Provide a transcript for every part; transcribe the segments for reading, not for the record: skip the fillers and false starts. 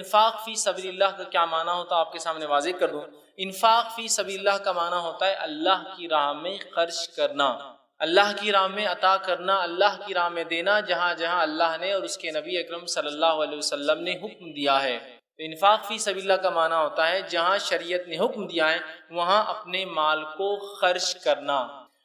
انفاق فی سبیل اللہ کا کیا معنی ہوتا ہے آپ کے سامنے واضح کر دوں۔ انفاق فی سبیل اللہ کا معنی ہوتا ہے اللہ کی راہ میں خرچ کرنا، اللہ کی راہ میں عطا کرنا، اللہ کی راہ میں دینا، جہاں جہاں اللہ نے اور اس کے نبی اکرم صلی اللہ علیہ وسلم نے حکم دیا ہے۔ تو انفاق فی سبیل اللہ کا معنی ہوتا ہے جہاں شریعت نے حکم دیا ہے وہاں اپنے مال کو خرچ کرنا۔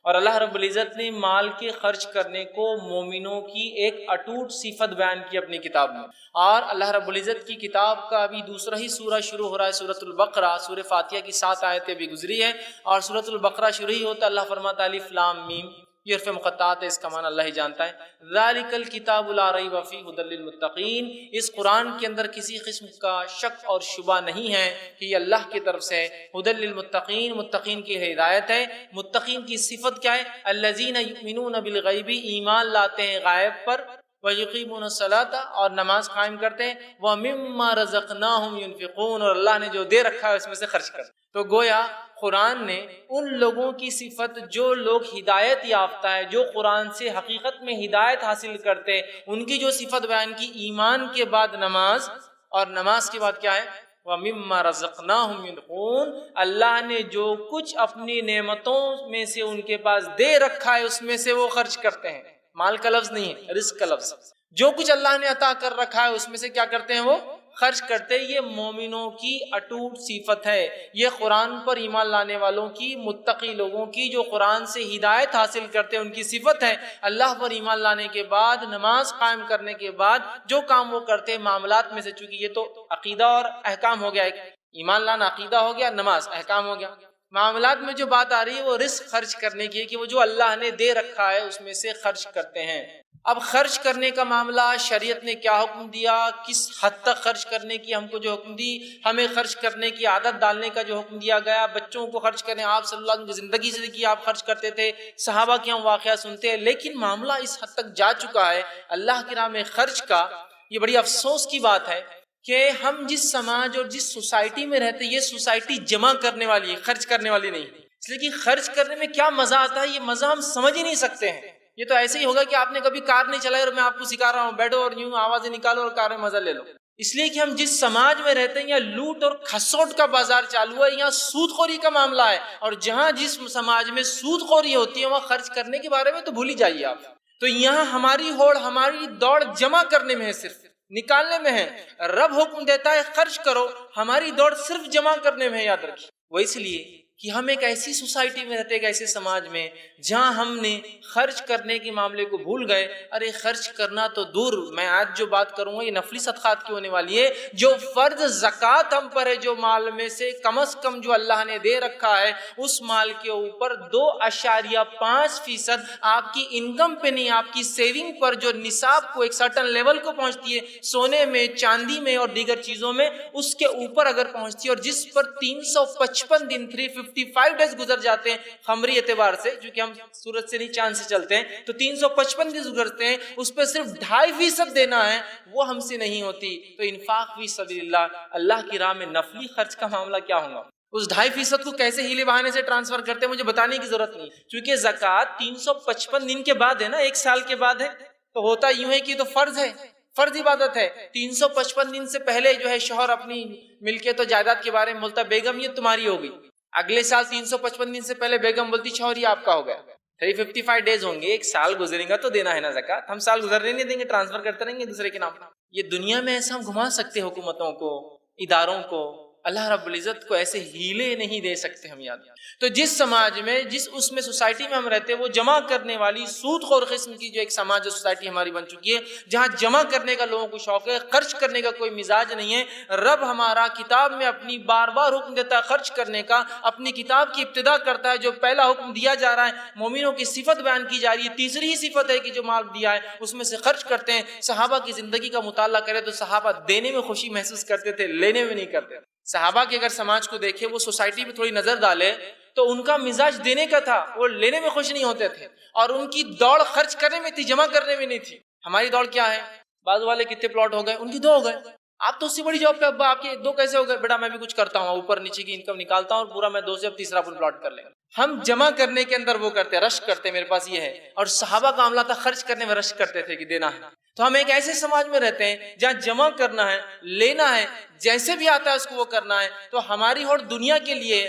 اور اللہ رب العزت نے مال کے خرچ کرنے کو مومنوں کی ایک اٹوٹ صفت بیان کی اپنی کتاب میں، اور اللہ رب العزت کی کتاب کا ابھی دوسرا ہی سورہ شروع ہو رہا ہے، سورۃ البقرہ۔ سورہ فاتحہ کی 7 آیتیں بھی گزری ہے اور سورۃ البقرہ شروع ہی ہوتا ہے اللہ فرماتا ہے الف لام میم، یہ حرف مقطعات ہے، اس کا معنی اللہ ہی جانتا ہے۔ ذالک الکتاب لا ریب فیہ ھدی للمتقین، اس قرآن کے اندر کسی قسم کا شک اور شبہ نہیں ہے کہ یہ اللہ کی طرف سے ھدی للمتقین، متقین کی ہدایت ہے۔ متقین کی صفت کیا ہے؟ الذین یؤمنون بالغیب، ایمان لاتے ہیں غائب پر، وَيُقِيمُونَ الصَّلَاةَ، اور نماز قائم کرتے ہیں، وَمِمَّا رَزَقْنَاهُمْ يُنْفِقُونَ، اور اللہ نے جو دے رکھا ہے اس میں سے خرچ کرتے۔ تو گویا قرآن نے ان لوگوں کی صفت جو لوگ ہدایت یافتہ ہے، جو قرآن سے حقیقت میں ہدایت حاصل کرتے، ان کی جو صفت بیان کی، ایمان کے بعد نماز، اور نماز کے بعد کیا ہے؟ وَمِمَّا رَزَقْنَاهُمْ يُنْفِقُونَ، اللہ نے جو کچھ اپنی نعمتوں میں سے ان کے پاس دے رکھا ہے اس میں سے وہ خرچ کرتے ہیں۔ مال کا لفظ نہیں ہے، رزق کا لفظ۔ جو کچھ اللہ نے عطا کر رکھا ہے اس میں سے کیا کرتے ہیں؟ وہ خرچ کرتے۔ یہ مومنوں کی اٹوٹ صفت ہے، یہ قرآن پر ایمان لانے والوں کی، متقی لوگوں کی جو قرآن سے ہدایت حاصل کرتے ہیں ان کی صفت ہے۔ اللہ پر ایمان لانے کے بعد، نماز قائم کرنے کے بعد جو کام وہ کرتے ہیں معاملات میں سے، چونکہ یہ تو عقیدہ اور احکام ہو گیا، ایک ایمان لانا عقیدہ ہو گیا، نماز احکام ہو گیا، معاملات میں جو بات آ رہی ہے وہ رزق خرچ کرنے کی ہے کہ وہ جو اللہ نے دے رکھا ہے اس میں سے خرچ کرتے ہیں۔ اب خرچ کرنے کا معاملہ شریعت نے کیا حکم دیا، کس حد تک خرچ کرنے کی ہم کو جو حکم دی، ہمیں خرچ کرنے کی عادت ڈالنے کا جو حکم دیا گیا، بچوں کو خرچ کرنے، آپ صلی اللہ علیہ وسلم کی زندگی سے دیکھیے آپ خرچ کرتے تھے، صحابہ کے ہم واقعہ سنتے ہیں، لیکن معاملہ اس حد تک جا چکا ہے اللہ کی راہ میں خرچ کا۔ یہ بڑی افسوس کی بات ہے کہ ہم جس سماج اور جس سوسائٹی میں رہتے ہیں یہ سوسائٹی جمع کرنے والی ہے، خرچ کرنے والی نہیں، اس لیے کہ خرچ کرنے میں کیا مزہ آتا ہے یہ مزہ ہم سمجھ ہی نہیں سکتے ہیں۔ یہ تو ایسے ہی ہوگا کہ آپ نے کبھی کار نہیں چلائی اور میں آپ کو سکھا رہا ہوں، بیٹھو اور یوں آوازیں نکالو اور کار میں مزہ لے لو۔ اس لیے کہ ہم جس سماج میں رہتے ہیں یہاں لوٹ اور کھسوٹ کا بازار چالو ہے، یہاں سود خوری کا معاملہ ہے، اور جہاں جس سماج میں سود خوری ہوتی ہے وہاں خرچ کرنے کے بارے میں تو بھول ہی جائیے آپ۔ تو یہاں ہماری ہوڑ، ہماری دوڑ جمع کرنے میں ہے، صرف نکالنے میں ہے۔ رب حکم دیتا ہے خرچ کرو، ہماری دوڑ صرف جمع کرنے میں ہے، یاد رکھیے۔ وہ اس لیے کہ ہم ایک ایسی سوسائٹی میں رہتے، ایک ایسے سماج میں جہاں ہم نے خرچ کرنے کے معاملے کو بھول گئے۔ ارے خرچ کرنا تو دور، میں آج جو بات کروں گا یہ نفلی صدقات کی ہونے والی ہے۔ جو فرض زکوٰۃ ہم پر ہے، جو مال میں سے کم از کم جو اللہ نے دے رکھا ہے اس مال کے اوپر 2.5% آپ کی انکم پہ نہیں، آپ کی سیونگ پر جو نصاب کو ایک سرٹن لیول کو پہنچتی ہے، سونے میں، چاندی میں اور دیگر چیزوں میں، اس کے اوپر اگر پہنچتی ہے، اور جس پر 355 دن 355 ڈیز گزر جاتے ہیں قمری اعتبار سے، چونکہ ہم سورج سے نہیں چاند سے چلتے ہیں، تو 355 دن گزرتے ہیں، اس پہ صرف 2.5% دینا ہے، وہ ہم سے نہیں ہوتی۔ تو انفاق فی سبیل اللہ، اللہ کی راہ میں نفلی خرچ کا معاملہ کیا ہوگا؟ اس 2.5% کو کیسے ہیلے بہانے سے ٹرانسفر کرتے ہیں مجھے بتانے کی ضرورت نہیں، چونکہ زکوٰۃ 355 دن کے بعد ہے نا، ایک سال کے بعد ہے، تو ہوتا یوں ہے کہ تو فرض ہے، فرض عبادت ہے۔ 355 دن سے پہلے جو ہے شوہر اپنی ملکیت و جائیداد کے بارے میں بولتا بیگم یہ تمہاری ہوگی، اگلے سال 355 دن سے پہلے بیگم بولتی شوہر یہ آپ کا ہو گیا، 355 ڈیز ہوں گے، ایک سال گزرے گا تو دینا ہے نا زکوٰۃ، ہم سال گزرنے نہیں دیں گے، ٹرانسفر کرتے رہیں گے دوسرے کے نام۔ یہ دنیا میں ایسا ہم گھما سکتے حکومتوں کو، اداروں کو، اللہ رب العزت کو ایسے ہیلے نہیں دے سکتے ہم، یاد۔ تو جس سماج میں، جس اس میں سوسائٹی میں ہم رہتے ہیں وہ جمع کرنے والی سود خور قسم کی جو ایک سماج اور سوسائٹی ہماری بن چکی ہے، جہاں جمع کرنے کا لوگوں کو شوق ہے، خرچ کرنے کا کوئی مزاج نہیں ہے۔ رب ہمارا کتاب میں اپنی بار بار حکم دیتا ہے خرچ کرنے کا، اپنی کتاب کی ابتدا کرتا ہے، جو پہلا حکم دیا جا رہا ہے مومنوں کی صفت بیان کی جا رہی ہے، تیسری ہی صفت ہے کہ جو مال دیا ہے اس میں سے خرچ کرتے ہیں۔ صحابہ کی زندگی کا مطالعہ کرے تو صحابہ دینے میں خوشی محسوس کرتے تھے، لینے میں نہیں کرتے۔ صحابہ کے اگر سماج کو دیکھے، وہ سوسائٹی میں تھوڑی نظر ڈالے تو ان کا مزاج دینے کا تھا، وہ لینے میں خوش نہیں ہوتے تھے، اور ان کی دوڑ خرچ کرنے میں تھی، جمع کرنے میں نہیں تھی۔ ہماری دوڑ کیا ہے؟ بازو والے کتنے پلاٹ ہو گئے، ان کی 2 ہو گئے، آپ تو اس سے بڑی جاب پہ، ابا آپ کے 2 کیسے ہو گئے؟ بیٹا میں بھی کچھ کرتا ہوں، اوپر نیچے کی انکم نکالتا ہوں اور پورا میں 2 سے اب تیسرا پلاٹ کر لیں گے۔ ہم جمع کرنے کے اندر وہ کرتے، رش کرتے، میرے پاس یہ ہے، اور صحابہ کا معاملہ تھا خرچ کرنے میں رش کرتے تھے کہ دینا ہے۔ تو ہم ایک ایسے سماج میں رہتے ہیں جہاں جمع کرنا ہے، لینا ہے، جیسے بھی آتا ہے اس کو وہ کرنا ہے. تو ہماری ہوڑ دنیا کے لیے،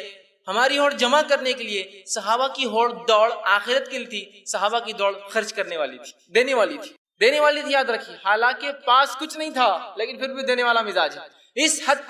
ہماری ہوڑ جمع کرنے کے لیے. صحابہ کی ہوڑ دوڑ آخرت کے لیے تھی، صحابہ کی دوڑ خرچ کرنے والی تھی، دینے والی تھی، دینے والی تھی. یاد رکھیے، حالانکہ پاس کچھ نہیں تھا لیکن پھر بھی دینے والا مزاج ہے. اس حد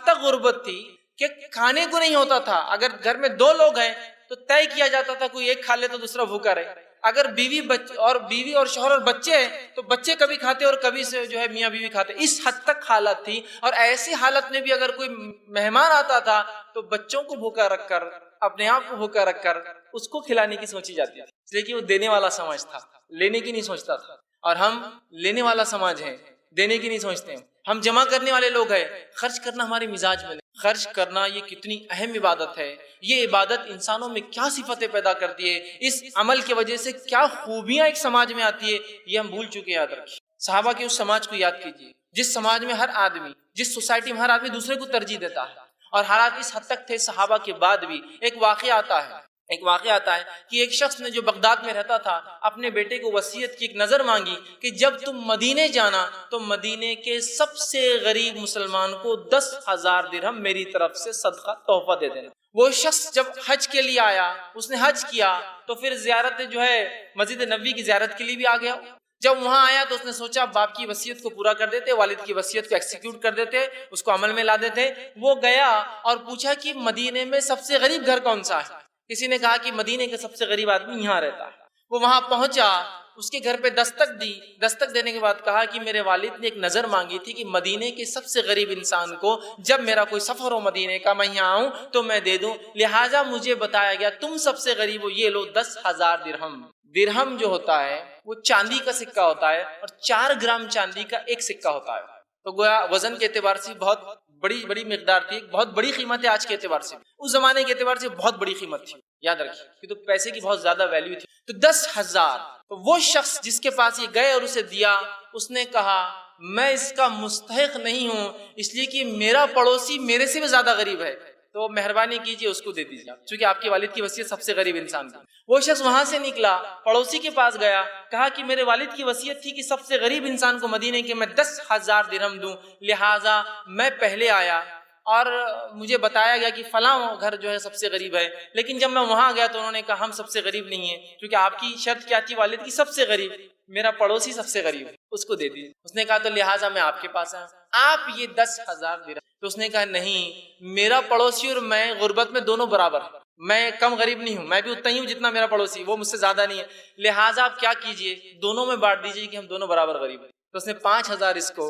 تک غربت تھی کہ کھانے کو نہیں ہوتا تھا. اگر گھر میں 2 لوگ ہیں تو طے کیا جاتا تھا کوئی ایک کھا لے تو دوسرا بھوکا رہے. اگر بیوی اور شوہر اور بچے ہیں تو بچے کبھی کھاتے اور کبھی سے جو ہے میاں بیوی کھاتے. اس حد تک حالت تھی. اور ایسی حالت میں بھی اگر کوئی مہمان آتا تھا تو بچوں کو بھوکا رکھ کر، اپنے آپ کو بھوکا رکھ کر اس کو کھلانے کی سوچی جاتی تھی، اس لیے کہ وہ دینے والا سماج تھا، لینے کی نہیں سوچتا تھا. اور ہم لینے والا سماج ہے، دینے کی نہیں سوچتے ہیں. ہم جمع کرنے والے لوگ ہیں. خرچ کرنا ہمارے مزاج میں نہیں. خرچ کرنا یہ کتنی اہم عبادت ہے. یہ عبادت انسانوں میں کیا صفتیں پیدا کرتی ہے، اس عمل کی وجہ سے کیا خوبیاں ایک سماج میں آتی ہے، یہ ہم بھول چکے. یاد رکھیے، صحابہ کے اس سماج کو یاد کیجیے جس سماج میں ہر آدمی، جس سوسائٹی میں ہر آدمی دوسرے کو ترجیح دیتا ہے. اور حالات اس حد تک تھے صحابہ کے بعد بھی. ایک واقعہ آتا ہے کہ ایک شخص نے جو بغداد میں رہتا تھا اپنے بیٹے کو وصیت کی ایک نظر مانگی کہ جب تم مدینے جانا تو مدینے کے سب سے غریب مسلمان کو 10,000 درہم میری طرف سے صدقہ تحفہ دے دینا. وہ شخص جب حج کے لیے آیا، اس نے حج کیا تو پھر زیارت جو ہے مسجد نبوی کی زیارت کے لیے بھی آ گیا. جب وہاں آیا تو اس نے سوچا باپ کی وصیت کو پورا کر دیتے، والد کی وصیت کو ایکسیکیوٹ کر دیتے، اس کو عمل میں لا دیتے. وہ گیا اور پوچھا کہ مدینے میں سب سے غریب گھر کون سا ہے. کسی نے کہا کہ مدینے کا سب سے غریب آدمی یہاں رہتا ہے. وہ وہاں پہنچا، اس کے گھر پہ دستک دی. دستک دینے کے بعد کہا کہ میرے والد نے ایک نظر مانگی تھی کہ مدینے کے سب سے غریب انسان کو جب میرا کوئی سفر ہو مدینے کا، میں یہاں آؤں تو میں دے دوں، لہٰذا مجھے بتایا گیا تم سب سے غریب ہو، یہ لو 10,000 درہم. درہم جو ہوتا ہے وہ چاندی کا سکہ ہوتا ہے اور 4 گرام چاندی کا ایک سکہ ہوتا ہے. تو گویا وزن کے اعتبار سے بہت بڑی مقدار تھی، بہت بڑی قیمت ہے. آج کے اعتبار سے، اس زمانے کے اعتبار سے بہت بڑی قیمت تھی. یاد رکھیے کہ تو پیسے کی بہت زیادہ ویلیو تھی. تو 10,000. تو وہ شخص جس کے پاس یہ گئے اور اسے دیا، اس نے کہا میں اس کا مستحق نہیں ہوں، اس لیے کہ میرا پڑوسی میرے سے بھی زیادہ غریب ہے، تو مہربانی کیجیے اس کو دے دیجیے، چونکہ آپ کے والد کی وصیت سب سے غریب انسان کی. وہ شخص وہاں سے نکلا، پڑوسی کے پاس گیا، کہا کہ میرے والد کی وصیت تھی کہ سب سے غریب انسان کو مدینے کے میں 10,000 درہم دوں، لہٰذا میں پہلے آیا اور مجھے بتایا گیا کہ فلاں گھر جو ہے سب سے غریب ہے. لیکن جب میں وہاں گیا تو انہوں نے کہا ہم سب سے غریب نہیں ہیں، کیونکہ آپ کی شرط کیا تھی والد کی سب سے غریب، میرا پڑوسی سب سے غریب ہے، اس کو دے دیجیے. اس نے کہا تو لہٰذا میں آپ کے پاس آیا، آپ یہ 10,000 درہم. تو اس نے کہا نہیں، میرا پڑوسی اور میں غربت میں دونوں برابر ہیں، میں کم غریب نہیں ہوں، میں بھی اتنا ہی ہوں جتنا میرا پڑوسی، وہ مجھ سے زیادہ نہیں ہے، لہٰذا آپ کیا کیجئے دونوں میں بانٹ دیجئے کہ ہم دونوں برابر غریب ہیں. تو اس نے 5,000 اس کو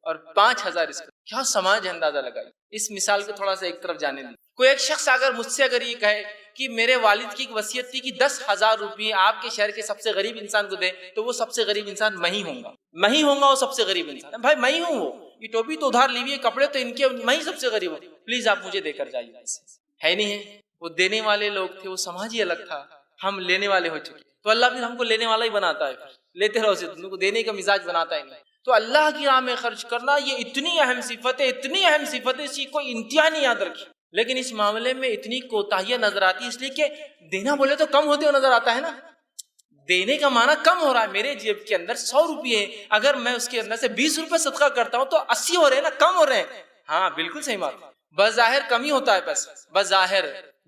اور 5,000 اس کو. کیا سماج ہے، اندازہ لگائی. اس مثال کو تھوڑا سا ایک طرف جانے دی. کوئی ایک شخص مجھ سے اگر یہ کہے کہ میرے والد کی ایک وصیت تھی کہ 10,000 روپئے آپ کے شہر کے سب سے غریب انسان کو دے، تو وہ سب سے غریب انسان میں ہی ہوں گا، میں ہی ہوں گا وہ سب سے غریب انسان. بھائی میں ہی ہوں، وہ یہ ٹوپی تو ادھار لی ہوئی ہے، کپڑے تو ان کے، میں ہی سب سے غریب ہوں، پلیز آپ مجھے دے کر جائیے. ہے نہیں ہے. وہ دینے والے لوگ تھے، وہ سماج ہی الگ تھا. ہم لینے والے ہو چکے. تو اللہ پھر ہم کو لینے والا ہی بناتا ہے، لیتے رہو سے تم کو دینے کا مزاج بناتا ہے نہیں. تو اللہ کی راہ میں خرچ کرنا یہ اتنی اہم صفت ہے، اتنی اہم صفت ہے، اس کی کوئی انتہا نہیں یاد رکھی. لیکن اس معاملے میں اتنی کوتاہیاں نظر آتی ہے، اس لیے کہ دینا بولے تو کم ہوتے ہوئے نظر آتا ہے نا. دینے کا معنی کم ہو رہا ہے. میرے جیب کے اندر 100 روپئے، اگر میں اس کے اندر سے 20 روپئے صدقہ کرتا ہوں تو 80 ہو رہے ہیں نا، کم ہو رہے ہیں. ہاں بالکل صحیح بات. بظاہر کم ہی ہوتا ہے پیسہ، بظاہر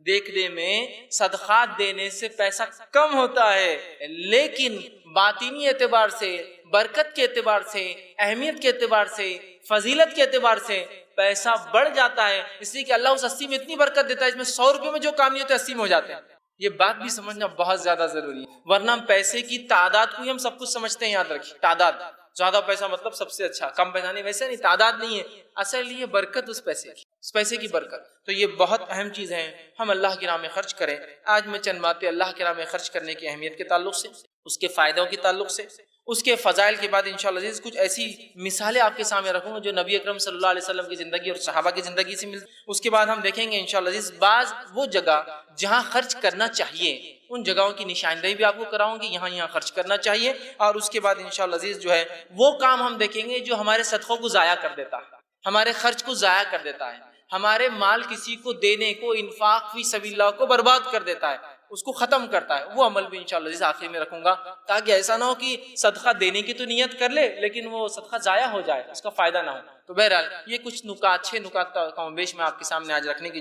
دیکھنے میں صدقات دینے سے پیسہ کم ہوتا ہے، لیکن باطنی اعتبار سے، برکت کے اعتبار سے، اہمیت کے اعتبار سے، فضیلت کے اعتبار سے پیسہ بڑھ جاتا ہے. اس لیے کہ اللہ اس 80 میں اتنی برکت دیتا ہے، اس میں 100 روپے میں جو کام نہیں ہوتے 80 میں ہو جاتے ہیں. یہ بات بھی سمجھنا بہت زیادہ ضروری ہے، ورنہ ہم پیسے کی تعداد کو ہی ہم سب کچھ سمجھتے ہیں. یاد رکھیے، تعداد، زیادہ پیسہ مطلب سب سے اچھا، کم پیسہ نہیں، ویسے نہیں، تعداد نہیں ہے اصل، یہ برکت اس پیسے کی، اس پیسے کی برکت. تو یہ بہت اہم چیز ہے، ہم اللہ کی راہ میں خرچ کریں. آج میں چند باتیں اللہ کی راہ میں خرچ کرنے کی اہمیت کے تعلق سے، اس کے فائدوں کے تعلق سے، اس کے فضائل کے بعد انشاءاللہ عزیز کچھ ایسی مثالیں آپ کے سامنے رکھوں گا جو نبی اکرم صلی اللہ علیہ وسلم کی زندگی اور صحابہ کی زندگی سے ملتی. اس کے بعد ہم دیکھیں گے انشاءاللہ عزیز بعض وہ جگہ جہاں خرچ کرنا چاہیے، ان جگہوں کی نشاندہی بھی آپ کو کراؤں گی، یہاں خرچ کرنا چاہیے. اور اس کے بعد انشاءاللہ عزیز جو ہے وہ کام ہم دیکھیں گے جو ہمارے صدقوں کو ضائع کر دیتا ہے، ہمارے خرچ کو ضائع کر دیتا ہے، ہمارے مال کسی کو دینے کو، انفاق فی سبیل اللہ کو برباد کر دیتا ہے. اس کو ختم کرتا ہے. وہ عمل بھی انشاءاللہ جس آخر میں رکھوں گا، تاکہ ایسا نہ ہو کہ صدقہ دینے کی تو نیت کر لے لیکن وہ صدقہ ضائع ہو جائے، اس کا فائدہ نہ ہو. تو بہرحال یہ کچھ نکات، 6 نکات کم بیش میں آپ کے سامنے آج رکھنے کی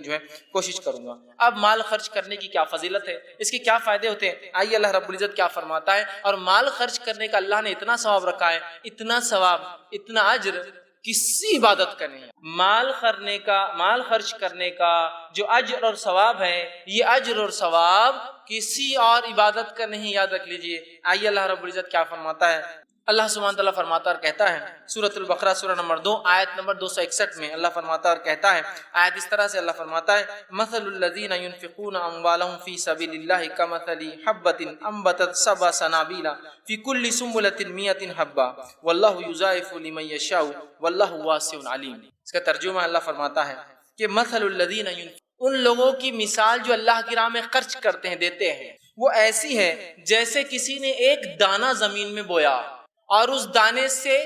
کوشش کروں گا. اب مال خرچ کرنے کی کیا فضیلت ہے، اس کے کیا فائدے ہوتے ہیں، آئیے اللہ رب العزت کیا فرماتا ہے. اور مال خرچ کرنے کا اللہ نے اتنا ثواب رکھا ہے، اتنا ثواب، اتنا اجر کسی عبادت کا نہیں ہے. مال خرچ کرنے کا جو اجر اور ثواب ہے، یہ اجر اور ثواب کسی اور عبادت کا نہیں، یاد رکھ لیجئے. آئیے اللہ رب العزت کیا فرماتا ہے. اللہ سبحانہ تعالیٰ فرماتا اور کہتا ہے سورۃ البقرہ سورہ نمبر 2 آیت نمبر 261 میں اللہ فرماتا اور کہتا ہے، آیت اس طرح سے اللہ فرماتا ہے، مثل الذین ينفقون اموالهم فی سبیل اللہ کمثل حبۃ انبتت سبع سنابل فی کل سنبلۃ 100 حبۃ واللہ یضاعف لمن یشاء واللہ واسع علیم. اس کا ترجمہ اللہ فرماتا ہے کہ مثل الذین ينفقون، ان لوگوں کی مثال جو اللہ کی راہ میں خرچ کرتے ہیں، دیتے ہیں، وہ ایسی ہے جیسے کسی نے ایک دانہ زمین میں بویا اور اس دانے سے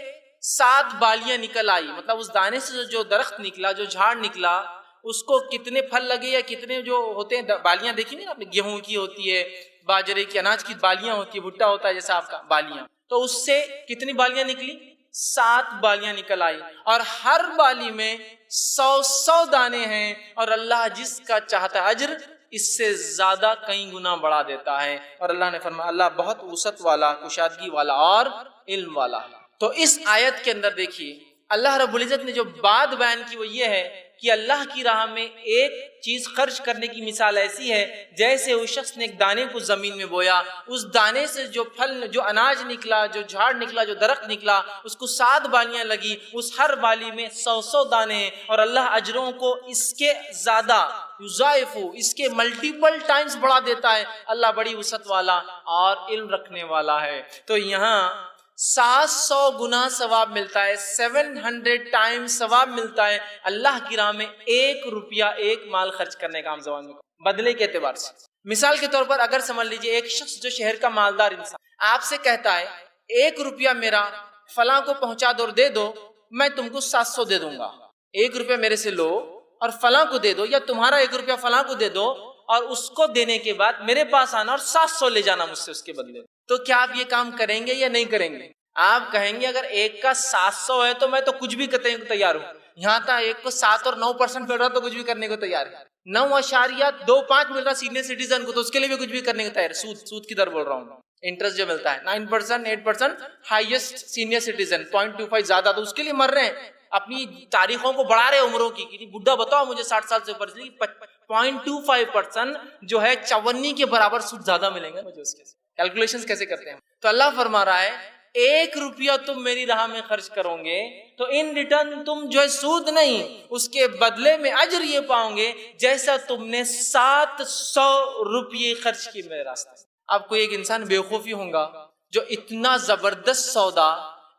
7 بالیاں نکل آئی. مطلب اس دانے سے جو درخت نکلا، جو جھاڑ نکلا، اس کو کتنے پھل لگے یا کتنے جو ہوتے ہیں بالیاں دیکھی نہیں آپ نے، گیہوں کی ہوتی ہے، باجرے کی، اناج کی بالیاں ہوتی ہے، بھٹا ہوتا ہے جیسا آپ کا، بالیاں. تو اس سے کتنی بالیاں نکلی؟ 7 بالیاں نکل آئی، اور ہر بالی میں 100 دانے ہیں، اور اللہ جس کا چاہتا ہے اجر اس سے زیادہ کئی گنا بڑھا دیتا ہے. اور اللہ نے فرمایا اللہ بہت وسعت والا، کشادگی والا اور علم والا. تو اس آیت کے اندر دیکھیے اللہ رب العزت نے جو بات بیان کی وہ یہ ہے کہ اللہ کی راہ میں ایک چیز خرچ کرنے کی مثال ایسی ہے جیسے اس شخص نے ایک دانے کو زمین میں بویا، اس دانے سے جو پھل، جو اناج نکلا، جو جھاڑ نکلا، جو درخت نکلا، اس کو 7 بالیاں لگی، اس ہر بالی میں 100 دانے ہیں، اور اللہ اجروں کو اس کے زیادہ یضاعف، اس کے ملٹیپل ٹائمز بڑھا دیتا ہے. اللہ بڑی وسعت والا اور علم رکھنے والا ہے. تو یہاں 700 گنا ثواب ملتا ہے، 700 ٹائمز ثواب ملتا ہے اللہ کی راہ میں 1 روپیہ، ایک مال خرچ کرنے کا. عام زبان میں بدلے کے اعتبار سے مثال کے طور پر اگر سمجھ لیجئے ایک شخص جو شہر کا مالدار انسان آپ سے کہتا ہے 1 روپیہ میرا فلاں کو پہنچا دو اور دے دو، میں تم کو 700 دے دوں گا. 1 روپیہ میرے سے لو اور فلاں کو دے دو، یا تمہارا 1 روپیہ فلاں کو دے دو اور اس کو دینے کے بعد میرے پاس آنا اور 700 لے جانا مجھ سے اس کے بدلے. تو کیا آپ یہ کام کریں گے یا نہیں کریں گے؟ آپ کہیں گے اگر ایک کا 700 ہے تو میں تو کچھ بھی کرنے کو تیار ہوں. یہاں تھا ایک کو 7 اور 9% مل رہا تو کچھ بھی کرنے کو تیار ہے. 9.25 مل رہا سینئر سٹیزن کو تو اس کے لیے بھی کچھ بھی کرنے کو تیار ہے. سود کی در بول رہا ہوں، انٹرسٹ جو ملتا ہے 9%، 8% ہائیسٹ سینئر سٹیزن 0.25 زیادہ، تو اس کے لیے مر رہے ہیں، اپنی تاریخوں کو بڑھا رہے ہیں عمروں کی. بڈھا بتاؤ مجھے 60 سال سے اوپر 0.25% جو ہے 54 کے برابر سود زیادہ ملیں گے مجھے. اس کے کیلکولیشن کیسے کرتے ہیں؟ تو اللہ فرما رہا ہے 1 روپیہ تم میری راہ میں خرچ کرو گے تو ان ریٹرن تم جو ہے سود نہیں، اس کے بدلے میں اجر یہ پاؤ گے جیسا تم نے 700 روپیے خرچ کی میرے راستے. اب کوئی ایک انسان بیوقوفی ہوگا جو اتنا زبردست سودا،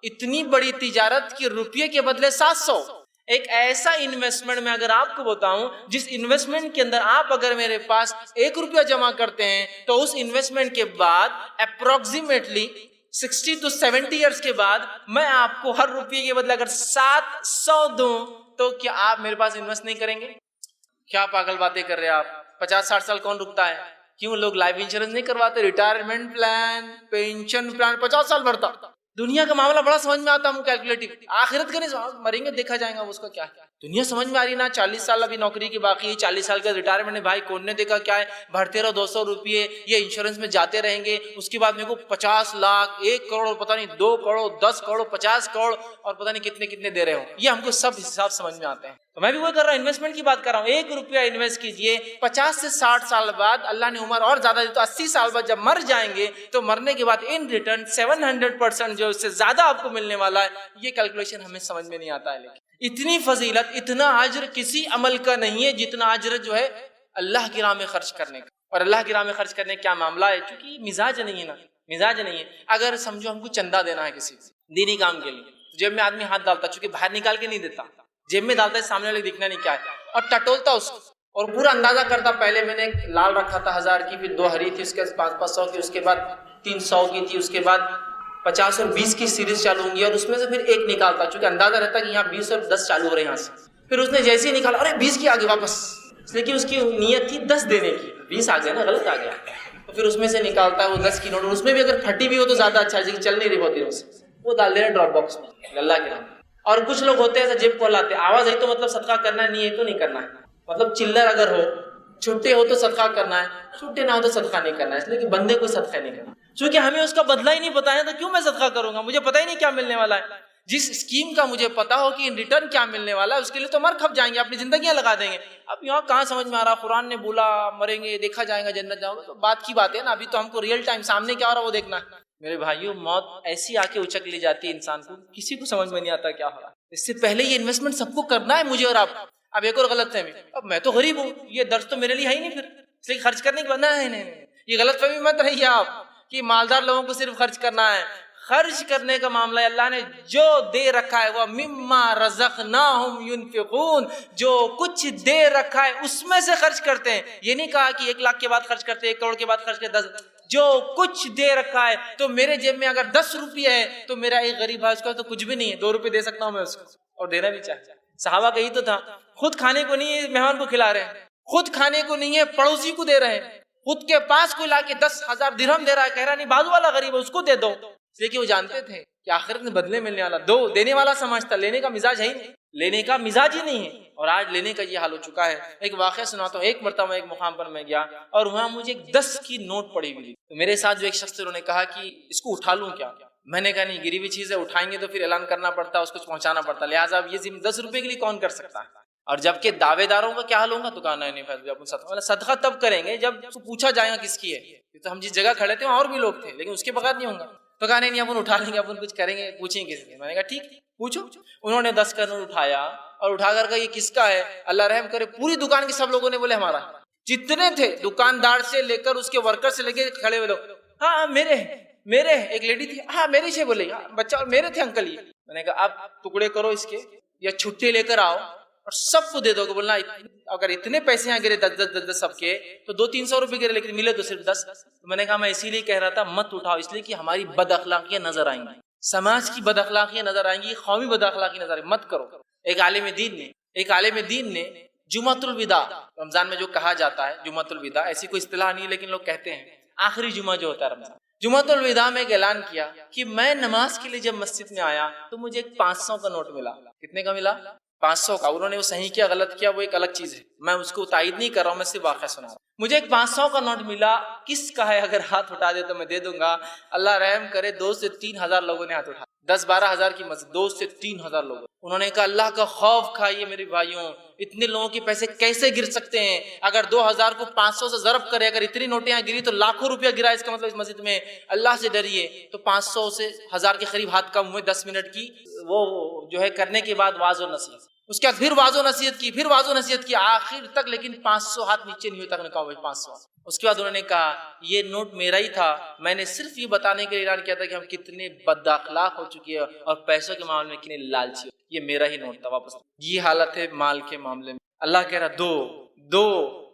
اتنی بڑی تجارت کی روپیے کے بدلے 700. ایک ایسا انویسٹمنٹ میں اگر آپ کو بتاؤں جس انویسٹمنٹ کے اندر آپ اگر میرے پاس 1 روپیہ جمع کرتے ہیں تو اس انویسٹمنٹ کے بعد اپروکسیمیٹلی 60 to 70 ایئرس کے بعد میں آپ کو ہر روپیے کے بدلے اگر 700 دوں تو کیا آپ میرے پاس انویسٹ نہیں کریں گے؟ کیا پاگل باتیں کر رہے ہیں آپ؟ 50-60 سال کون رکتا ہے؟ کیوں لوگ لائف انشورنس نہیں کرواتے؟ ریٹائرمنٹ پلان، پینشن پلان 50 سال بھرتا. دنیا کا معاملہ بڑا سمجھ میں آتا ہوں کیلکولیٹو. آخرت کا نہیں، مریں گے دیکھا جائے گا اس کا کیا ہے. دنیا سمجھ میں آ رہی نا، 40 سال ابھی نوکری کی باقی ہے، 40 سال کا ریٹائرمنٹ ہے. بھائی کون نے دیکھا کیا ہے؟ بھرتے رہو 200 روپیے، یہ انشورنس میں جاتے رہیں گے، اس کے بعد میرے کو 50 لاکھ، 1 کروڑ، پتہ نہیں 2 کروڑ، 10 کروڑ، 50 کروڑ اور پتہ نہیں کتنے دے رہے ہو. یہ ہم کو سب حساب سمجھ میں آتے ہیں. تو میں بھی وہ کر رہا ہوں، انویسٹمنٹ کی بات کر رہا ہوں. 1 روپیہ انویسٹ کیجئے، 50 سے 60 سال بعد اللہ نے عمر اور زیادہ دی تو 80 سال بعد جب مر جائیں گے تو مرنے کے بعد ان ریٹرن 700% جو اس سے زیادہ آپ کو ملنے والا ہے. یہ کیلکولیشن ہمیں سمجھ میں نہیں آتا ہے. لیکن اتنی فضیلت، اتنا اجر کسی عمل کا نہیں ہے جتنا اجر جو ہے اللہ کی راہ میں خرچ کرنے کا. اور اللہ کی راہ میں خرچ کرنے کا کیا معاملہ ہے؟ چونکہ مزاج نہیں ہے نا، مزاج نہیں ہے. اگر سمجھو ہم کو چندہ دینا ہے کسی دینی کام کے لیے، جیب میں آدمی ہاتھ ڈالتا، چونکہ باہر نکال کے نہیں دیتا، جیب میں ڈالتا ہے، سامنے والے دکھنا نہیں کیا ہے، اور ٹٹولتا اس کو اور پورا اندازہ کرتا. پہلے میں نے ایک لال رکھا تھا 1000 کی، پھر 2 ہری تھی، اس کے بعد 500 کی، اس کے بعد 300 کی تھی، اس کے بعد 50 اور 20 کی سیریز چالو ہوں گی، اور اس میں سے پھر ایک نکالتا، چونکہ اندازہ رہتا کہ یہاں 20 اور 10 چالو ہو رہے ہیں یہاں سے. پھر اس نے جیسے ہی نکالا، ارے 20 کی آگے واپس اس لیے کہ اس کی نیت تھی 10 دینے کی، 20 آ گیا نا، غلط آ گیا، تو پھر اس میں سے نکالتا ہے وہ 10 کی نوٹ، اس میں بھی اگر پھٹی بھی ہو تو زیادہ اچھا ہے، چل نہیں رہی ہوتی اس وہ ڈال دینا ڈراپ باکس میں اللہ کے نام۔ اور کچھ لوگ ہوتے ہیں ایسے جیب کو لاتے، آواز ہے تو مطلب صدقہ کرنا ہے، نہیں ہے تو نہیں کرنا ہے، مطلب چلر اگر ہو، چھٹے ہو تو صدقہ کرنا ہے، چھٹے نہ ہو تو صدقہ نہیں کرنا ہے، اس لیے کہ بندے کو صدقہ نہیں کرنا، چونکہ ہمیں اس کا بدلہ ہی نہیں پتا ہے تو کیوں میں صدقہ کروں گا، مجھے پتہ ہی نہیں کیا ملنے والا ہے۔ جس اسکیم کا مجھے پتا ہو کہ ریٹرن کیا ملنے والا ہے، اس کے لیے تو مر کھپ جائیں گے، اپنی زندگیاں لگا دیں گے۔ اب یہاں کہاں سمجھ میں آ رہا، قرآن نے بولا مریں گے دیکھا جائے گا جنت جاؤ گے، تو بات کی بات ہے نا، ابھی تو ہم کو ریئل ٹائم سامنے کیا ہو رہا ہے وہ دیکھنا ہے۔ میرے بھائیوں، موت ایسی آ کے اچک لی جاتی ہے انسان کو، کسی کو سمجھ میں نہیں آتا کیا ہو رہا ہے۔ اس سے پہلے یہ انویسٹمنٹ سب کو کرنا ہے، مجھے اور آپ۔ اب ایک اور غلط فہمی، اب میں تو غریب ہوں، یہ درس تو میرے لیے ہے ہی نہیں، پھر اس لیے خرچ کرنے کے بعد نہیں، یہ غلط فہمی مت رہیے آپ کہ مالدار لوگوں کو صرف خرچ کرنا ہے۔ خرچ کرنے کا معاملہ ہے، اللہ نے جو دے رکھا ہے وہ مما رزقناہم ينفقون، جو کچھ دے رکھا ہے اس میں سے خرچ کرتے ہیں۔ یہ نہیں کہا کہ 1 لاکھ کے بعد خرچ کرتے، 1 کروڑ کے بعد خرچ کرتے، 10، جو کچھ دے رکھا ہے۔ تو میرے جیب میں اگر 10 روپیہ ہے تو میرا ایک غریب ہے، اس کا تو کچھ بھی نہیں ہے، 2 روپے دے سکتا ہوں میں اس کو، اور دینا بھی چاہیے۔ صحابہ کا یہی تو تھا، خود کھانے کو نہیں ہے مہمان کو کھلا رہے ہیں، خود کھانے کو نہیں ہے پڑوسی کو دے رہے ہیں، خود کے پاس کوئی لا کے 10,000 درہم دے رہا ہے، کہہ رہا نہیں بازو والا غریب ہے اس کو دے دو، اس لیے کہ وہ جانتے تھے کہ آخرت میں بدلے ملنے والا، دو دینے والا سمجھتا، لینے کا مزاج ہے ہی نہیں، لینے کا مزاج ہی نہیں ہے، اور آج لینے کا یہ حال ہو چکا ہے۔ ایک واقعہ سناتا ہوں، ایک مرتبہ ایک مقام پر میں گیا اور وہاں مجھے 10 کی نوٹ پڑی ہوئی، تو میرے ساتھ جو ایک شخص تھے انہوں نے کہا کہ اس کو اٹھا لوں کیا؟ میں نے کہا نہیں، گری ہوئی چیز ہے، اٹھائیں گے تو پھر اعلان کرنا پڑتا ہے، اس کو پہنچانا پڑتا ہے، لہٰذا اب یہ 10 روپے کے لیے کون کر سکتا ہے؟ اور جبکہ دعوے داروں کا کیا حال ہوگا، تو کہا نہیں فیصلہ صدقہ تب کریں گے جب پوچھا جائے گا کس کی ہے، تو ہم جس جگہ کھڑے تھے وہاں اور بھی لوگ تھے، لیکن اس کے بغیر نہیں ہوگا، تو کہا نہیں اپن اٹھا لیں گے، اپن کچھ کریں گے، پوچھیں کس کی؟ میں نے کہا ٹھیک پوچھو۔ انہوں نے 10 کا نوٹ اٹھایا اور اٹھا کر کہا یہ کس کا ہے؟ اللہ رحم کرے پوری دکان کے سب لوگوں نے بولے ہمارا، جتنے تھے دکاندار سے لے کر اس کے ورکر سے لے کے کھڑے ہوئے لوگ، ہاں میرے ایک لیڈی تھی، ہاں میرے سے بولے، بچہ اور میرے تھے انکل یہ۔ میں نے کہا اب ٹکڑے کرو اس کے یا چھٹی لے کر آؤ اور سب کو دے دو گے، بولنا اگر اتنے پیسے یہاں گرے 10 سب کے تو 200-300 روپے گرے، لیکن ملے تو صرف 10۔ میں نے کہا میں اسی لیے کہہ رہا تھا مت اٹھاؤ، اس لیے کہ ہماری بد اخلاقیاں نظر آئیں گی، سماج کی بد اخلاقیاں نظر آئیں گی، قومی بد اخلاقی نظر آئیں گی، مت کرو۔ ایک عالم دین نے جمعۃ الوداع، رمضان میں جو کہا جاتا ہے جمعۃ الوداع، ایسی کوئی اصطلاح نہیں لیکن لوگ کہتے ہیں آخری جمعہ جو ہوتا ہے رمضان، جمعۃ الوداع میں ایک اعلان کیا کہ میں نماز کے لیے جب مسجد میں آیا تو مجھے ایک 500 کا نوٹ ملا۔ کتنے کا ملا؟ 500 کا۔ انہوں نے وہ صحیح کیا غلط کیا وہ ایک الگ چیز ہے، میں اس کو تائید نہیں کر رہا ہوں، میں صرف واقعہ سنا رہا ہوں۔ مجھے ایک 500 کا نوٹ ملا، کس کا ہے اگر ہاتھ اٹھا دے تو میں دے دوں گا۔ اللہ رحم کرے 2 سے 3 ہزار لوگوں نے ہاتھ اٹھا، 10-12 ہزار کی مسجد، 2 سے 3 ہزار لوگ۔ انہوں نے کہا اللہ کا خوف کھائیے میرے بھائیوں، اتنے لوگوں کے پیسے کیسے گر سکتے ہیں؟ اگر 2000 کو 500 سے ضرب کرے، اگر اتنی نوٹیں یہاں گری تو لاکھوں روپیہ گرا، اس کا مطلب اس مسجد میں۔ اللہ سے ڈریے۔ تو 500 سے 1000 کے قریب ہاتھ کم ہوئے 10 منٹ کی وہ جو ہے کرنے کے بعد واعظ و نصیحت، اس کے بعد پھر واعظ و نصیحت کی، پھر واعظ و نصیحت کی آخر تک، لیکن 500 ہاتھ نیچے نہیں ہوئی تک، نے کہا بھائی 500۔ اس کے بعد انہوں نے کہا یہ نوٹ میرا ہی تھا، میں نے صرف یہ بتانے کے لیے اعلان کیا تھا کہ ہم کتنے بد اخلاق ہو چکے ہیں اور پیسوں کے معاملے میں کتنے لالچی، یہ میرا ہی نوٹ تھا، واپس۔ یہ حالت ہے مال کے معاملے میں۔ اللہ کہہ رہا دو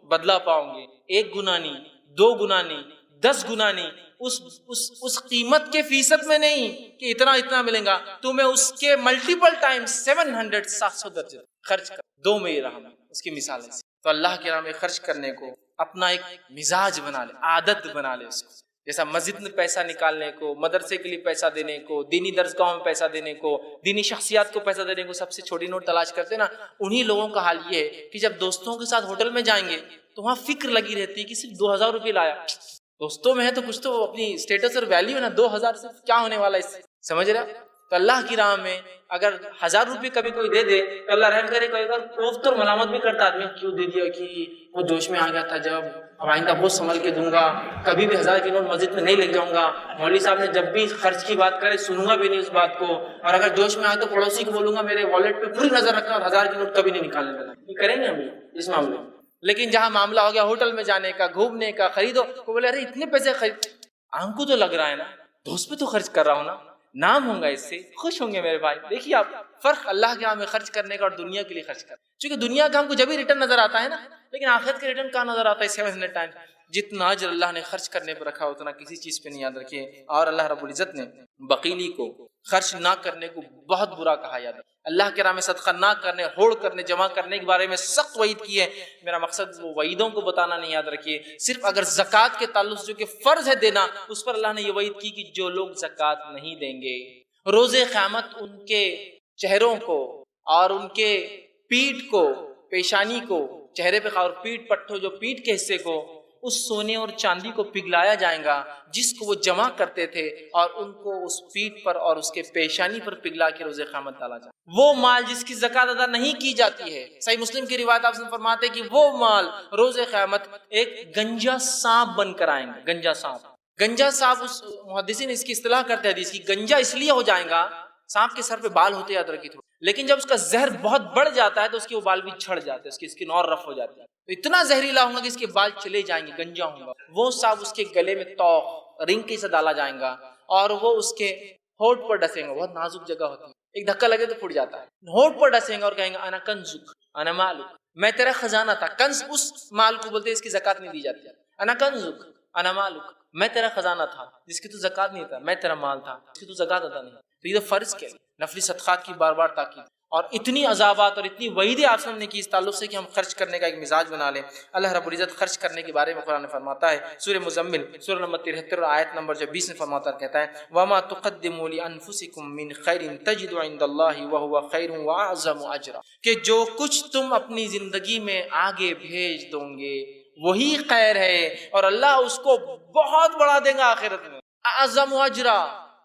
بدلہ پاؤں گے، 1 گنا نہیں، 2 گنا نہیں، 10 گنا نہیں، اس قیمت کے فیصد میں نہیں کہ اتنا ملے گا، تمہیں اس کے ملٹیپل ٹائم 700 درجے خرچ کر دو میں یہ رہا اس کی مثال ہے۔ تو اللہ کے راہ میں خرچ کرنے کو اپنا ایک مزاج بنا لے، عادت بنا لے اس کو، جیسا مسجد میں پیسہ نکالنے کو، مدرسے کے لیے پیسہ دینے کو، دینی درسگاہوں میں پیسہ دینے کو، دینی شخصیات کو پیسہ دینے کو سب سے چھوٹی نوٹ تلاش کرتے نا، انہی لوگوں کا حال یہ ہے کہ جب دوستوں کے ساتھ ہوٹل میں جائیں گے تو وہاں فکر لگی رہتی ہے کہ صرف 2000 روپے لایا، دوستوں میں ہے تو کچھ تو اپنی اسٹیٹس اور ویلیو ہے نا، 2000 سے کیا ہونے والا ہے اس سے، سمجھ رہے؟ تو اللہ کی راہ میں اگر 1000 روپے کبھی کوئی دے دے تو اللہ رحم کرے، کوئی اگر کوفت اور ملامت بھی کرتا آدمی کیوں دے دیا، کہ وہ جوش میں آ گیا تھا، جب اب آئندہ بہت سنبھل کے دوں گا، کبھی بھی 1000 کی نوٹ مسجد میں نہیں لے جاؤں گا، مولوی صاحب نے جب بھی خرچ کی بات کرے سنوں گا بھی نہیں اس بات کو، اور اگر جوش میں آئے تو پڑوسی کو بولوں گا میرے والیٹ پہ پوری نظر رکھنا اور 1000 کی نوٹ کبھی نہیں نکالنے دینا، یہ کریں گے ہم اس معاملے میں۔ لیکن جہاں معاملہ ہو گیا ہوٹل میں جانے کا، گھومنے کا، خریدو، کو بولے ارے اتنے پیسے خرید، آنکھ کو تو لگ رہا ہے نا، دوست پہ تو خرچ کر رہا ہوں نا، نام ہوں گا اس سے، خوش ہوں گے میرے بھائی۔ دیکھیے آپ فرق اللہ کے راہ میں خرچ کرنے کا اور دنیا کے لیے خرچ کرنا، چونکہ دنیا کا ہم کو جب ہی ریٹرن نظر آتا ہے نا، لیکن آخرت کے ریٹرن کہاں نظر آتا ہے؟ 700 ٹائم جتنا اجر اللہ نے خرچ کرنے پر رکھا اتنا کسی چیز پہ نہیں، یاد رکھیے۔ اور اللہ رب العزت نے بخیلی کو، خرچ نہ کرنے کو بہت برا کہا، یاد رکھیے۔ اللہ کے راہ میں صدقہ نہ کرنے، ہوڑ کرنے، جمع کرنے کے بارے میں سخت وعید کی ہے۔ میرا مقصد وہ وعیدوں کو بتانا نہیں، یاد رکھیے صرف اگر زکوٰۃ کے تعلق جو کہ فرض ہے دینا، اس پر اللہ نے یہ وعید کی کہ جو لوگ زکوٰۃ نہیں دیں گے روز قیامت ان کے چہروں کو اور ان کے پیٹھ کو، پیشانی کو، چہرے پہ اور پیٹھ پٹھوں جو پیٹھ کے حصے کو اس سونے اور چاندی کو پگھلایا جائے گا جس کو وہ جمع کرتے تھے، اور ان کو اس پیٹھ پر اور اس کے پیشانی پر پگھلا کے روز قیامت ڈالا جائے۔ وہ مال جس کی زکوٰۃ ادا نہیں کی جاتی ہے، صحیح مسلم کی روایت آپ سے فرماتے ہیں کہ وہ مال روز قیامت ایک گنجا سانپ بن کر آئیں گے۔ گنجا سانپ، گنجا سانپ، اس محدثین اس کی اصطلاح کرتے ہیں حدیث کی، گنجا اس لیے ہو جائے گا، سانپ کے سر پہ بال ہوتے یاد رکھیے تھوڑے، لیکن جب اس کا زہر بہت بڑھ جاتا ہے تو اس کے وہ بال بھی جھڑ جاتے ہیں، اس کی اسکن اور رف ہو جاتی ہے، تو اتنا زہریلا ہوگا کہ اس کے بال چلے جائیں گے، گنجا ہوں گا۔ وہ سانپ اس کے گلے میں توق رنگ کے سے ڈالا جائیں گا اور وہ اس کے ہونٹ پر ڈسیں گا، بہت نازک جگہ ہوتی ہے، ایک دھکا لگے تو پھٹ جاتا ہے، ہونٹ پر ڈسیں گا اور کہیں گا انا کنزک انا مالک، میں تیرا خزانہ تھا۔ کنز اس مال کو بولتے ہیں اس کی زکوٰۃ نہیں دی جاتی ہے۔ انا کنزک انا مالک، میں تیرا خزانہ تھا جس کی تو زکوٰۃ نہیں تھا، میں تیرا مال تھا جس کی تو زکوٰۃ ادا نہیں۔ تو یہ تو فرض کے نفلی صدقات کی بار بار تاکید، اور اتنی عذابات اور اتنی وعیدیں آپ نے کی اس تعلق سے کہ ہم خرچ کرنے کا ایک مزاج بنا لیں۔ اللہ رب العزت خرچ کرنے کے بارے میں قرآن فرماتا ہے، سورہ مزمل سورہ نمبر 73 آیت نمبر 20 میں فرماتا کہتا ہے وَمَا تُقَدِّمُوا لِأَنفُسِكُم مِّن خَيْرٍ تَجِدُوا عِندَ اللَّهِ وَهُوَ خَيْرٌ وَأَعْظَمُ أَجْرًا، کہ جو کچھ تم اپنی زندگی میں آگے بھیج دو گے وہی خیر ہے اور اللہ اس کو بہت بڑا دے گا آخرت میں۔ اعظم اجرا،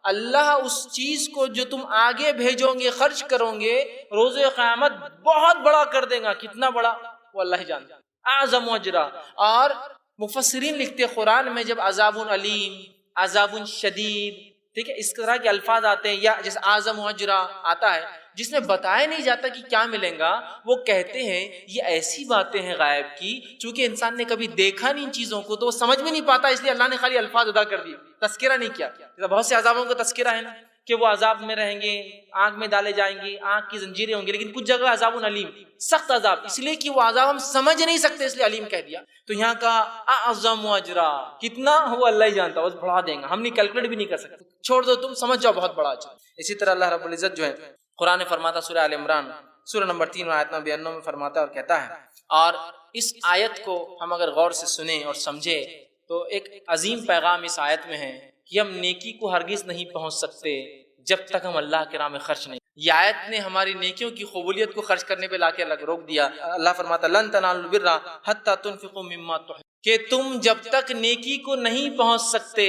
اللہ اس چیز کو جو تم آگے بھیجو گے، خرچ کرو گے، روز قیامت بہت بڑا کر دے گا۔ کتنا بڑا وہ اللہ ہی جانتا۔ اعظم اجرا، اور مفسرین لکھتے قرآن میں جب عذاب علیم، عذاب شدید، ٹھیک ہے، اس طرح کے الفاظ آتے ہیں، یا جیسے اعظم اجرا آتا ہے جس میں بتایا نہیں جاتا کہ کیا ملیں گا، وہ کہتے ہیں یہ ایسی باتیں ہیں غائب کی، چونکہ انسان نے کبھی دیکھا نہیں ان چیزوں کو تو وہ سمجھ میں نہیں پاتا، اس لیے اللہ نے خالی الفاظ ادا کر دیے، تذکرہ نہیں کیا۔ بہت سے عذابوں کا تذکرہ ہے نا کہ وہ عذاب میں رہیں گے، آنکھ میں ڈالے جائیں گے، آنکھ کی زنجیریں ہوں گی، لیکن کچھ جگہ عذاب علیم، سخت عذاب، اس لیے کہ وہ عذاب ہم سمجھ نہیں سکتے اس لیے علیم کہہ دیا۔ تو یہاں کا اعظم اجرا کتنا وہ اللہ ہی جانتا، بس بڑھا دیں گا، ہم نہیں کیلکولیٹ بھی نہیں کر سکتے، چھوڑ دو تم سمجھ جاؤ بہت بڑا اجر۔ اسی طرح اللہ رب العزت جو ہے قرآن فرماتا سورہ آل عمران سورہ نمبر 3 آیت نمبر 92 میں فرماتا ہے اور کہتا ہے، اور اس آیت کو ہم اگر غور سے سنیں اور سمجھیں تو ایک عظیم پیغام اس آیت میں ہے کہ ہم نیکی کو ہرگز نہیں پہنچ سکتے جب تک ہم اللہ کے راہ میں خرچ نہیں۔ یہ آیت نے ہماری نیکیوں کی قبولیت کو خرچ کرنے پہ لا کے روک دیا۔ اللہ فرماتا لن تنالوا البر حتی تنفقوا مما تحبون، کہ تم جب تک نیکی کو نہیں پہنچ سکتے،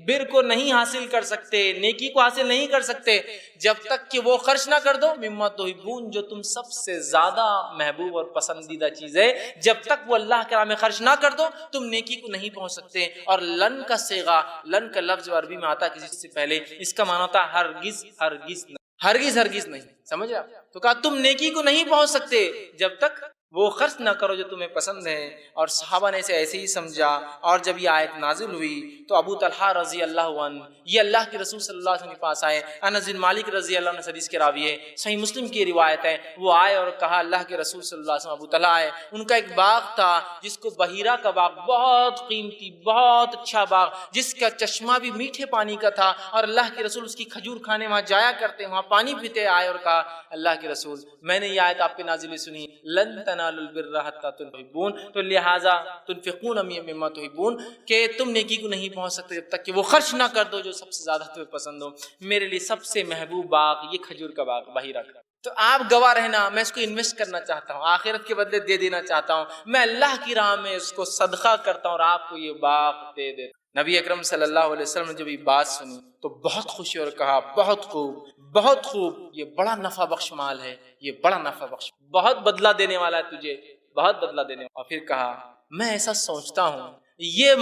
بر کو نہیں حاصل کر سکتے، نیکی کو حاصل نہیں کر سکتے جب تک کہ وہ خرچ نہ کر دو مما تحبون، جو تم سب سے زیادہ محبوب اور پسندیدہ چیز ہے، جب تک وہ اللہ کے راہ میں خرچ نہ کر دو تم نیکی کو نہیں پہنچ سکتے۔ اور لن کا صیغہ، لن کا لفظ عربی میں آتا کسی سے پہلے، اس کا معنی ہوتا ہے ہرگز ہرگز نہیں، ہرگز ہرگز نہیں، سمجھ آپ؟ تو کہا تم نیکی کو نہیں پہنچ سکتے جب تک وہ خرچ نہ کرو جو تمہیں پسند ہے۔ اور صحابہ نے اسے ایسے ہی سمجھا، اور جب یہ آیت نازل ہوئی تو ابو طلحہ رضی اللہ عنہ یہ اللہ کے رسول صلی اللہ علیہ وسلم کے پاس آئے، انس بن مالک رضی اللہ عنہ حدیث کے راوی ہے، صحیح مسلم کی روایت ہے، وہ آئے اور کہا اللہ کے رسول صلی اللہ علیہ وسلم، ابو طلحہ آئے، ان کا ایک باغ تھا جس کو بحیرہ کا باغ، بہت قیمتی بہت اچھا باغ جس کا چشمہ بھی میٹھے پانی کا تھا، اور اللہ کے رسول اس کی کھجور کھانے وہاں جایا کرتے، وہاں پانی پیتے۔ آئے اور کہا اللہ کے رسول میں نے یہ آیت آپ پہ نازل سنی، لن تنالوا البر حتی تحبون، تو لہٰذا تنفقون مما تحبون، کہ تم نیکی کو نہیں پہنچ سکتے جب تک کہ وہ خرچ نہ کر دو جو سب سے زیادہ تمہیں پسند ہو۔ میرے لیے سب سے محبوب باغ یہ کھجور کا باغ بحیرہ کا، تو آپ گواہ رہنا، میں اس کو انویسٹ کرنا چاہتا ہوں، آخرت کے بدلے دے دینا چاہتا ہوں، میں اللہ کی راہ میں اس کو صدقہ کرتا ہوں اور آپ کو یہ باغ دے دیتا۔ نبی اکرم صلی اللہ علیہ وسلم نے جب یہ بات سنی تو بہت خوشی اور کہا بہت خوب بہت خوب، یہ بڑا نفع بخش مال ہے، یہ بڑا نفع بخش، بہت بدلہ دینے والا ہے تجھے، بہت بدلہ دینے والا۔ اور پھر کہا میں ایسا سوچتا ہوں یہ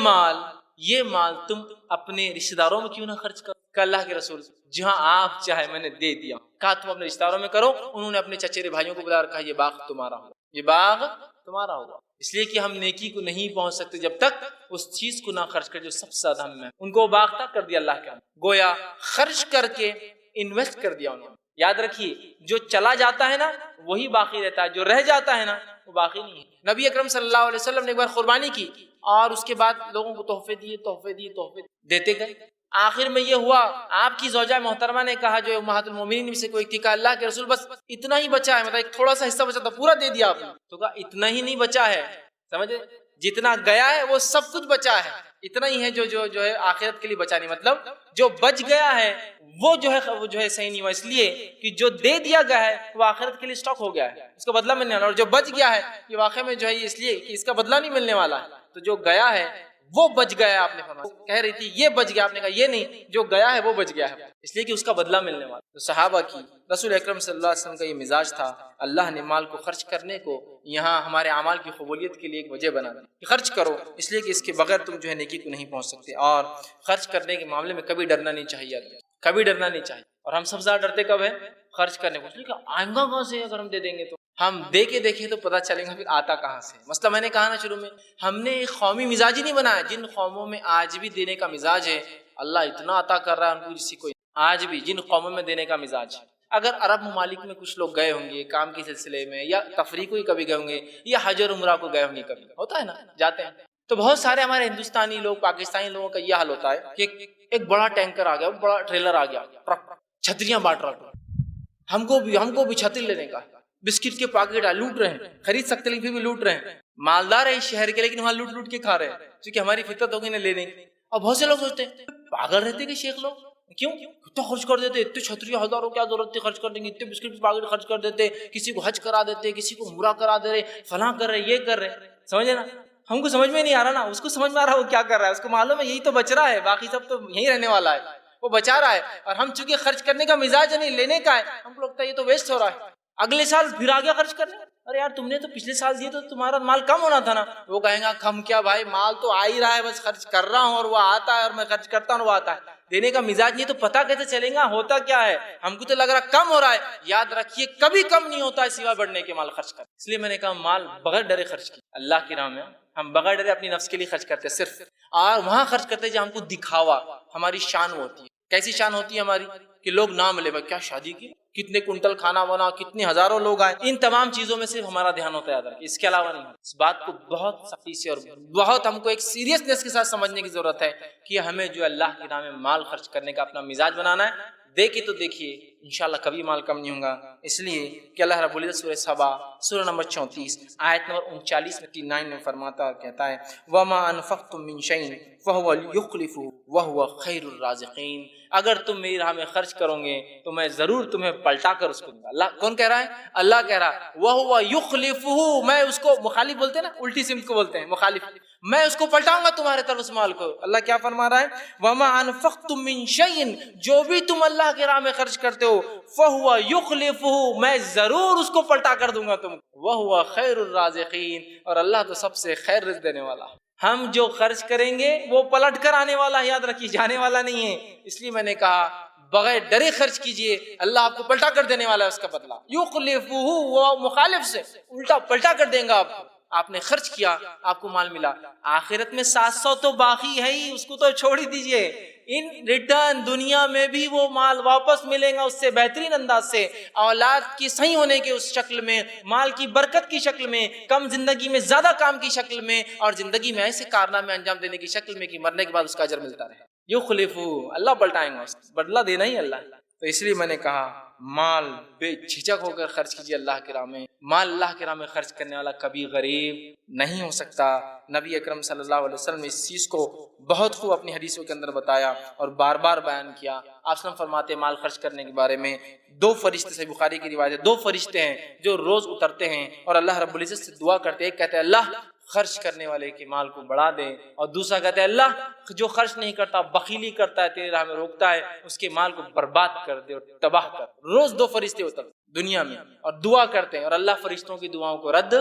مال تم اپنے رشتہ داروں میں کیوں نہ خرچ کرو؟ کہ اللہ کے رسول جہاں آپ چاہے میں نے دے دیا۔ کہا تم اپنے رشتہ داروں میں کرو، انہوں نے اپنے چچیرے بھائیوں کو بلا اور کہا یہ باغ تمہارا ہوگا، یہ باغ تمہارا ہوگا، اس لیے کہ ہم نیکی کو نہیں پہنچ سکتے جب تک اس چیز کو نہ خرچ کر جو سب سے زیادہ ہمیں، ان کو باغ تک کر دیا اللہ کے، گویا خرچ کر کے انویسٹ کر دیا انہوں نے۔ یاد رکھیے جو چلا جاتا ہے نا وہی باقی رہتا ہے، جو رہ جاتا ہے نا وہ باقی نہیں ہے۔ نبی اکرم صلی اللہ علیہ وسلم نے ایک بار قربانی کی اور اس کے بعد لوگوں کو تحفے دیے دیتے گئے۔ آخر میں یہ ہوا، آپ کی زوجہ محترمہ نے کہا جو امہات المومنین میں سے کوئی تھی، کہا اللہ کے رسول بس اتنا ہی بچا ہے، مطلب ایک تھوڑا سا حصہ بچا تھا، پورا دے دیا آپ نے؟ تو کہا اتنا ہی نہیں بچا ہے، سمجھے، جتنا گیا ہے وہ سب کچھ بچا ہے، اتنا ہی ہے جو ہے آخرت کے لیے بچا نہیں، مطلب جو بچ گیا ہے وہ جو ہے صحیح نہیں ہوا، اس لیے کہ جو دے دیا گیا ہے وہ آخرت کے لیے اسٹاک ہو گیا ہے، اس کا بدلہ ملنے والا، اور جو بچ گیا ہے یہ واقعہ میں جو ہے اس لیے کہ اس کا بدلہ نہیں ملنے والا ہے، تو جو گیا ہے وہ بچ گیا، آپ نے فرمایا، کہہ رہی تھی یہ بچ گیا، آپ نے کہا یہ نہیں، جو گیا ہے وہ بچ گیا ہے، اس لیے کہ اس کا بدلہ ملنے والا۔ تو صحابہ کی رسول اکرم صلی اللہ علیہ وسلم کا یہ مزاج تھا، اللہ نے مال کو خرچ کرنے کو یہاں ہمارے اعمال کی قبولیت کے لیے ایک وجہ بنا دی کہ خرچ کرو، اس لیے کہ اس کے بغیر تم جو ہے نیکی کو نہیں پہنچ سکتے، اور خرچ کرنے کے معاملے میں کبھی ڈرنا نہیں چاہیے، کبھی ڈرنا نہیں چاہیے، اور ہم سب سے زیادہ ڈرتے کب ہے؟ خرچ کرنے کو، اس لیے کہ آئیں گا کہاں سے اگر ہم دے دیں گے تو، ہم دے کے دیکھیں تو پتہ چلے گا پھر آتا کہاں سے۔ مثلا میں نے کہا نا شروع میں، ہم نے ایک قومی مزاج ہی نہیں بنایا، جن قوموں میں آج بھی دینے کا مزاج ہے، اللہ اتنا عطا کر رہا ہے ان کو کسی کو، آج بھی جن قوموں میں دینے کا مزاج ہے، اگر عرب ممالک میں کچھ لوگ گئے ہوں گے کام کے سلسلے میں، یا تفریح کو ہی کبھی گئے ہوں گے، یا حج اور عمرہ کو گئے ہوں گے، کبھی ہوتا ہے نا جاتے ہیں، تو بہت سارے ہمارے ہندوستانی لوگ، پاکستانی لوگوں کا یہ حال ہوتا ہے کہ ایک بڑا ٹینکر آ گیا، بڑا ٹریلر آ گیا، ٹرک، چھتریاں بانٹ رہا، ہم کو بھی چھتری لینے کا، بسکٹ کے پاکٹ لوٹ رہے ہیں، خرید سکتے لیکن پھر بھی لوٹ رہے ہیں، مالدار ہے اس شہر کے لیکن وہاں لوٹ کے کھا رہے ہیں، کیونکہ ہماری فطرت ہوگی نہ لینے کی۔ اور بہت سے لوگ سوچتے ہیں پاگل رہتے کہ شیخ لوگ کیوں اتنا خرچ کر دیتے، اتنے چھتری ہزاروں کیا ضرورت تھی خرچ کرنے کی، اتنے بسکٹ کے پاکٹ خرچ کر دیتے، کسی کو حج کرا دیتے، کسی کو عمرہ کرا دے رہے، فلاں کر رہے، یہ کر رہے، سمجھے نا، ہم کو سمجھ میں نہیں آ رہا نا، اس کو سمجھ میں آ رہا وہ کیا کر رہا ہے، اس کو معلوم ہے یہی تو بچ رہا ہے، باقی سب تو یہی رہنے والا ہے، وہ بچا رہا ہے، اور ہم چونکہ خرچ کرنے کا مزاج نہیں لینے کا ہے، ہم کو لگتا ہے یہ تو ویسٹ ہو رہا ہے، اگلے سال پھر آ گیا خرچ کرنے، ارے یار تم نے تو پچھلے سال دیے تو تمہارا مال کم ہونا تھا نا، وہ کہیں گا کم کیا بھائی، مال تو آ ہی رہا ہے، بس خرچ کر رہا ہوں اور وہ آتا ہے، اور میں خرچ کرتا ہوں اور وہ آتا ہے، دینے کا مزاج نہیں تو پتہ کیسے چلے گا ہوتا کیا ہے، ہم کو تو لگ رہا کم ہو رہا ہے، یاد رکھیے کبھی کم نہیں ہوتا ہے سوائے بڑھنے کے مال خرچ کر، اس لیے میں نے کہا مال بغیر ڈرے خرچ کی، اللہ کی راہ میں ہم بغیر ڈرے اپنی نفس کے لیے خرچ کرتے صرف، اور وہاں خرچ کرتے جہاں ہم کو دکھاوا، ہماری شان ہوتی ہے، کیسی شان ہوتی ہے ہماری کہ لوگ نام لے، کیا شادی کی، کتنے کنٹل کھانا بنا، کتنے ہزاروں لوگ آئے، ان تمام چیزوں میں صرف ہمارا دھیان ہوتا ہے، اس کے علاوہ نہیں۔ اس بات کو بہت سختی سے اور بہت ہم کو ایک سیریسنس کے ساتھ سمجھنے کی ضرورت ہے کہ ہمیں جو اللہ کی راہ میں مال خرچ کرنے کا اپنا مزاج بنانا ہے، دیکھیے تو دیکھیے انشاءاللہ کبھی مال کم نہیں ہوگا، اس لیے کہ اللہ رب العزت سورہ سبا سورہ نمبر 34 آیت نمبر 39 میں 39 میں فرماتا کہتا ہے وَمَا أَنفَقْتُم مِّن شَيْءٍ فَهُوَ يُخْلِفُهُ وَهُوَ خَيْرُ الرَّازِقِينَ، اگر تم میری راہ میں خرچ کرو گے تو میں ضرور تمہیں پلٹا کر اس کو دوں گا۔ اللہ کون کہہ رہا ہے؟ اللہ کہہ رہا ہے وَهُوَ يُخْلِفُهُ، میں اس کو، مخالف بولتے ہیں نا، الٹی سمت کو بولتے ہیں مخالف، میں اس کو پلٹاؤں گا تمہارے طرف اس مال کو۔ اللہ کیا فرما رہا ہے وَمَا أَنفَقْتُم مِّن شَيْءٍ، جو بھی تم اللہ کے راہ میں خرچ کرتے ہو فَهُوَ يُخْلِفُهُ، میں ضرور اس کو پلٹا کر دوں گا تم کو، وَهُوَ خَيْرُ الرَّازِقِينَ، اور اللہ تو سب سے خیر رزق دینے والا۔ ہم جو خرچ کریں گے وہ پلٹ کر آنے والا ہے، یاد رکھیے، جانے والا نہیں ہے، اس لیے میں نے کہا بغیر ڈرے خرچ کیجئے، اللہ آپ کو پلٹا کر دینے والا ہے اس کا بدلہ۔ یخلفہ، وہ مخالف سے الٹا پلٹا کر دیں گا آپ کو، آپ نے خرچ کیا آپ کو مال ملا، آخرت میں 700 تو باقی ہے ہی، اس کو تو چھوڑ ہی دیجئے، ان ریٹرن دنیا میں بھی وہ مال واپس ملے گا اس سے بہترین انداز سے، اولاد کی صحیح ہونے کے اس شکل میں، مال کی برکت کی شکل میں، کم زندگی میں زیادہ کام کی شکل میں، اور زندگی میں ایسے کارنامے انجام دینے کی شکل میں کہ مرنے کے بعد اس کا اجر ملتا رہے۔ یخلفو، اللہ پلٹائیں گا، بدلہ دینا ہی اللہ۔ تو اس لیے میں نے کہا مال بے جھجک ہو کر خرچ کیجیے اللہ کی راہ میں، مال اللہ کی راہ میں خرچ کرنے والا کبھی غریب نہیں ہو سکتا۔ نبی اکرم صلی اللہ علیہ وسلم نے اس چیز کو بہت خوب اپنی حدیثوں کے اندر بتایا اور بار بار بیان کیا۔ آپ صلی اللہ فرماتے مال خرچ کرنے کے بارے میں، دو فرشتے، صحیح بخاری کی روایت ہے، دو فرشتے ہیں جو روز اترتے ہیں اور اللہ رب العزت سے دعا کرتے ہیں، ایک کہتے ہیں اللہ خرچ کرنے والے کے مال کو بڑھا دے، اور دوسرا کہتے ہیں اللہ جو خرچ نہیں کرتا، بخیلی کرتا ہے، تیرے راہ میں روکتا ہے، اس کے مال کو برباد کر دے اور تباہ کر۔ روز دو فرشتے اترتے دنیا میں اور دعا کرتے ہیں، اور اللہ فرشتوں کی دعاؤں کو رد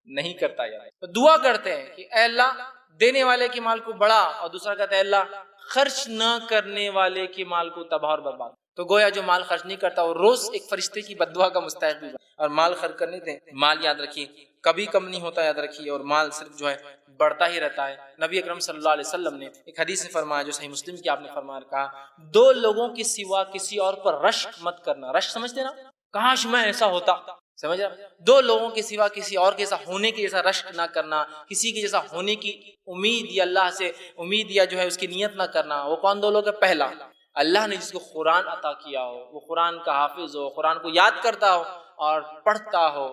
نہیں کرتا یار۔ تو دعا کرتے ہیں کہ اے اللہ دینے والے کے مال کو بڑھا، اور دوسرا کہتا ہے اللہ خرچ نہ کرنے والے کے مال کو تباہ اور برباد۔ تو گویا جو مال خرچ نہیں کرتا وہ روز ایک فرشتے کی بد دعا کا مستحق بھی، اور مال خرچ کرنے دیں، مال یاد رکھیے کبھی کم نہیں ہوتا، یاد رکھیے، اور مال صرف جو ہے بڑھتا ہی رہتا ہے۔ نبی اکرم صلی اللہ علیہ وسلم نے ایک حدیث میں فرمایا جو صحیح مسلم کی آپ نے فرمایا، کہا دو لوگوں کے سوا کسی اور پر رشک مت کرنا۔ رشک سمجھتے نا، کاش میں ایسا ہوتا، سمجھ رہا؟ دو لوگوں کے سوا کسی اور کے جیسا ہونے کے جیسا رشک نہ کرنا، کسی کے جیسا ہونے کی امید یا اللہ سے امید یا جو ہے اس کی نیت نہ کرنا۔ وہ کون دو لوگ ہیں؟ پہلا، اللہ نے جس کو قرآن عطا کیا ہو، وہ قرآن کا حافظ ہو، قرآن کو یاد کرتا ہو اور پڑھتا ہو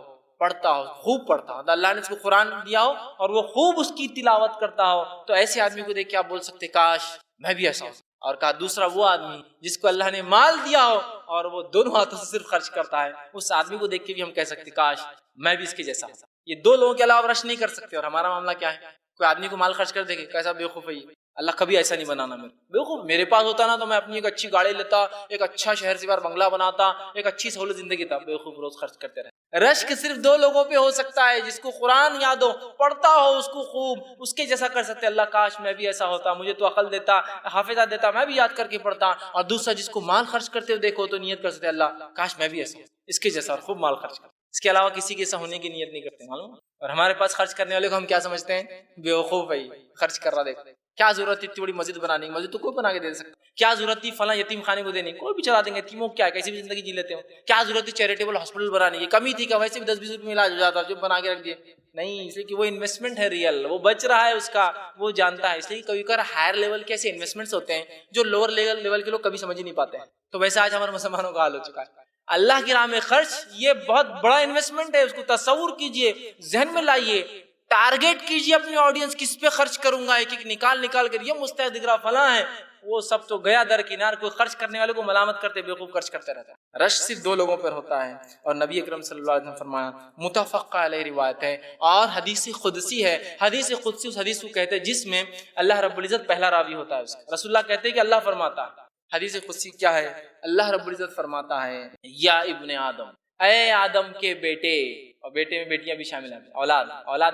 خوب پڑھتا ہو۔ اللہ نے اس کو قرآن دیا ہو اور وہ خوب اس کی تلاوت کرتا ہو، تو ایسے آدمی کو دیکھ کے آپ بول سکتے کاش میں بھی ایسا ہوں۔ اور کہا دوسرا وہ آدمی جس کو اللہ نے مال دیا ہو اور وہ دونوں ہاتھوں سے صرف خرچ کرتا ہے، اس آدمی کو دیکھ کے بھی ہم کہہ سکتے کاش میں بھی اس کے جیسا ہوں۔ یہ دو لوگوں کے علاوہ رش نہیں کر سکتے۔ اور ہمارا معاملہ کیا ہے؟ کوئی آدمی کو مال خرچ کر دے گا، کیسا بیوقوف ہے یہ، اللہ کبھی ایسا نہیں بنانا میرے بیوقوف۔ میرے پاس ہوتا نا تو میں اپنی ایک اچھی گاڑی لیتا، ایک اچھا شہر سے باہر بنگلہ بناتا، ایک اچھی سہولت زندگی تھا۔ بیوقوف روز خرچ کرتے رہے۔ رشک صرف دو لوگوں پہ ہو سکتا ہے، جس کو قرآن یاد ہو، پڑھتا ہو اس کو خوب، اس کے جیسا کر سکتے اللہ کاش میں بھی ایسا ہوتا، مجھے تو عقل دیتا، حافظہ دیتا، میں بھی یاد کر کے پڑھتا۔ اور دوسرا جس کو مال خرچ کرتے ہو دیکھو تو نیت کر سکتے اللہ کاش میں بھی ایسا ہوں، اس کے جیسا، اور خوب مال خرچ کرتا۔ اس کے علاوہ کسی کے ایسا ہونے کی نیت نہیں کرتے، معلوم۔ اور ہمارے پاس خرچ کرنے والے کو ہم کیا سمجھتے ہیں؟ بیوقوف بھائی، خرچ کر رہا دیکھتے، کیا ضرورت تھی اتنی بڑی مسجد بنانے کی؟ مسجد تو کوئی بنا کے دے سکتا۔ کیا ضرورت تھی فلاں یتیم خانے کو دینے کی؟ کوئی بھی چلا دیں گے، یتیموں کیا ہے، کیسی بھی زندگی جی لیتے ہو۔ کیا ضرورت تھی چیریٹیبل ہاسپٹل بنانے کی؟ کمی تھی کہ ویسے بھی 10-20 روپے میں علاج ہو جاتا، جو بنا کے رکھ دیے؟ نہیں، اس لیے کہ وہ انویسٹمنٹ ہے ریئل، وہ بچ رہا ہے اس کا، وہ جانتا ہے۔ اس لیے کبھی کبھار ہائر لیول کے ایسے انویسٹمنٹس ہوتے ہیں جو لوور لیول کے لوگ کبھی سمجھ ہی نہیں پاتے ہیں۔ تو ویسے آج ہمارے مسلمانوں کا حال ہو چکا ہے۔ اللہ کی راہ میں خرچ یہ بہت بڑا انویسٹمنٹ ہے، اس کو تصور کیجئے، ذہن میں لائیے، ٹارگیٹ کیجئے اپنی آڈینس کس پہ خرچ کروں گا، ایک ایک نکال کر یہ مستحق دگرا فلاں ہے، وہ سب تو گیا درکنار۔ کوئی خرچ کرنے والے کو ملامت کرتے بیوقوف خرچ کرتے رہتا ہے۔ رش صرف دو لوگوں پر ہوتا ہے، اور نبی اکرم صلی اللہ علیہ وسلم نے فرمایا، متفق علیہ روایت ہے اور حدیث قدسی ہے۔ حدیث قدسی اس حدیث کو کہتے ہیں جس میں اللہ رب العزت پہلا راوی ہوتا ہے اس کا۔ رسول اللہ کہتے ہیں کہ اللہ فرماتا ہے، حدیث قدسی کیا ہے؟ اللہ رب العزت فرماتا ہے، یا ابن آدم، اے آدم کے بیٹے، اور بیٹے میں بیٹیاں بھی شامل ہیں، اولاد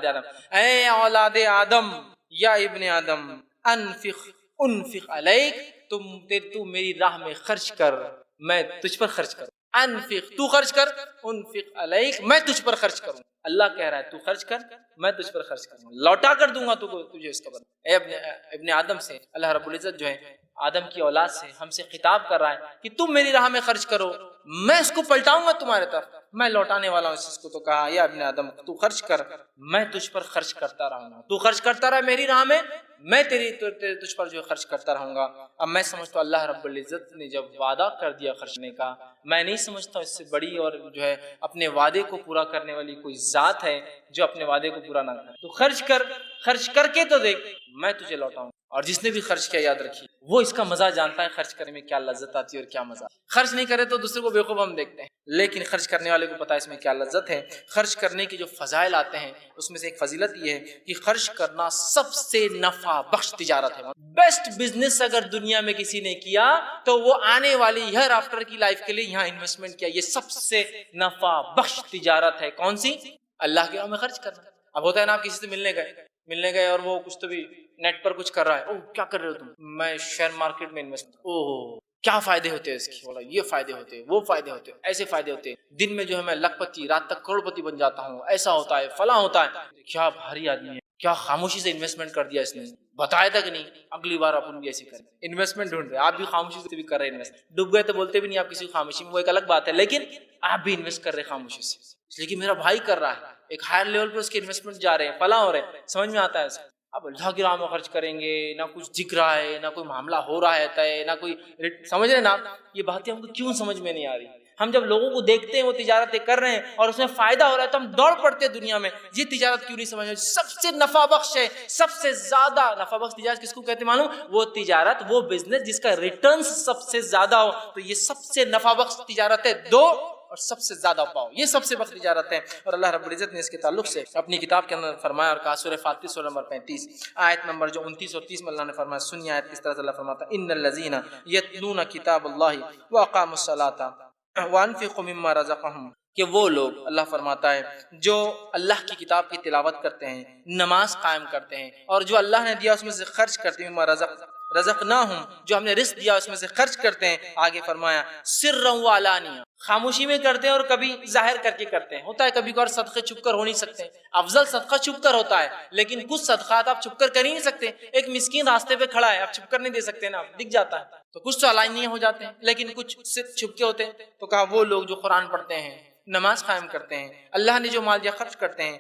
آدم، اے اولاد آدم، یا ابن آدم، انفق علیک، تو میری راہ میں خرچ کر، میں تجھ پر خرچ کروں۔ انفق، تو خرچ کر، انفق علیک، میں تجھ پر خرچ کروں۔ اللہ کہہ رہا ہے تو خرچ کر، میں تجھ پر خرچ کروں، لوٹا کر دوں گا تجھے اس کا بدلہ۔ اے ابن آدم سے اللہ رب العزت جو ہے آدم کی اولاد سے ہم سے خطاب کر رہا ہے کہ تم میری راہ میں خرچ کرو، میں اس کو پلٹاؤں گا تمہارے طرف، میں لوٹانے والا ہوں اس کو۔ تو کہا یا ابن آدم تو خرچ کر، میں تجھ پر خرچ کرتا رہوں گا، تو خرچ کرتا رہا میری راہ میں، میں تجھ پر جو خرچ کرتا رہوں گا۔ اب میں سمجھتا ہوں اللہ رب العزت نے جب وعدہ کر دیا خرچنے کا، میں نہیں سمجھتا اس سے بڑی اور جو ہے اپنے وعدے کو پورا کرنے والی کوئی ذات ہے جو اپنے وعدے کو پورا نہ کرے۔ تو خرچ کر کے تو دیکھ، میں تجھے لوٹاؤں۔ اور جس نے بھی خرچ کیا یاد رکھیے وہ اس کا مزہ جانتا ہے، خرچ کرنے میں کیا لذت آتی ہے اور کیا مزہ۔ خرچ نہیں کرے تو دوسرے کو بیوقوف ہم دیکھتے ہیں، لیکن خرچ کرنے والے کو پتا ہے اس میں کیا لذت ہے۔ خرچ کرنے کے جو فضائل آتے ہیں اس میں سے ایک فضیلت یہ ہے کہ خرچ کرنا سب سے نفع بخش تجارت ہے۔ بیسٹ بزنس اگر دنیا میں کسی نے کیا تو وہ آنے والی ہر آفٹر کی لائف کے لیے یہاں انویسٹمنٹ کیا، یہ سب سے نفع بخش تجارت ہے۔ کون سی؟ اللہ کے راہ میں خرچ کرنا۔ اب ہوتا ہے نا آپ کسی سے ملنے گئے اور وہ کچھ تو بھی نیٹ پر کچھ کر رہا ہے، اوہ کیا کر رہے ہو تم؟ میں شیئر مارکیٹ میں انویسٹ، اوہ کیا فائدے ہوتے ہیں اس کی، بولا یہ فائدے ہوتے ہیں، وہ فائدے ہوتے ہیں، ایسے فائدے ہوتے ہیں، دن میں جو ہے میں لکھ پتی، رات تک کروڑ پتی بن جاتا ہوں، ایسا ہوتا ہے، فلاں ہوتا ہے۔ کیا بھاری آدمی ہے، کیا خاموشی سے انویسٹمنٹ کر دیا اس نے، بتایا تک نہیں۔ اگلی بار اپن بھی ایسے کریں، انویسٹمنٹ ڈھونڈ رہے، آپ بھی خاموشی سے بھی کر رہے انویسٹ، ڈوب گئے تو بولتے بھی نہیں آپ کسی کو خاموشی میں، وہ ایک الگ بات ہے، لیکن آپ بھی انویسٹ کر رہے خاموشی سے، اس لیے کہ میرا بھائی کر رہا ہے، ایک ہائر لیول پہ اس کے انویسٹمنٹ جا رہے ہیں، فلاں ہو رہے ہیں، سمجھ میں آتا ہے اس کو۔ اب اللہ کی راہ میں خرچ کریں گے، نہ کچھ دکھ رہا ہے، نہ کوئی معاملہ ہو رہا ہے، نہ کوئی سمجھ رہے نا، یہ باتیں ہم کو کیوں سمجھ میں نہیں آ رہی؟ ہم جب لوگوں کو دیکھتے ہیں وہ تجارتیں کر رہے ہیں اور اس میں فائدہ ہو رہا ہے تو ہم دوڑ پڑتے ہیں دنیا میں، یہ تجارت کیوں نہیں سمجھ رہے؟ سب سے نفع بخش ہے، سب سے زیادہ نفع بخش تجارت کس کو کہتے ہیں معلوم؟ وہ تجارت، وہ بزنس جس کا ریٹرنز سب سے زیادہ ہو، تو یہ سب سے نفع بخش تجارت ہے، دو اور سب سے زیادہ پاؤ، یہ سب سے بخش تجارت ہے۔ اور اللہ رب العزت نے اس کے تعلق سے اپنی کتاب کے اندر فرمایا اور کہا، سورہ فاتر سورہ نمبر 35 آیت نمبر جو 29 اور 30 میں اللہ نے فرمایا، سنیے آیت کس طرح سے اللہ فرماتا ہے، ان الذین یتلون کتاب اللہ واقاموا الصلاۃ وانفقوا مما رزقهم، کہ وہ لوگ، اللہ فرماتا ہے، جو اللہ کی کتاب کی تلاوت کرتے ہیں، نماز قائم کرتے ہیں، اور جو اللہ نے دیا اس میں سے خرچ کرتے ہیں، مما رزقناہم، جو ہم نے رزق دیا اس میں سے خرچ کرتے ہیں۔ آگے فرمایا سرا وعلانیہ، خاموشی میں کرتے ہیں اور کبھی ظاہر کر کے کرتے ہیں۔ ہوتا ہے کبھی کبھار صدقے چھپ کر ہو نہیں سکتے، افضل صدقہ چھپ کر ہوتا ہے، لیکن کچھ صدقات آپ چھپ کر ہی نہیں سکتے۔ ایک مسکین راستے پہ کھڑا ہے، آپ چھپ کر نہیں دے سکتے نا، دکھ جاتا ہے، تو کچھ تو علانیہ ہو جاتے ہیں، لیکن کچھ صرف چھپ کے ہوتے ہیں۔ تو کہا وہ لوگ جو قرآن پڑھتے ہیں، نماز قائم کرتے ہیں، اللہ نے جو مال دیا خرچ کرتے ہیں،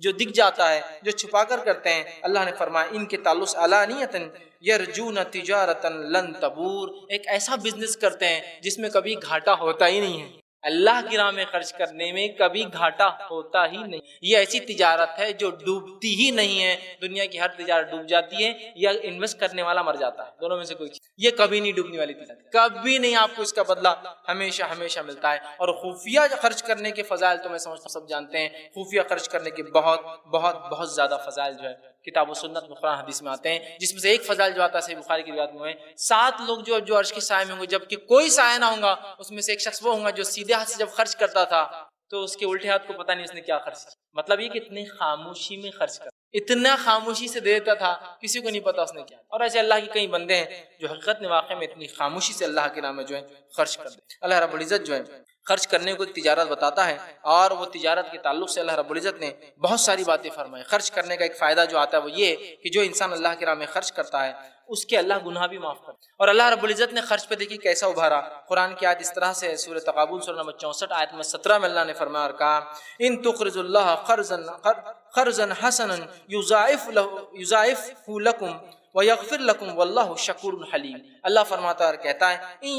جو دکھ جاتا ہے جو چھپا کر کرتے ہیں، اللہ نے فرمایا ان کے تعلق سے علانیتاً یرجون تجارتاً لن تبور، ایک ایسا بزنس کرتے ہیں جس میں کبھی گھاٹا ہوتا ہی نہیں ہے، اللہ کی راہ میں خرچ کرنے میں کبھی گھاٹا ہوتا ہی نہیں۔ یہ ایسی تجارت ہے جو ڈوبتی ہی نہیں ہے، دنیا کی ہر تجارت ڈوب جاتی ہے یا انویسٹ کرنے والا مر جاتا ہے، دونوں میں سے کوئی چیز، یہ کبھی نہیں ڈوبنے والی تجارت، کبھی نہیں، آپ کو اس کا بدلہ ہمیشہ ہمیشہ ملتا ہے۔ اور خفیہ خرچ کرنے کے فضائل تو میں سمجھتا ہوں سب جانتے ہیں، خفیہ خرچ کرنے کے بہت بہت بہت زیادہ فضائل جو ہے کتاب و سنت میں قرآن حدیث میں آتے ہیں، جس میں سے ایک فضائل جو آتا ہے صحیح بخاری کی روایت میں، 7 لوگ جو عرش کے سائے میں ہوں گے جبکہ کوئی سایہ نہ ہوگا، اس میں سے ایک شخص وہ ہوگا جو سیدھے ہاتھ سے جب خرچ کرتا تھا تو اس کے الٹے ہاتھ کو پتہ نہیں اس نے کیا خرچ کیا، مطلب یہ کہ اتنی خاموشی میں خرچ کرتا، اتنا خاموشی سے دے دیتا تھا کسی کو نہیں پتا اس نے کیا۔ اور ایسے اللہ کے کئی بندے ہیں جو حقیقت میں واقع میں اتنی خاموشی سے اللہ کے نام میں جو ہے خرچ کرتے ہیں۔ اللہ رب العزت جو ہے خرچ کرنے کو ایک تجارت بتاتا ہے، اور وہ تجارت کے تعلق سے اللہ رب العزت نے بہت ساری باتیں فرمائی۔ خرچ کرنے کا ایک فائدہ جو آتا ہے وہ یہ کہ جو انسان اللہ کے راہ میں خرچ کرتا ہے اس کے اللہ گناہ بھی معاف کرتا ہے۔ اور اللہ رب العزت نے خرچ پہ دیکھی کیسا ابھارا، قرآن کی آیت اس طرح سے سورہ تغابن سورہ نمبر 64 آیت نمبر 17 میں اللہ نے فرمایا اور کہا ان تقرض اللہ قرضا حسنا یضاعفہ لکم ویغفر لکم واللہ شکور حلیم۔ اللہ فرماتا ہے اور کہتا ہے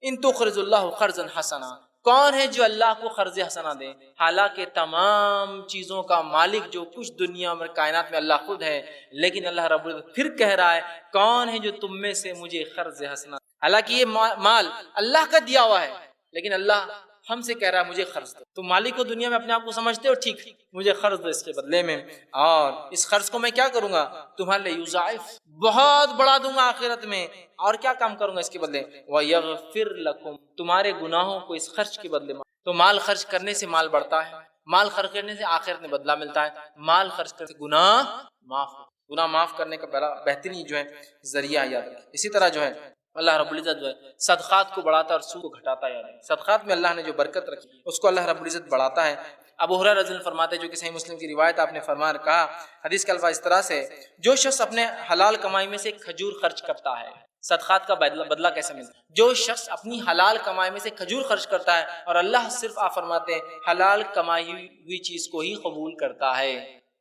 ان تقرض اللہ قرضا حسنا، کون ہے جو اللہ کو قرض حسنا دے؟ حالانکہ تمام چیزوں کا مالک جو کچھ دنیا میں کائنات میں اللہ خود ہے، لیکن اللہ رب العزت پھر کہہ رہا ہے کون ہے جو تم میں سے مجھے قرض حسنا، حالانکہ یہ مال اللہ کا دیا ہوا ہے لیکن اللہ ہم سے کہہ رہا ہے مجھے قرض دو۔ تو مالک کو دنیا میں اپنے آپ کو سمجھتے ہو، ٹھیک مجھے قرض دو اس کے بدلے میں، اور اس قرض کو میں کیا کروں گا تمہارے لیے یضاعف، بہت بڑا دوں گا آخرت میں، اور کیا کام کروں گا اس کے بدلے، وَيَغْفِرْ لَكُمْ، تمہارے گناہوں کو اس خرچ کے بدلے میں۔ تو مال خرچ کرنے سے مال بڑھتا ہے، مال خرچ کرنے سے آخرت میں بدلہ ملتا ہے، مال خرچ کرنے سے گناہ معاف کرنے کا بڑا بہترین جو ہے ذریعہ یاد رکھیں۔ اسی طرح جو ہے اللہ رب العزت جو ہے صدقات کو بڑھاتا ہے اور سود کو گھٹاتا ہے، یاد رکھیں صدقات میں اللہ نے جو برکت رکھی اس کو اللہ رب العزت بڑھاتا ہے۔ ابو ہریرہ رضی اللہ عنہ فرماتے ہیں جو کہ صحیح مسلم کی روایت آپ نے فرمایا کہا، حدیث کا الفاظ اس طرح سے جو شخص اپنے حلال کمائی میں سے ایک کھجور خرچ کرتا ہے، صدقات کا بدلہ کیسے ملتا ہے؟ جو شخص اپنی حلال کمائی میں سے کھجور خرچ کرتا ہے، اور اللہ صرف آپ فرماتے ہیں حلال کمائی ہوئی چیز کو ہی قبول کرتا ہے۔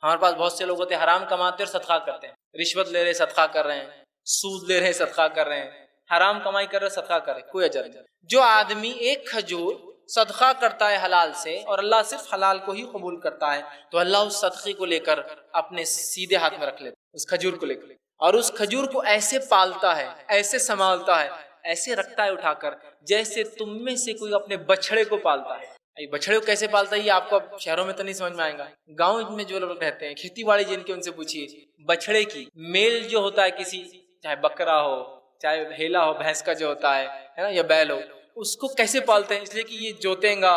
ہمارے پاس بہت سے لوگ ہوتے ہیں حرام کماتے اور صدقہ کرتے ہیں، رشوت لے رہے صدقہ کر رہے ہیں، سود لے رہے صدقہ کر رہے ہیں، حرام کمائی کر رہے صدقہ کر رہے، کوئی اجر نہیں۔ جو آدمی ایک کھجور صدقہ کرتا ہے حلال سے اور اللہ صرف حلال کو ہی قبول کرتا ہے، تو اللہ اس صدقے کو لے کر اپنے سیدھے ہاتھ میں رکھ لیتا ہے، اس کھجور کو لے کر، اور اس کھجور کو ایسے پالتا ہے، ایسے سنبھالتا ہے، ایسے رکھتا ہے اٹھا کر جیسے تم میں سے کوئی اپنے بچڑے کو پالتا ہے۔ بچڑے کو کیسے پالتا ہے یہ آپ کو شہروں میں تو نہیں سمجھ میں آئے گا، گاؤں میں جو لوگ رہتے ہیں کھیتی باڑی جن کے ان سے پوچھیے، بچڑے کی میل جو ہوتا ہے کسی، چاہے بکرا ہو چاہے ہیلا ہو، بھینس کا جو ہوتا ہے نا یا بیل ہو، اس کو کیسے پالتے ہیں؟ اس لیے کہ یہ جوتیں گا،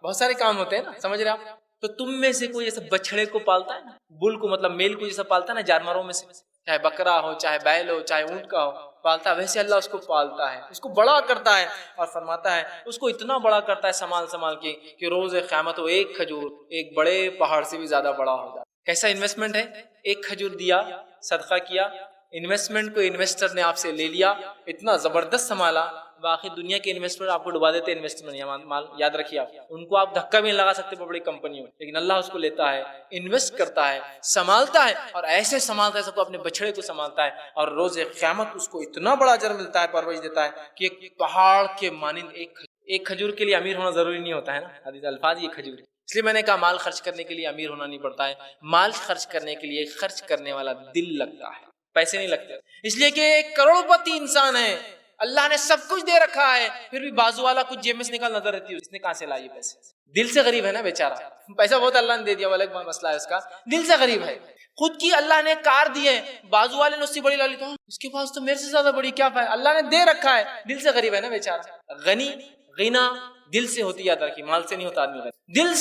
بہت سارے کام ہوتے ہیں نا، سمجھ رہے آپ؟ تو تم میں سے کوئی جیسے بچڑے کو پالتا ہے نا، بل کو مطلب میل کو جیسا پالتا ہے نا جانوروں میں سے، چاہے بکرا ہو چاہے بیل ہو چاہے اونٹ کا ہو، پالتا ہے، ویسے اللہ اس کو پالتا ہے، اس کو بڑا کرتا ہے، اور فرماتا ہے اس کو اتنا بڑا کرتا ہے سنبھال کے کہ روز قیامت وہ ایک کھجور ایک بڑے پہاڑ سے بھی زیادہ بڑا ہو جاتا ہے۔ کیسا انویسٹمنٹ ہے؟ ایک کھجور دیا، صدقہ کیا، انویسٹمنٹ کو انویسٹر نے آپ سے لے لیا، اتنا زبردست سنبھالا، باقی دنیا کے انویسٹر آپ کو ڈبا دیتے ہیں انویسٹمنٹ مال، یاد رکھیے آپ ان کو آپ دھکا بھی نہیں لگا سکتے بڑی کمپنی میں، لیکن اللہ اس کو لیتا ہے، انویسٹ کرتا ہے، سنبھالتا ہے، اور ایسے سنبھالتا ہے سب کو اپنے بچڑے کو سنبھالتا ہے، اور روز قیامت اس کو اتنا بڑا اجر ملتا ہے، پرورش دیتا ہے کہ ایک پہاڑ کے مانند ایک کھجور کے لیے امیر ہونا ضروری نہیں ہوتا ہے نا، حدیث الفاظ یہ کھجور، اس لیے میں نے کہا مال خرچ کرنے کے لیے امیر ہونا نہیں پڑتا ہے، مال خرچ کرنے کے لیے خرچ کرنے والا دل لگتا ہے، پیسے نہیں لگتے، اس لیے کہ ایک کروڑ پتی انسان ہے، اللہ نے سب کچھ دے رکھا ہے، پھر بھی بازو والا کچھ جیب میں سے نکال نظر رہتی ہے، اس نے کہاں سے لائے پیسے؟ دل سے غریب ہے نا بیچارہ، پیسہ بہت اللہ نے دے دیا، الگ مسئلہ ہے اس کا، دل سے غریب ہے، خود کی اللہ نے کار دی ہے، بازو والے نے اس سے بڑی لا لی، تو اس کے پاس تو میرے سے زیادہ بڑی کیا ہے، اللہ نے دے رکھا ہے، دل سے غریب ہے نا بیچارہ۔ غنی غنا دل سے ہوتی، یاد رکھیے، مال سے نہیں ہوتا آدمی غنی، دل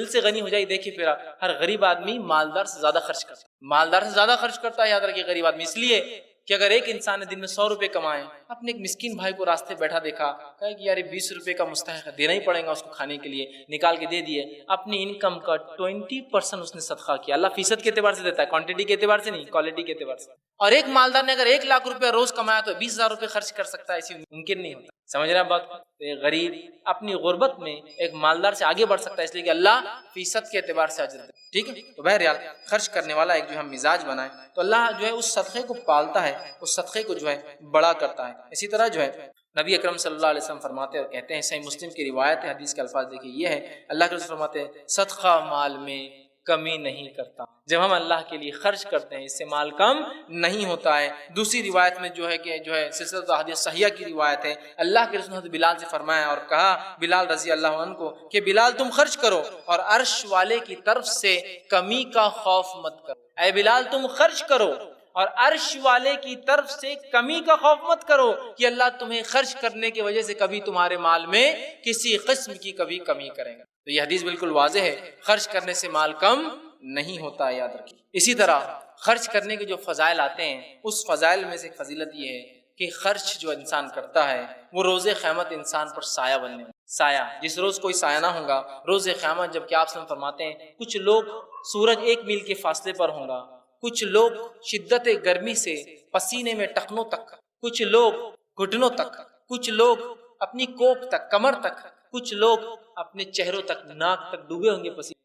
سے غنی ہو جائے۔ دیکھیے پھر ہر غریب آدمی مالدار سے زیادہ خرچ کرتا ہے، مالدار سے زیادہ خرچ کرتا ہے، یاد رکھیے غریب آدمی، اس لیے کہ اگر ایک انسان نے دن میں 100 روپے کمائے، اپنے ایک مسکین بھائی کو راستے بیٹھا دیکھا، کہا کہ یار 20 روپے کا مستحق دینا ہی پڑے گا اس کو کھانے کے لیے، نکال کے دے دیے، اپنی انکم کا 20% اس نے صدقہ کیا، اللہ فیصد کے اعتبار سے دیتا ہے، کوانٹٹی کے اعتبار سے نہیں، کوالٹی کے اعتبار سے، اور ایک مالدار نے اگر 1,00,000 روپے روز کمایا تو 20,000 روپے خرچ کر سکتا ہے، ایسی ممکن نہیں ہوتا. سمجھ رہے ہیں بات؟ ایک غریب اپنی غربت میں ایک مالدار سے آگے بڑھ سکتا ہے، اس لیے کہ اللہ فیصد کے اعتبار سے اجر دے. ٹھیک ہے، تو بہرحال خرچ کرنے والا ایک جو ہم مزاج بنائیں تو اللہ جو ہے اس صدقے کو پالتا ہے، اس صدقے کو جو ہے بڑا کرتا ہے. اسی طرح جو ہے نبی اکرم صلی اللہ علیہ وسلم فرماتے اور کہتے ہیں، صحیح مسلم کی روایت ہے، حدیث کے الفاظ دیکھیے یہ ہے، اللہ کے رسول فرماتے ہیں صدقہ مال میں کمی نہیں کرتا. جب ہم اللہ کے لیے خرچ کرتے ہیں اس سے مال کم نہیں ہوتا ہے. دوسری روایت میں جو ہے کہ جو ہے سلسلہ احادیث صحیحہ کی روایت ہے، اللہ کے رسول نے بلال سے فرمایا اور کہا بلال رضی اللہ عنہ کو کہ بلال تم خرچ کرو اور عرش والے کی طرف سے کمی کا خوف مت کرو. اے بلال تم خرچ کرو اور عرش والے کی طرف سے کمی کا خوف مت کرو کہ اللہ تمہیں خرچ کرنے کی وجہ سے کبھی تمہارے مال میں کسی قسم کی کبھی کمی کرے گا. تو یہ حدیث بالکل واضح ہے، خرچ کرنے سے مال کم نہیں ہوتا، یاد رکھیے. اسی طرح خرچ کرنے کے جو فضائل آتے ہیں اس فضائل میں سے ایک فضیلت یہ ہے کہ خرچ جو انسان کرتا ہے وہ روز قیامت انسان پر سایہ بننے میں. سایہ جس روز کوئی سایہ نہ ہوگا روز قیامت، جب کہ آپ سے فرماتے ہیں کچھ لوگ سورج 1 میل کے فاصلے پر ہوں گا، کچھ لوگ شدت گرمی سے پسینے میں ٹخنوں تک، کچھ لوگ گھٹنوں تک، کچھ لوگ اپنی کوپ تک، کمر تک، کچھ لوگ اپنے چہروں تک، ناک تک ڈوبے ہوں گے پسینے.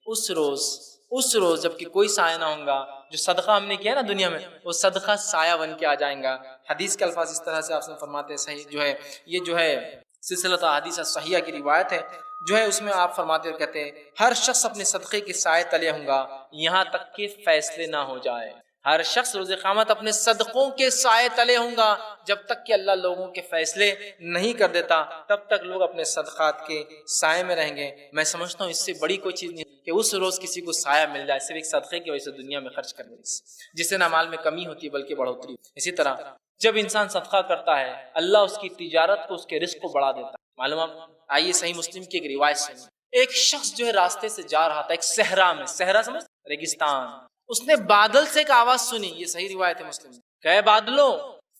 اس روز جب کہ کوئی سایہ نہ ہوگا، جو صدقہ ہم نے کیا نا دنیا میں وہ صدقہ سایہ بن کے آ جائیں گا. حدیث کے الفاظ اس طرح سے آپ سے فرماتے ہیں، صحیح جو ہے یہ جو ہے سلسلہ احادیث صحیحہ کی روایت ہے، جو ہے اس میں آپ فرماتے اور کہتے ہیں ہر شخص اپنے صدقے کے سائے تلے ہوں گا یہاں تک کہ فیصلے نہ ہو جائے. ہر شخص روز قیامت اپنے صدقوں کے سائے تلے ہوں گا، جب تک کہ اللہ لوگوں کے فیصلے نہیں کر دیتا تب تک لوگ اپنے صدقات کے سائے میں رہیں گے. میں سمجھتا ہوں اس سے بڑی کوئی چیز نہیں کہ اس روز کسی کو سایہ مل جائے صرف ایک صدقے کی وجہ سے دنیا میں خرچ کرنے سے، جس سے نہ مال میں کمی ہوتی ہے بلکہ بڑھوتری. اسی طرح جب انسان صدقہ کرتا ہے اللہ اس کی تجارت کو، اس کے رزق کو بڑھا دیتا ہے. معلوم آپ آئیے صحیح مسلم کی ایک روایت سنیں. ایک شخص جو ہے راستے سے جا رہا تھا ایک صحرا میں، صحرا سمجھ ریگستان، اس نے بادل سے ایک آواز سنی، یہ صحیح روایت ہے مسلم. کہ بادلوں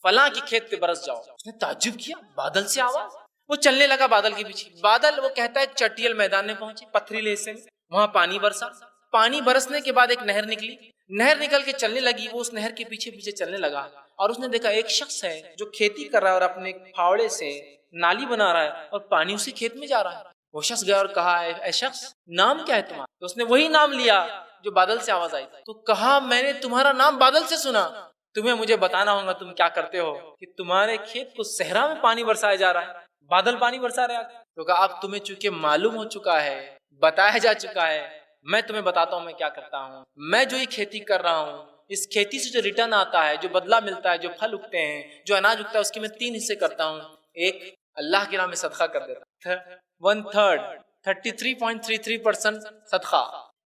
فلاں کی کھیت پہ برس جاؤ. اس نے تعجب کیا، بادل سے آواز. وہ چلنے لگا بادل کے پیچھے. بادل وہ کہتا ہے چٹیل میدان میں پہنچے، پتھریلے حصے میں، وہاں پانی برسا. پانی برسنے کے بعد ایک نہر نکلی، نہر نکل کے چلنے لگی. وہ اس نہر کے پیچھے پیچھے چلنے لگا اور اس نے دیکھا ایک شخص ہے جو کھیتی کر رہا ہے اور اپنے پھاوڑے سے نالی بنا رہا ہے اور پانی اسی کھیت میں جا رہا ہے. وہ شخص گیا اور کہا اے شخص نام کیا ہے تمہارا؟ تو اس نے وہی نام لیا جو بادل سے آواز آئی. تو کہا میں نے تمہارا نام بادل سے سنا، تمہیں مجھے بتانا ہوگا تم کیا کرتے ہو کہ تمہارے کھیت کو صحرا میں پانی برسایا جا رہا ہے، بادل پانی برسا رہے ہیں. تو کہا اب تمہیں چونکہ معلوم ہو چکا ہے، بتایا جا چکا ہے، میں تمہیں بتاتا ہوں میں کیا کرتا ہوں. میں جو یہ کھیتی کر رہا ہوں اس کھیتی سے جو ریٹرن آتا ہے، جو بدلہ ملتا ہے، جو پھل اگتے ہیں، جو اناج اگتا ہے، اس کے میں 3 حصے کرتا ہوں. ایک اللہ کے نام میں صدقہ کر دیتا ہوں، 1/3 33.33% صدقہ.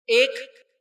ایک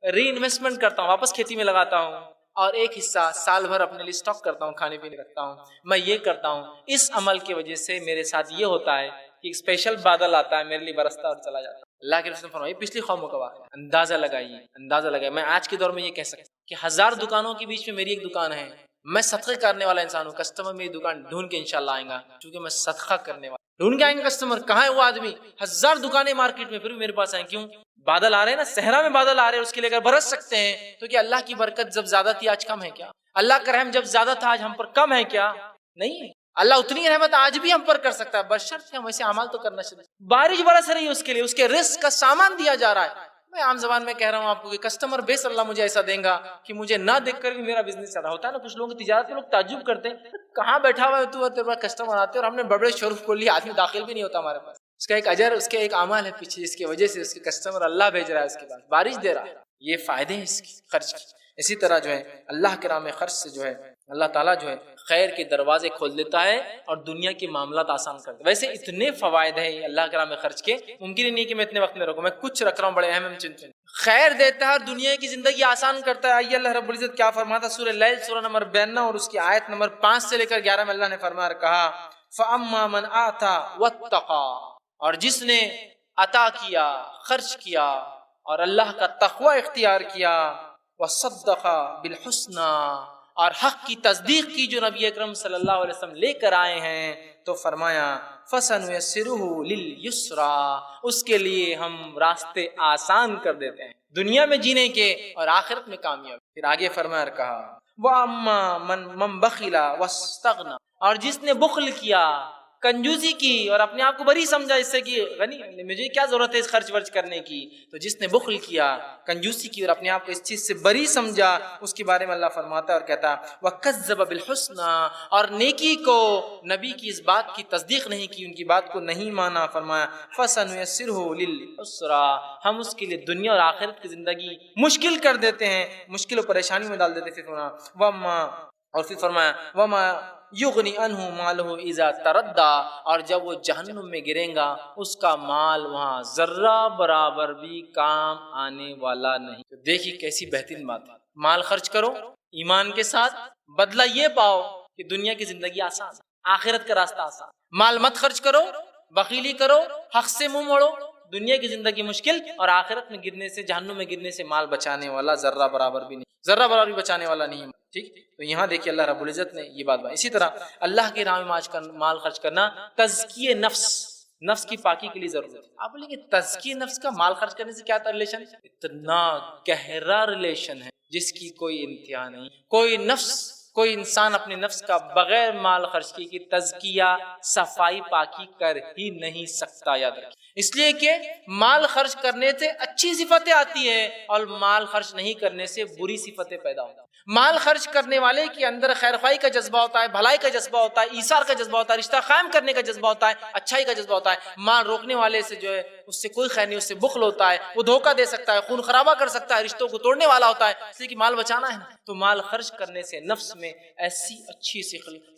ری انویسٹمنٹ کرتا ہوں، واپس کھیتی میں لگاتا ہوں، اور ایک حصہ سال بھر اپنے لیے سٹاک کرتا ہوں، کھانے پینے رکھتا ہوں. میں یہ کرتا ہوں. اس عمل کی وجہ سے میرے ساتھ یہ ہوتا ہے کہ ایک اسپیشل بادل آتا ہے میرے لیے برستا اور چلا جاتا ہے. اللہ کے رسول نے فرمایا پچھلی قوموں کا واقعہ. اندازہ لگائیے. میں آج کے دور میں یہ کہہ سکتا ہوں کہ 1000 دکانوں کے بیچ میں میری ایک دکان ہے. میں صدقے کرنے والا انسان ہوں. کسٹمر میری دکان ڈھونڈ کے انشاءاللہ آئیں گا کیونکہ میں صدقہ کرنے والا. ڈھونڈ کے آئیں گے کسٹمر. کہاں ہے وہ آدمی؟ 1000 دکانیں مارکیٹ میں پھر بھی میرے پاس آئیں. کیوں؟ بادل آ رہے ہیں نا، صحرا میں بادل آ رہے ہیں، اس کے لے کر برس سکتے ہیں. تو کیا اللہ کی برکت جب زیادہ تھی آج کم ہے کیا؟ اللہ کا رحم جب زیادہ تھا آج ہم پر کم ہے کیا؟ نہیں. اللہ اتنی رحمت آج بھی ہم پر کر سکتا ہے، بشرط ہم ایسے اعمال تو کرنا چاہیے. بارش برس رہی ہے اس کے لیے، اس کے رزق کا سامان دیا جا رہا ہے. میں عام زبان میں کہہ رہا ہوں آپ کو کہ کسٹمر بیس اللہ مجھے ایسا دیں گا کہ مجھے نہ دیکھ کر بھی میرا بزنس چل رہا ہوتا ہے نا. کچھ لوگوں کی تجارت میں لوگ تعجب کرتے ہیں کہاں بیٹھا ہوا ہے تو تیرے پاس کسٹمر آتے ہیں، اور ہم نے بڑے شو روم کھول لیا، آدمی داخل بھی نہیں ہوتا ہمارے پاس. اس کا ایک اجر، اس کے ایک اعمال ہے پیچھے جس کی وجہ سے اس کے کسٹمر اللہ بھیج رہا ہے، اس کے بعد بارش دے رہا ہے. یہ فائدے ہیں اس کی خرچ کی. اسی طرح جو ہے اللہ کے راہ میں خرچ سے جو ہے اللہ تعالیٰ جو ہے خیر کے دروازے کھول دیتا ہے اور دنیا کے معاملات آسان کر دیتا ہے. ویسے اتنے فوائد ہیں اللہ کے راہ میں خرچ کے، ممکن ہی نہیں کہ میں اتنے وقت میں رکھوں. میں کچھ رکھ رہا ہوں بڑے اہم چنچن. خیر دیتا ہے اور دنیا کی زندگی آسان کرتا ہے. آئیے اللہ رب العزت کیا فرماتا ہے سورہ لیل سورہ نمبر 92 اور اس کی آیت نمبر 5 سے لے کر 11 میں اللہ نے فرمایا اور کہا فَأَمَّا مَنْ آتَى وَاتَّقَى، اور جس نے عطا کیا، خرچ کیا اور اللہ کا تقوی اختیار کیا، وَصَدَّقَ بِالْحُسْنَى، اور حق کی تصدیق کی جو نبی اکرم صلی اللہ علیہ وسلم لے کر آئے ہیں، تو فرمایا فَسَنُيَسِّرُهُ لِلْيُسْرَى، اس کے لیے ہم راستے آسان کر دیتے ہیں دنیا میں جینے کے اور آخرت میں کامیاب. پھر آگے فرمایا اور کہا وَأَمَّا مَن بَخِلَ وَاسْتَغْنَى، اور جس نے بخل کیا، کنجوسی کی اور اپنے آپ کو بری سمجھا اس سے کہ غنی مجھے کیا ضرورت ہے اس خرچ ورچ کرنے کی، تو جس نے بخل کیا، کنجوسی کی اور اپنے آپ کو اس چیز سے بری سمجھا، اس کے بارے میں اللہ فرماتا ہے اور کہتا ہے وَكَذَّبَ بِالْحُسْنَى، اور نیکی کو، نبی کی اس بات کی تصدیق نہیں کی، ان کی بات کو نہیں مانا، فرمایا فَسَنُيَسِّرُهُ لِلْعُسْرَى، ہم اس کے لیے دنیا اور آخرت کی زندگی مشکل کر دیتے ہیں، مشکل و پریشانی میں ڈال دیتے ہیں۔ پھر فرمایا وَمَا، اور پھر فرمایا وَمَا یغنی عنہ مالہ اذا تردی، اور جب وہ جہنم میں گرے گا اس کا مال وہاں ذرہ برابر بھی کام آنے والا نہیں۔ تو دیکھیے کیسی بہترین بات ہے، مال خرچ کرو ایمان کے ساتھ، بدلہ یہ پاؤ کہ دنیا کی زندگی آسان، آخرت کا راستہ آسان۔ مال مت خرچ کرو، بخیلی کرو، حق سے منہ موڑو، دنیا کی زندگی مشکل اور آخرت میں گرنے سے، جہنم میں گرنے سے مال بچانے والا ذرہ برابر بھی نہیں، ذرہ برابر بھی بچانے والا نہیں۔ ٹھیک، تو یہاں دیکھیے اللہ رب العزت نے یہ بات اسی طرح اللہ کے راہ میں مال خرچ کرنا تزکیہ نفس، نفس کی پاکی کے لیے ضرورت ہے۔ آپ بولیں گے تزکیہ نفس کا مال خرچ کرنے سے کیا ریلیشن ہے؟ اتنا گہرا ریلیشن ہے جس کی کوئی انتہا نہیں۔ کوئی نفس، کوئی انسان اپنے نفس کا بغیر مال خرچ کی کہ تزکیہ، صفائی، پاکی کر ہی نہیں سکتا، یاد رکھیں۔ اس لیے کہ مال خرچ کرنے سے اچھی صفتیں آتی ہیں اور مال خرچ نہیں کرنے سے بری صفتیں پیدا ہوتی ہیں۔ مال خرچ کرنے والے کے اندر خیر خواہی کا جذبہ ہوتا ہے، بھلائی کا جذبہ ہوتا ہے، ایثار کا جذبہ ہوتا ہے، رشتہ قائم کرنے کا جذبہ ہوتا ہے، اچھائی کا جذبہ ہوتا ہے۔ مال روکنے والے سے جو ہے اس سے کوئی خیر نہیں، اس سے بخل ہوتا ہے، وہ دھوکہ دے سکتا ہے، خون خرابہ کر سکتا ہے، رشتوں کو توڑنے والا ہوتا ہے، اس لیے کہ مال بچانا ہے نا۔ تو مال خرچ کرنے سے نفس میں ایسی اچھی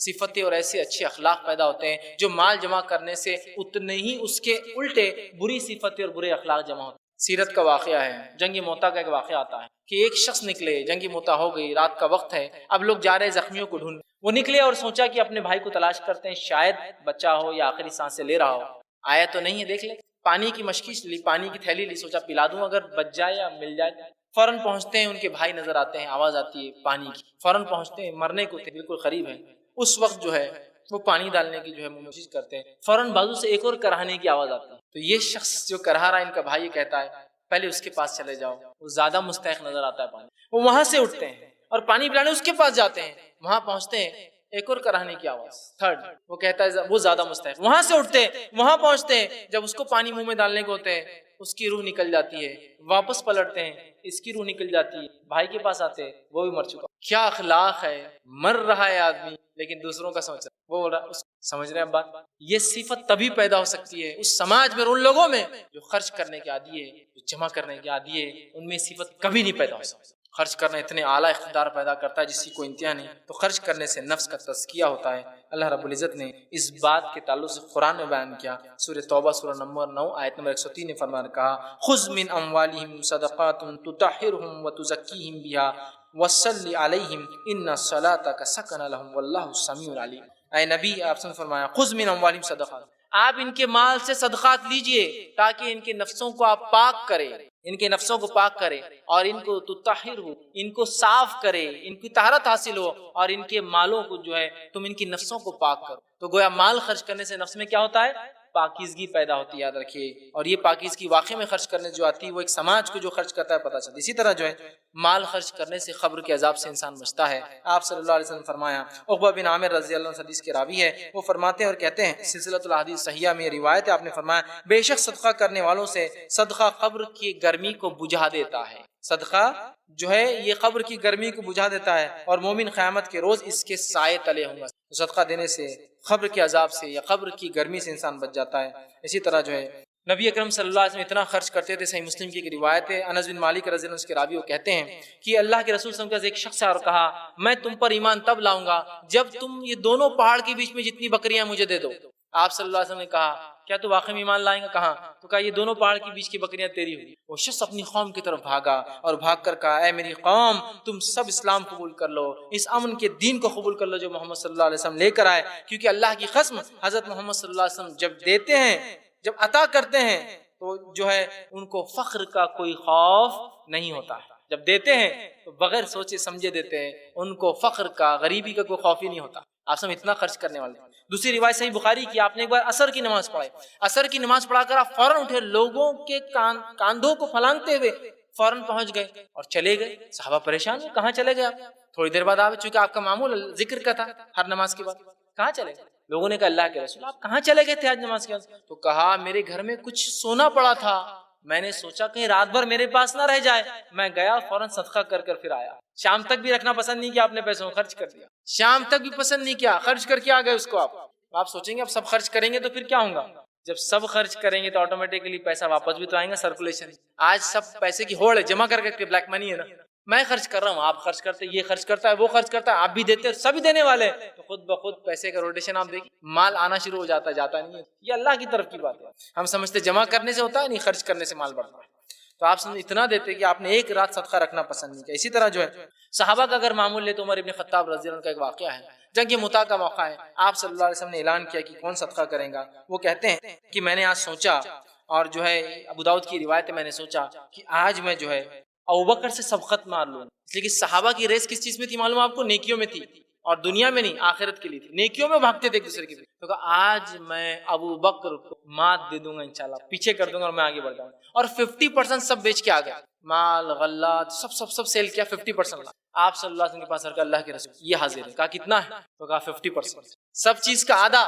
صفتیں اور ایسے اچھے اخلاق پیدا ہوتے ہیں، جو مال جمع کرنے سے اتنے ہی اس کے الٹے بری صفتیں اور برے اخلاق جمع ہوتے ہیں۔ سیرت کا واقعہ ہے، جنگ موتا کا ایک واقعہ آتا ہے کہ ایک شخص نکلے، جنگ موتا ہو گئی، رات کا وقت ہے، اب لوگ جا رہے زخمیوں کو ڈھونڈ، وہ نکلے اور سوچا کہ اپنے بھائی کو تلاش کرتے ہیں، شاید بچا ہو یا آخری سانسیں لے رہا ہو، آیا تو نہیں ہے، دیکھ لے۔ پانی کی مشکیش لی، پانی کی تھیلی لی، سوچا پلا دوں اگر بچ جائے یا مل جائے۔ فوراً پہنچتے ہیں، ان کے بھائی نظر آتے ہیں، آواز آتی ہے پانی کی، فوراً پہنچتے ہیں، مرنے کو تھے، بالکل قریب ہیں۔ اس وقت جو ہے وہ پانی ڈالنے کی جو ہے کوشش کرتے ہیں، فوراً بازو سے ایک اور کراہنے کی آواز آتی ہے۔ تو یہ شخص جو کرا رہا ہے، ان کا بھائی کہتا ہے پہلے اس کے پاس چلے جاؤ، وہ زیادہ مستحق نظر آتا ہے پانی۔ وہ وہاں سے اٹھتے ہیں اور پانی پلانے اس کے پاس جاتے ہیں، وہاں پہنچتے ہیں، ایک اور کراہنے کی آواز، تھرڈ، وہ کہتا ہے وہ زیادہ مستحق، وہاں سے اٹھتے ہیں، وہاں پہنچتے ہیں، جب اس کو پانی منہ میں ڈالنے کو ہوتے ہیں، اس کی روح نکل جاتی ہے، واپس پلٹتے ہیں، اس کی روح نکل جاتی ہے، بھائی کے پاس آتے ہیں، وہ بھی مر چکا۔ کیا اخلاق ہے، مر رہا ہے آدمی لیکن دوسروں کا سوچ رہا ہے، وہ بول رہا ہے، سمجھ رہے ہیں بات؟ یہ صفت تبھی پیدا ہو سکتی ہے اس سماج میں، ان لوگوں میں جو خرچ کرنے کے عادی ہے، جو جمع کرنے کے عادی ہے، ان میں صفت کبھی نہیں پیدا ہو سکتی۔ خرچ کرنا اتنے اعلیٰ اقتدار پیدا کرتا ہے جس کی کوئی انتہا نہیں۔ تو خرچ کرنے سے نفس کا تزکیہ ہوتا ہے۔ اللہ رب العزت نے اس بات کے تعلق سے قرآن میں بیان کیا، سورہ توبہ سورہ نمبر 9 آیت نمبر 103 نے فرمان کہا خذ من اموالہم صدقات تطہرہم وتزکیہم بہا وصلی علیہم ان صلاتک سکن لہم واللہ سمیع علیم۔ اے نبی آپ سے فرمایا خذ من اموالہم صدقات، آپ ان کے مال سے صدقات لیجئے تاکہ ان کے نفسوں کو آپ پاک کریں، ان کے نفسوں کو پاک کرے اور ان کو تطہر ہو، ان کو صاف کرے، ان کی طہارت حاصل ہو، اور ان کے مالوں کو جو ہے تم ان کی نفسوں کو پاک کرو۔ تو گویا مال خرچ کرنے سے نفس میں کیا ہوتا ہے؟ پاکیزگی پیدا ہوتی ہے، یاد رکھیے۔ اور یہ پاکیزگی واقعی میں خرچ کرنے جو آتی ہے وہ ایک سماج کو جو خرچ کرتا ہے پتہ چلتا ہے۔ اسی طرح جو ہے مال خرچ کرنے سے قبر کے عذاب سے انسان بچتا ہے۔ آپ صلی اللہ علیہ وسلم فرمایا، عقبہ بن عامر رضی اللہ عنہ حدیث کے راوی ہے، وہ فرماتے ہیں اور کہتے ہیں، سلسلۃ الاحادیث صحیحہ میں روایت ہے، آپ نے فرمایا بے شک صدقہ کرنے والوں سے صدقہ قبر کی گرمی کو بجھا دیتا ہے۔ صدقہ جو ہے یہ قبر کی گرمی کو بجھا دیتا ہے اور مومن قیامت کے روز اس کے سائے تلے ہوں گا۔ صدقہ دینے سے قبر کے عذاب سے یا قبر کی گرمی سے انسان بچ جاتا ہے۔ اسی طرح جو ہے نبی اکرم صلی اللہ علیہ وسلم اتنا خرچ کرتے تھے، صحیح مسلم کی ایک روایت ہے، انس بن مالک رضی اللہ عنہ کے راوی وہ کہتے ہیں کہ اللہ کے رسول صلی اللہ علیہ وسلم کا ایک شخص ہے اور کہا میں تم پر ایمان تب لاؤں گا جب تم یہ دونوں پہاڑ کے بیچ میں جتنی بکریاں مجھے دے دو۔ آپ صلی اللہ علیہ وسلم نے کہا کیا تو واقعی میں ایمان لائیں گا؟ کہاں؟ تو کہا یہ دونوں پہاڑ کے بیچ کی بکریاں تیری ہوئی۔ وہ شخص اپنی قوم کی طرف بھاگا اور بھاگ کر کہا اے میری قوم تم سب اسلام قبول کر لو، اس امن کے دین کو قبول کر لو جو محمد صلی اللہ علیہ وسلم لے کر آئے، کیونکہ اللہ کی قسم حضرت محمد صلی اللہ علیہ وسلم جب دیتے ہیں، جب عطا کرتے ہیں تو جو ہے ان کو فخر کا کوئی خوف نہیں ہوتا ہے۔ جب دیتے ہیں تو بغیر سوچے سمجھے دیتے ہیں، ان کو فخر کا، غریبی کا کوئی خوف ہی نہیں ہوتا۔ آپ سب اتنا خرچ کرنے والے۔ دوسری روایت صحیح بخاری کی، آپ نے ایک بار عصر کی نماز پڑھائی، عصر کی نماز پڑھا کر آپ فوراً اٹھے، لوگوں کے کاندھوں کو پھلانگتے ہوئے فوراً پہنچ گئے اور چلے گئے. صحابہ پریشان ہوئے, کہاں چلے گئے آپ؟ تھوڑی دیر بعد آپ, چونکہ آپ کا معمول ذکر کا تھا ہر نماز کے بعد, کہاں چلے گئے؟ لوگوں نے کہا اللہ کے رسول آپ کہاں چلے گئے تھے آج نماز کے بعد؟ تو کہا میرے گھر میں کچھ سونا پڑا تھا, میں نے سوچا کہیں رات بھر میرے پاس نہ رہ جائے, میں گیا فوراً صدقہ کر کر پھر آیا. شام تک بھی رکھنا پسند نہیں کیا آپ نے, پیسوں خرچ کر دیا. شام تک بھی پسند نہیں کیا, خرچ کر کے آ گئے اس کو. آپ سوچیں گے اب سب خرچ کریں گے تو پھر کیا ہوگا؟ جب سب خرچ کریں گے تو آٹومیٹکلی پیسہ واپس بھی تو آئیں گا, سرکولیشن. آج سب پیسے کی ہوڑ ہے, جمع کر کے بلیک منی ہے نا, میں خرچ کر رہا ہوں, آپ خرچ کرتے, یہ خرچ کرتا ہے, وہ خرچ کرتا ہے, آپ بھی دیتے, سبھی دینے والے, تو خود بخود پیسے کا روٹیشن آپ دیکھیں, مال آنا شروع ہو جاتا ہے, جاتا نہیں ہے. یہ اللہ کی طرف کی بات ہے. ہم سمجھتے جمع کرنے سے ہوتا ہے, نہیں, خرچ کرنے سے مال بڑھتا ہے. تو آپ سمجھ اتنا دیتے کہ آپ نے ایک رات صدقہ رکھنا پسند نہیں کیا. اسی طرح جو ہے صحابہ کا اگر معمول لے تو عمر ابن خطاب رضی اللہ عنہ کا ایک واقعہ ہے. جنگ متا کا موقع ہے, آپ صلی اللہ علیہ وسلم نے اعلان کیا کہ کون صدقہ کرے گا. وہ کہتے ہیں کہ میں نے آج سوچا, اور جو ہے ابو داؤد کی روایت ہے, میں نے سوچا کہ آج میں جو ہے ابوبکر سے سبقت مار لوں. اس لیے کہ صحابہ کی ریس کس چیز میں تھی معلوم آپ کو؟ نیکیوں میں تھی, اور دنیا میں نہیں, آخرت کے لیے تھی. نیکیوں میں بھاگتے تھے ایک دوسرے کے پیچھے. تو کہا آج میں ابو بکر کو مات دے دوں گا انشاءاللہ, پیچھے کر دوں گا اور میں آگے بڑھ جاؤں گا. اور 50% سب بیچ کے آ گئے, مال غلات سب سیل کیا, 50%. آپ صلی اللہ علیہ وسلم کے پاس کہ اللہ کے رسول یہ حاضر ہے. کہا کتنا ہے؟ تو کہا 50%, سب چیز کا آدھا.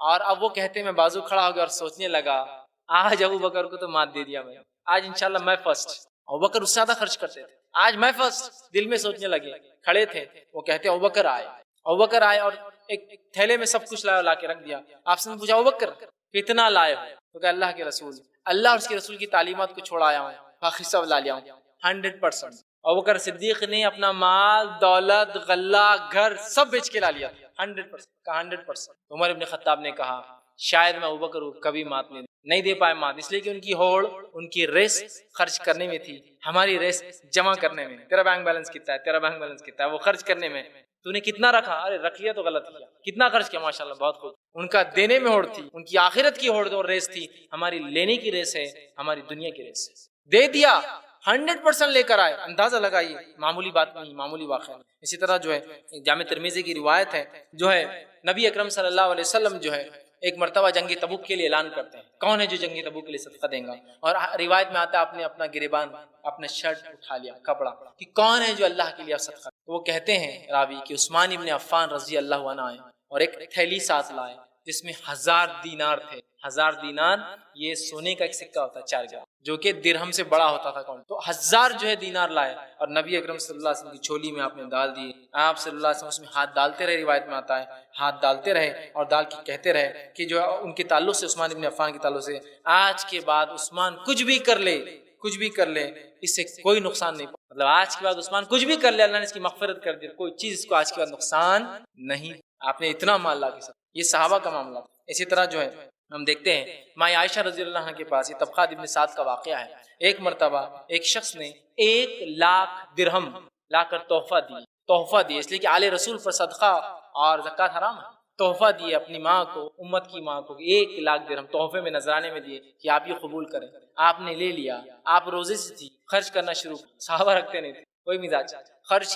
اور اب وہ کہتے ہیں میں بازو کھڑا ہو گیا اور سوچنے لگا آج ابو بکر کو تو مات دے دیا میں, آج انشاءاللہ میں فرسٹ. ابو بکر اس سے زیادہ خرچ کرتے تھے, آج میں فرسٹ. دل میں سوچنے لگے, کھڑے تھے, وہ کہتے ہیں ابو بکر آئے. ابو بکر آئے اور ایک تھیلے میں سب کچھ لا کے رکھ دیا. آپ سے پوچھا ابو بکر کتنا لائے ہو؟ تو کہ اللہ کے رسول, اللہ اور اس کے رسول کی تعلیمات کو چھوڑ آیا ہوں, باقی سب لا لیا ہوں. 100%. ابو بکر صدیق نے اپنا مال, دولت, غلہ, گھر سب بیچ کے لا لیا. 100%. کہا 100%. عمر ابن خطاب نے کہا شاید میں ابو بکر کو کبھی مات نہیں دے پائے مات, اس لیے کہ ان کی ہوڑ, ان کی ریس خرچ کرنے میں تھی, ہماری ریس جمع کرنے میں. تیرا بینک بیلنس کتنا ہے, تیرا بینک بیلنس کتنا ہے, وہ خرچ کرنے میں. تو نے کتنا رکھا؟ ارے رکھ لیا تو غلط کیا. کتنا خرچ کیا؟ ماشاءاللہ بہت خوب. ان کا دینے میں ہوڑ تھی, ان کی آخرت کی ہوڑ اور ریس تھی. ہماری لینے کی ریس ہے, ہماری دنیا کی ریس ہے. دے دیا 100% لے کر آئے. اندازہ لگائیے, معمولی بات نہیں, معمولی واقعہ. اسی طرح جو ہے جامع ترمذی کی روایت ہے, جو ہے نبی اکرم صلی اللہ علیہ وسلم جو ہے ایک مرتبہ جنگ تبوک کے لیے اعلان کرتے ہیں, کون ہے جو جنگ تبوک کے لیے صدقہ دیں گا؟ اور روایت میں آتا ہے آپ نے اپنا گریبان, اپنا شرٹ اٹھا لیا, کپڑا, کہ کون ہے جو اللہ کے لیے صدقہ. تو وہ کہتے ہیں راوی کہ عثمان ابن عفان رضی اللہ عنہ آئے اور ایک تھیلی ساتھ لائے جس میں 1000 دینار تھے. 1000 دینار یہ سونے کا ایک سکہ ہوتا ہے 4 گرام, جو کہ درہم سے بڑا ہوتا تھا. کون تو 1000 جو ہے دینار لائے, اور نبی اکرم صلی اللہ علیہ وسلم کی چولی میں آپ نے ڈال دیے. آپ صلی اللہ علیہ وسلم اس میں ہاتھ ڈالتے رہے, روایت میں آتا ہے ہاتھ ڈالتے رہے اور ڈال کے کہتے رہے کہ جو ان کے تعلق سے, عثمان ابن عفان کے تعلق سے, آج کے بعد عثمان کچھ بھی کر لے, کچھ بھی کر لے, اس سے کوئی نقصان نہیں. مطلب آج کے بعد عثمان کچھ بھی کر لے, اللہ نے اس کی مغفرت کر دی, کوئی چیز اس کو آج کے بعد نقصان نہیں. آپ نے اتنا مال لا کے ساتھ. یہ صحابہ کا معاملہ. اسی طرح جو ہے ہم دیکھتے ہیں ماں عائشہ رضی اللہ عنہ کے پاس, یہ طبقات ابن سعد کا واقعہ ہے, ایک مرتبہ ایک شخص نے 1 لاکھ درہم لا کر تحفہ دی, اس لیے کہ آل رسول پر صدقہ اور زکوٰۃ حرام ہے. تحفہ دیے اپنی ماں کو, امت کی ماں کو, 1 لاکھ درہم تحفے میں نذرانے میں دیے کہ آپ یہ قبول کریں. آپ نے لے لیا, آپ روزے سے تھی, خرچ کرنا شروع, صحابہ رکھتے نہیں تھے کوئی مزاج, خرچ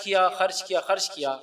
کیا.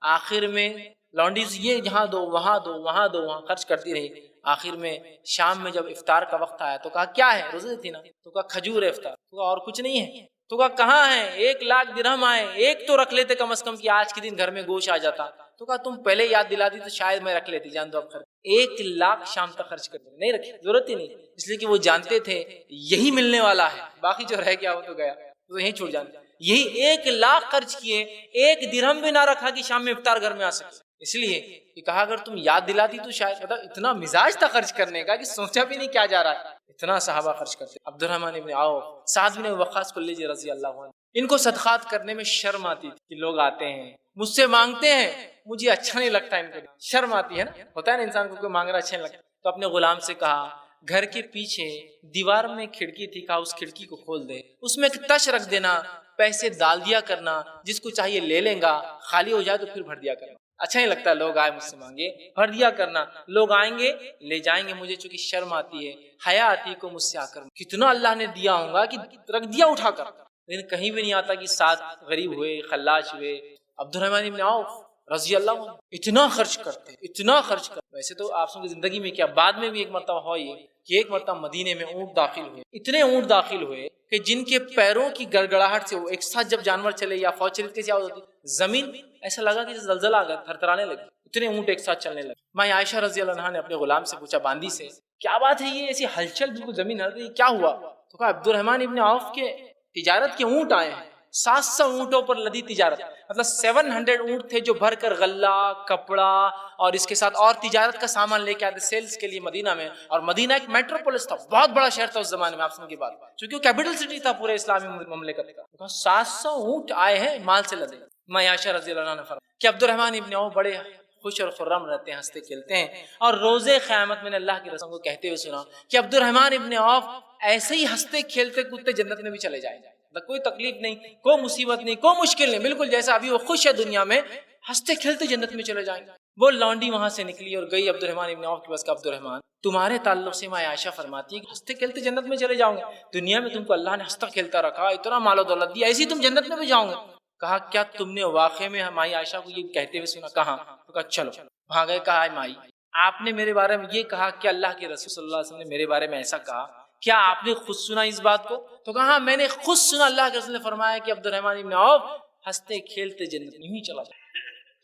آخر میں لانڈیز یہ یہاں دو, وہاں خرچ کرتی رہی. آخر میں شام میں جب افطار کا وقت آیا تو کہا کیا ہے؟ روزے تھی نا. تو کہا کھجور ہے افطار. تو کہا اور کچھ نہیں ہے. تو کہا کہاں ہے؟ 1 لاکھ درہم آئے, ایک تو رکھ لیتے کم از کم کہ آج کے دن گھر میں گوشت آ جاتا. تو کہا تم پہلے یاد دلا دی تو شاید میں رکھ لیتی, جان دو اب خرچ. 1 لاکھ شام تک خرچ کر نہیں رکھی, ضرورت ہی نہیں, اس لیے کہ وہ جانتے تھے یہی ملنے والا ہے, باقی جو رہ گیا وہ تو گیا, تو یہیں چھوڑ جانا. یہی 1 لاکھ خرچ کیے, 1 درہم بھی نہ رکھا کہ شام میں افطار گھر میں آ سکے. اس لیے کہ کہا اگر تم یاد دلاتی تو شاید, مطلب اتنا مزاج تھا خرچ کرنے کا کہ سوچا بھی نہیں کیا جا رہا ہے, اتنا صحابہ خرچ کرتے. عبد الرحمن بن عوف, سعد بن وقاص کو لیجیے رضی اللہ عنہ, ان کو صدقات کرنے میں شرم آتی تھی کہ لوگ آتے ہیں مجھ سے مانگتے ہیں, مجھے اچھا نہیں لگتا, ان کو شرم آتی ہے نا, ہوتا ہے نا انسان کو کوئی مانگ رہا اچھا نہیں لگتا. تو اپنے غلام سے کہا گھر کے پیچھے دیوار میں کھڑکی تھی, کہا اس کھڑکی کو کھول دے, اس میں ایک تش رکھ دینا, پیسے ڈال دیا کرنا, جس کو چاہیے لے لیں گا, خالی ہو جائے تو پھر بھر دیا کرنا. اچھا نہیں لگتا لوگ آئے مجھ سے مانگے, بھر دیا کرنا, لوگ آئیں گے لے جائیں گے, مجھے چونکہ شرم آتی ہے, حیا آتی کو مجھ سے آ کر. کتنا اللہ نے دیا ہوگا کہ رکھ دیا اٹھا کر, لیکن کہیں بھی نہیں آتا کہ 7 غریب ہوئے, خلاش ہوئے. عبد الرحمن بن عوف رضی اللہ عنہ اتنا خرچ کرتے، اتنا خرچ کرتے. ویسے تو آپ سب کی زندگی میں کیا، بعد میں بھی ایک مرتبہ ہوا یہ کہ ایک مرتبہ مدینے میں اونٹ داخل ہوئے، اتنے اونٹ داخل ہوئے کہ جن کے پیروں کی گڑگڑاہٹ سے وہ ایک ساتھ جب جانور چلے یا فوج چلے کیسے آواز ہوتی، زمین ایسا لگا کہ زلزلہ آ گیا، تھرتھرانے لگی، اتنے اونٹ ایک ساتھ چلنے لگے. ماں عائشہ رضی اللہ عنہا نے اپنے غلام سے پوچھا، باندی سے، کیا بات ہے یہ ایسی ہلچل، بالکل زمین ہل رہی، کیا ہوا؟ تو کہا عبد الرحمن ابن عوف کے تجارت کے اونٹ آئے ہیں، 700 اونٹوں پر لدی تجارت، مطلب 700 اونٹ تھے جو بھر کر غلہ، کپڑا اور اس کے ساتھ اور تجارت کا سامان لے کے آتے سیلز کے لیے مدینہ میں. اور مدینہ ایک میٹروپولس تھا، بہت بڑا شہر تھا اس زمانے میں، آپ سمجھ کی بات، چونکہ وہ کیپٹل سٹی تھا پورے اسلامی مملکت کا. 700 اونٹ آئے ہیں مال سے لدے. ماں عائشہ رضی اللہ عنہا نے فرمایا کہ عبد الرحمن ابن عوف بڑے خوش اور خرم رہتے ہیں، ہنستے کھیلتے ہیں. اور روز قیامت میں نے اللہ کے رسول کو کہتے ہوئے سنا کہ عبد الرحمن ابن عوف ایسے ہی ہنستے کھیلتے کودتے جنت میں بھی چلے جائیں گے، کوئی تکلیف نہیں، کوئی مصیبت نہیں، کوئی مشکل نہیں، بالکل جیسا ابھی وہ خوش ہے دنیا میں، ہنستے کھیلتے جنت میں چلے جائیں گے. وہ لانڈی وہاں سے نکلی اور گئی عبد الرحمن ابن عوف کے پاس. عبد الرحمن تمہارے تعلق سے ماں عائشہ فرماتی ہے کہ ہنستے کھیلتے جنت میں چلے جاؤں گے، دنیا میں تم کو اللہ نے ہنستا کھیلتا رکھا، اتنا مال و دولت دیا، ایسی تم جنت میں بھی جاؤں گے. کہا کیا تم نے واقعے میں ماں عائشہ کو یہ کہتے ہوئے سنا؟ کہاں؟ تو کہا چلو بھاگے. کہا مائی آپ نے میرے بارے میں یہ کہا کہ اللہ کے رسول صلی اللہ علیہ وسلم نے میرے بارے میں ایسا کہا، کیا آپ نے خود سنا اس بات کو؟ تو کہا ہاں میں نے خود سنا، اللہ کے رسول نے فرمایا کہ عبد الرحمن ابن عوف ہنستے کھیلتے جنت میں ہی چلا جائے.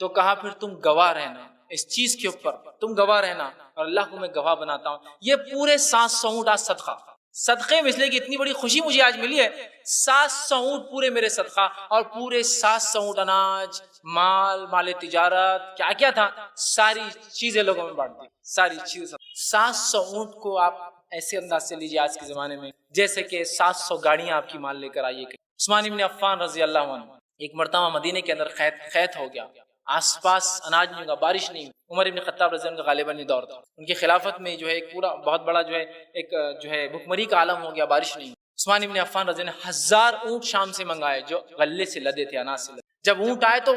تو کہا پھر تم گواہ رہنا اس چیز کے اوپر، تم گواہ رہنا اور اللہ کو میں گواہ بناتا ہوں. یہ پورے 700 اونٹ آج صدقے میں، اس لیے کہ اتنی بڑی خوشی مجھے آج ملی ہے، 700 اونٹ پورے میرے صدقہ، اور پورے 700 اونٹ اناج، مال تجارت، کیا کیا تھا، ساری چیزیں لوگوں میں بانٹ دی، ساری چیزیں. 700 اونٹ کو آپ ایسے انداز سے لیجیے آج کے زمانے میں جیسے کہ 700 گاڑیاں آپ کی مال لے کر آئیے. عثمان بن عفان رضی اللہ عنہ ایک مرتبہ مدینے کے اندر خیت ہو گیا، آس پاس اناج نہیں ہوگا، بارش نہیں. عمر ابن خطاب رضی اللہ عنہ کا غالباً یہ دور تھا، ان کی خلافت میں جو ہے ایک پورا بہت بڑا جو ہے ایک جو ہے بھکمری کا عالم ہو گیا، بارش نہیں. عثمان ابن عفان رضی اللہ عنہ 1000 اونٹ شام سے منگائے جو غلے سے لدے تھے، اناج سے لدے. جب اونٹ آئے تو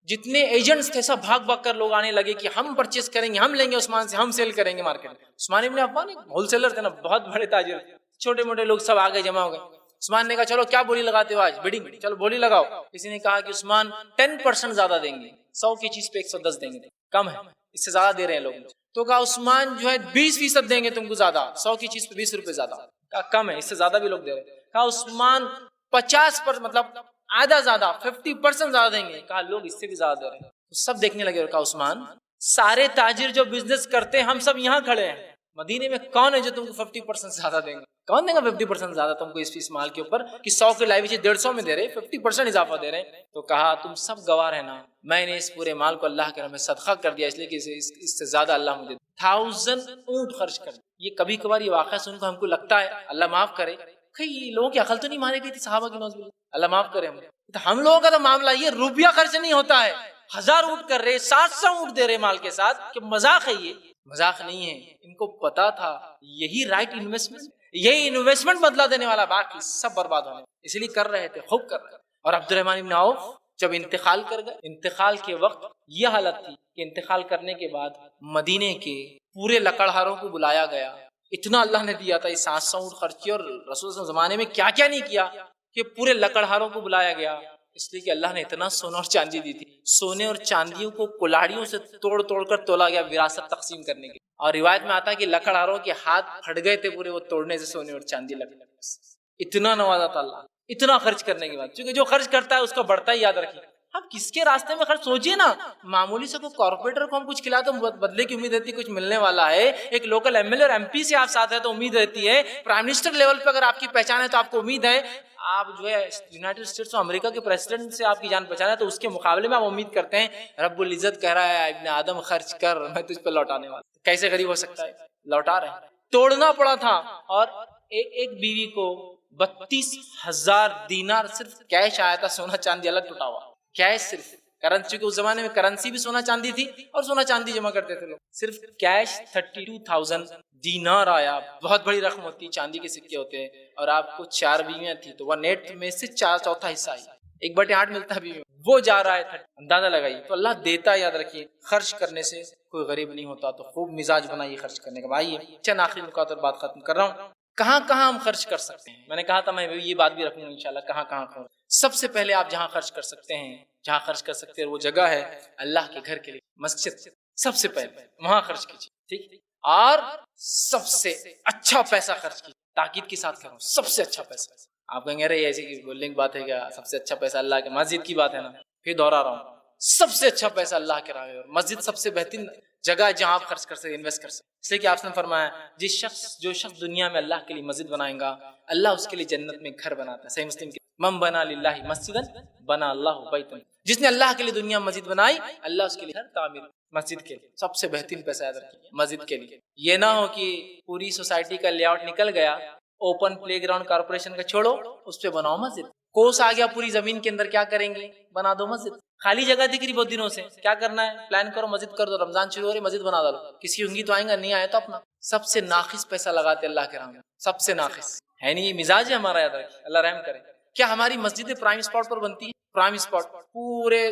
جتنے ایجنٹس تھے سب بھاگ بھاگ کر لوگ آنے لگے کہ ہم پرچیز کریں گے، ہم لیں گے عثمان سے، ہم سیل کریں گے مارکیٹ میں. عثمان ابن عفان ہول سیلر تھے نا، بہت بڑے تاجر، چھوٹے موٹے لوگ سب آگے جمع ہو گئے. عثمان نے کہا چلو کیا بولی لگاتے ہو آج؟ بیڈنگ، چلو بولی لگاؤ. کسی نے کہا کہ عثمان 10% زیادہ دیں گے، 100 کی چیز پہ 110 دیں گے، کم ہے، اس سے زیادہ دے رہے ہیں لوگ. تو کہا عثمان جو ہے 20% دیں گے تم کو زیادہ، 100 کی چیز پہ 20 روپے زیادہ. کہا کم ہے، اس سے زیادہ بھی لوگ دے رہے ہیں. کہا عثمان 50% مطلب آدھا زیادہ، 50% زیادہ دیں گے. کہا لوگ اس سے بھی زیادہ دے رہے ہیں. تو سب دیکھنے لگے اور کہا عثمان سارے تاجر جو بزنس کرتے ہیں ہم سب یہاں کھڑے ہیں، مدینے میں کون ہے جو تم کو 50% زیادہ دیں گے؟ کون دے گا 50% زیادہ تم کو اس مال کے اوپر کہ 100 کے لائی 150 میں دے رہے، 50% اضافہ دے رہے ہیں. تو کہا تم سب گواہ رہنا، میں نے اس پورے مال کو اللہ کے راہ میں صدقہ کر دیا، اس لیے کہ اس سے زیادہ اللہ مجھے 1000 اونٹ خرچ کر. یہ کبھی کبھار یہ واقعہ سن کو ہم کو لگتا ہے اللہ معاف کرے کہ لوگوں کی عقل تو نہیں مارے گئی تھی صحابہ کی، نوز باللہ، اللہ معاف کرے. ہم لوگوں کا تو معاملہ یہ روپیہ خرچ نہیں ہوتا ہے، 1000 اونٹ کر رہے، 700 اونٹ دے رہے مال کے ساتھ، کہ مذاق ہے، یہ مذاق نہیں ہے. ان کو پتا تھا یہی رائٹ انویسٹمنٹ، یہی انویسٹمنٹ بدلا دینے والا، باقی سب برباد ہونے، اس لیے کر رہے تھے، خوب کر رہے. اور عبد الرحمن بن عوف جب انتقال کر گئے، انتقال کے وقت یہ حالت تھی کہ انتقال کرنے کے بعد مدینے کے پورے لکڑہاروں کو بلایا گیا. اتنا اللہ نے دیا تھا، 700 اونٹ خرچ کیے، اور رسول صلی اللہ علیہ وسلم زمانے میں کیا کیا نہیں کیا کہ پورے لکڑہاروں کو بلایا گیا، اس لیے کہ اللہ نے اتنا سونا اور چاندی دی تھی. سونے اور چاندیوں کو کلاڑیوں سے توڑ توڑ کر تولا گیا وراثت تقسیم کرنے کے. اور روایت میں آتا ہے کہ لکڑہاروں کے ہاتھ پھٹ گئے تھے پورے، وہ توڑنے سے سونے اور چاندی لگ گئے. اتنا نوازا تھا اللہ، اتنا خرچ کرنے کے بعد. کیونکہ جو خرچ کرتا ہے اس کا بڑھتا ہی، یاد رکھیے. ہم کس کے راستے میں خرچ، سوچیے نا، معمولی سے کوئی کارپوریٹر کو ہم کچھ کھلا تو بدلے کی امید رہتی ہے، کچھ ملنے والا ہے. ایک لوکل ایم ایل اے اور ایم پی سے آپ ساتھ ہیں تو امید رہتی ہے. پرائم منسٹر لیول پہ اگر آپ کی پہچان ہے تو آپ کو امید ہے. آپ جو ہے یونائٹڈ اسٹیٹس اور امریکہ کے پریزیڈنٹ سے آپ کی جان پہچان ہے تو اس کے مقابلے میں آپ امید کرتے ہیں رب العزت کہہ رہا ہے ابن آدم خرچ کر، میں تجھ پہ لوٹانے والا. کیسے غریب ہو سکتا ہے؟ لوٹا رہے ہیں. توڑنا پڑا تھا. اور ایک بیوی کو 32,000 دینار صرف کیش آیا تھا، سونا چاندی الگ ٹوٹا ہوا کیش صرف. کرنسی کے اس زمانے میں کرنسی بھی سونا چاندی تھی اور سونا چاندی جمع کرتے تھے لوگ. صرف کیش 32,000 دینار آیا. بہت بڑی رقم ہوتی ہے، چاندی کے سکے ہوتے ہیں. اور آپ کو 4 بیویاں تھی تو 1/8 میں سے 4/4 حصہ آئی، 1/8 ملتا ہے بیوی، وہ جا رہا ہے. اندازہ لگائیے. تو اللہ دیتا ہے، یاد رکھیے خرچ کرنے سے کوئی غریب نہیں ہوتا. تو خوب مزاج بنائیے خرچ کرنے کا. آئیے چند آخری نکات اور بات ختم کر رہا ہوں. کہاں کہاں ہم خرچ کر سکتے ہیں؟ میں نے کہا تھا میں یہ بات بھی رکھوں گا انشاءاللہ کہاں کہاں خرچ. سب سے پہلے آپ جہاں خرچ کر سکتے ہیں، جہاں خرچ کر سکتے ہیں وہ جگہ ہے اللہ کے گھر کے لیے، مسجد. سب سے پہلے وہاں خرچ کیجیے، ٹھیک. اور سب سے اچھا پیسہ خرچ کیجیے، تاکید کے ساتھ کروں، سب سے اچھا پیسہ. آپ کہیں گے ارے ایسی بولنے کی بات ہے کیا، سب سے اچھا پیسہ اللہ کے، مسجد کی بات ہے نا. پھر دوہرا رہا ہوں، سب سے اچھا پیسہ اللہ کے راہ میں، مسجد سب سے بہترین جگہ ہے جہاں آپ خرچ کر سکتے، انویسٹ کر سکتے. اس لیے کہ آپ نے فرمایا جو شخص دنیا میں اللہ کے لیے مسجد بنائے گا، اللہ اس کے لیے جنت میں گھر بناتا ہے. صحیح مسلم کی من بنا للہ مسجدا بنا اللہ بیتا، جس نے اللہ کے لیے دنیا مسجد بنائی اللہ اس کے لیے گھر تعمیر. مسجد کے لیے سب سے بہترین پیسہ یاد رکھیے، مسجد کے لیے. یہ نہ ہو کہ پوری سوسائٹی کا لے آؤٹ نکل گیا، اوپن پلے گراؤنڈ کارپوریشن کا چھوڑو، اس پہ بناؤ مسجد. کوس آ گیا پوری زمین کے اندر، کیا کریں گے؟ بنا دو مسجد. خالی جگہ دکھ رہی بہت دنوں سے، کیا کرنا ہے؟ پلان کرو مسجد کر دو. رمضان شروع ہو رہی مسجد بنا دو. کسی ہوں گی تو آئیں گا، نہیں آئے تو اپنا. سب سے ناقص پیسہ لگاتے اللہ کے راہ میں، سب سے ناقص ہے. نہیں یہ مزاج ہے ہمارا، یاد رکھیے اللہ رحم کرے. کیا ہماری مسجدیں پرائم اسپاٹ پر بنتی ہیں؟ پرائم اسپاٹ پورے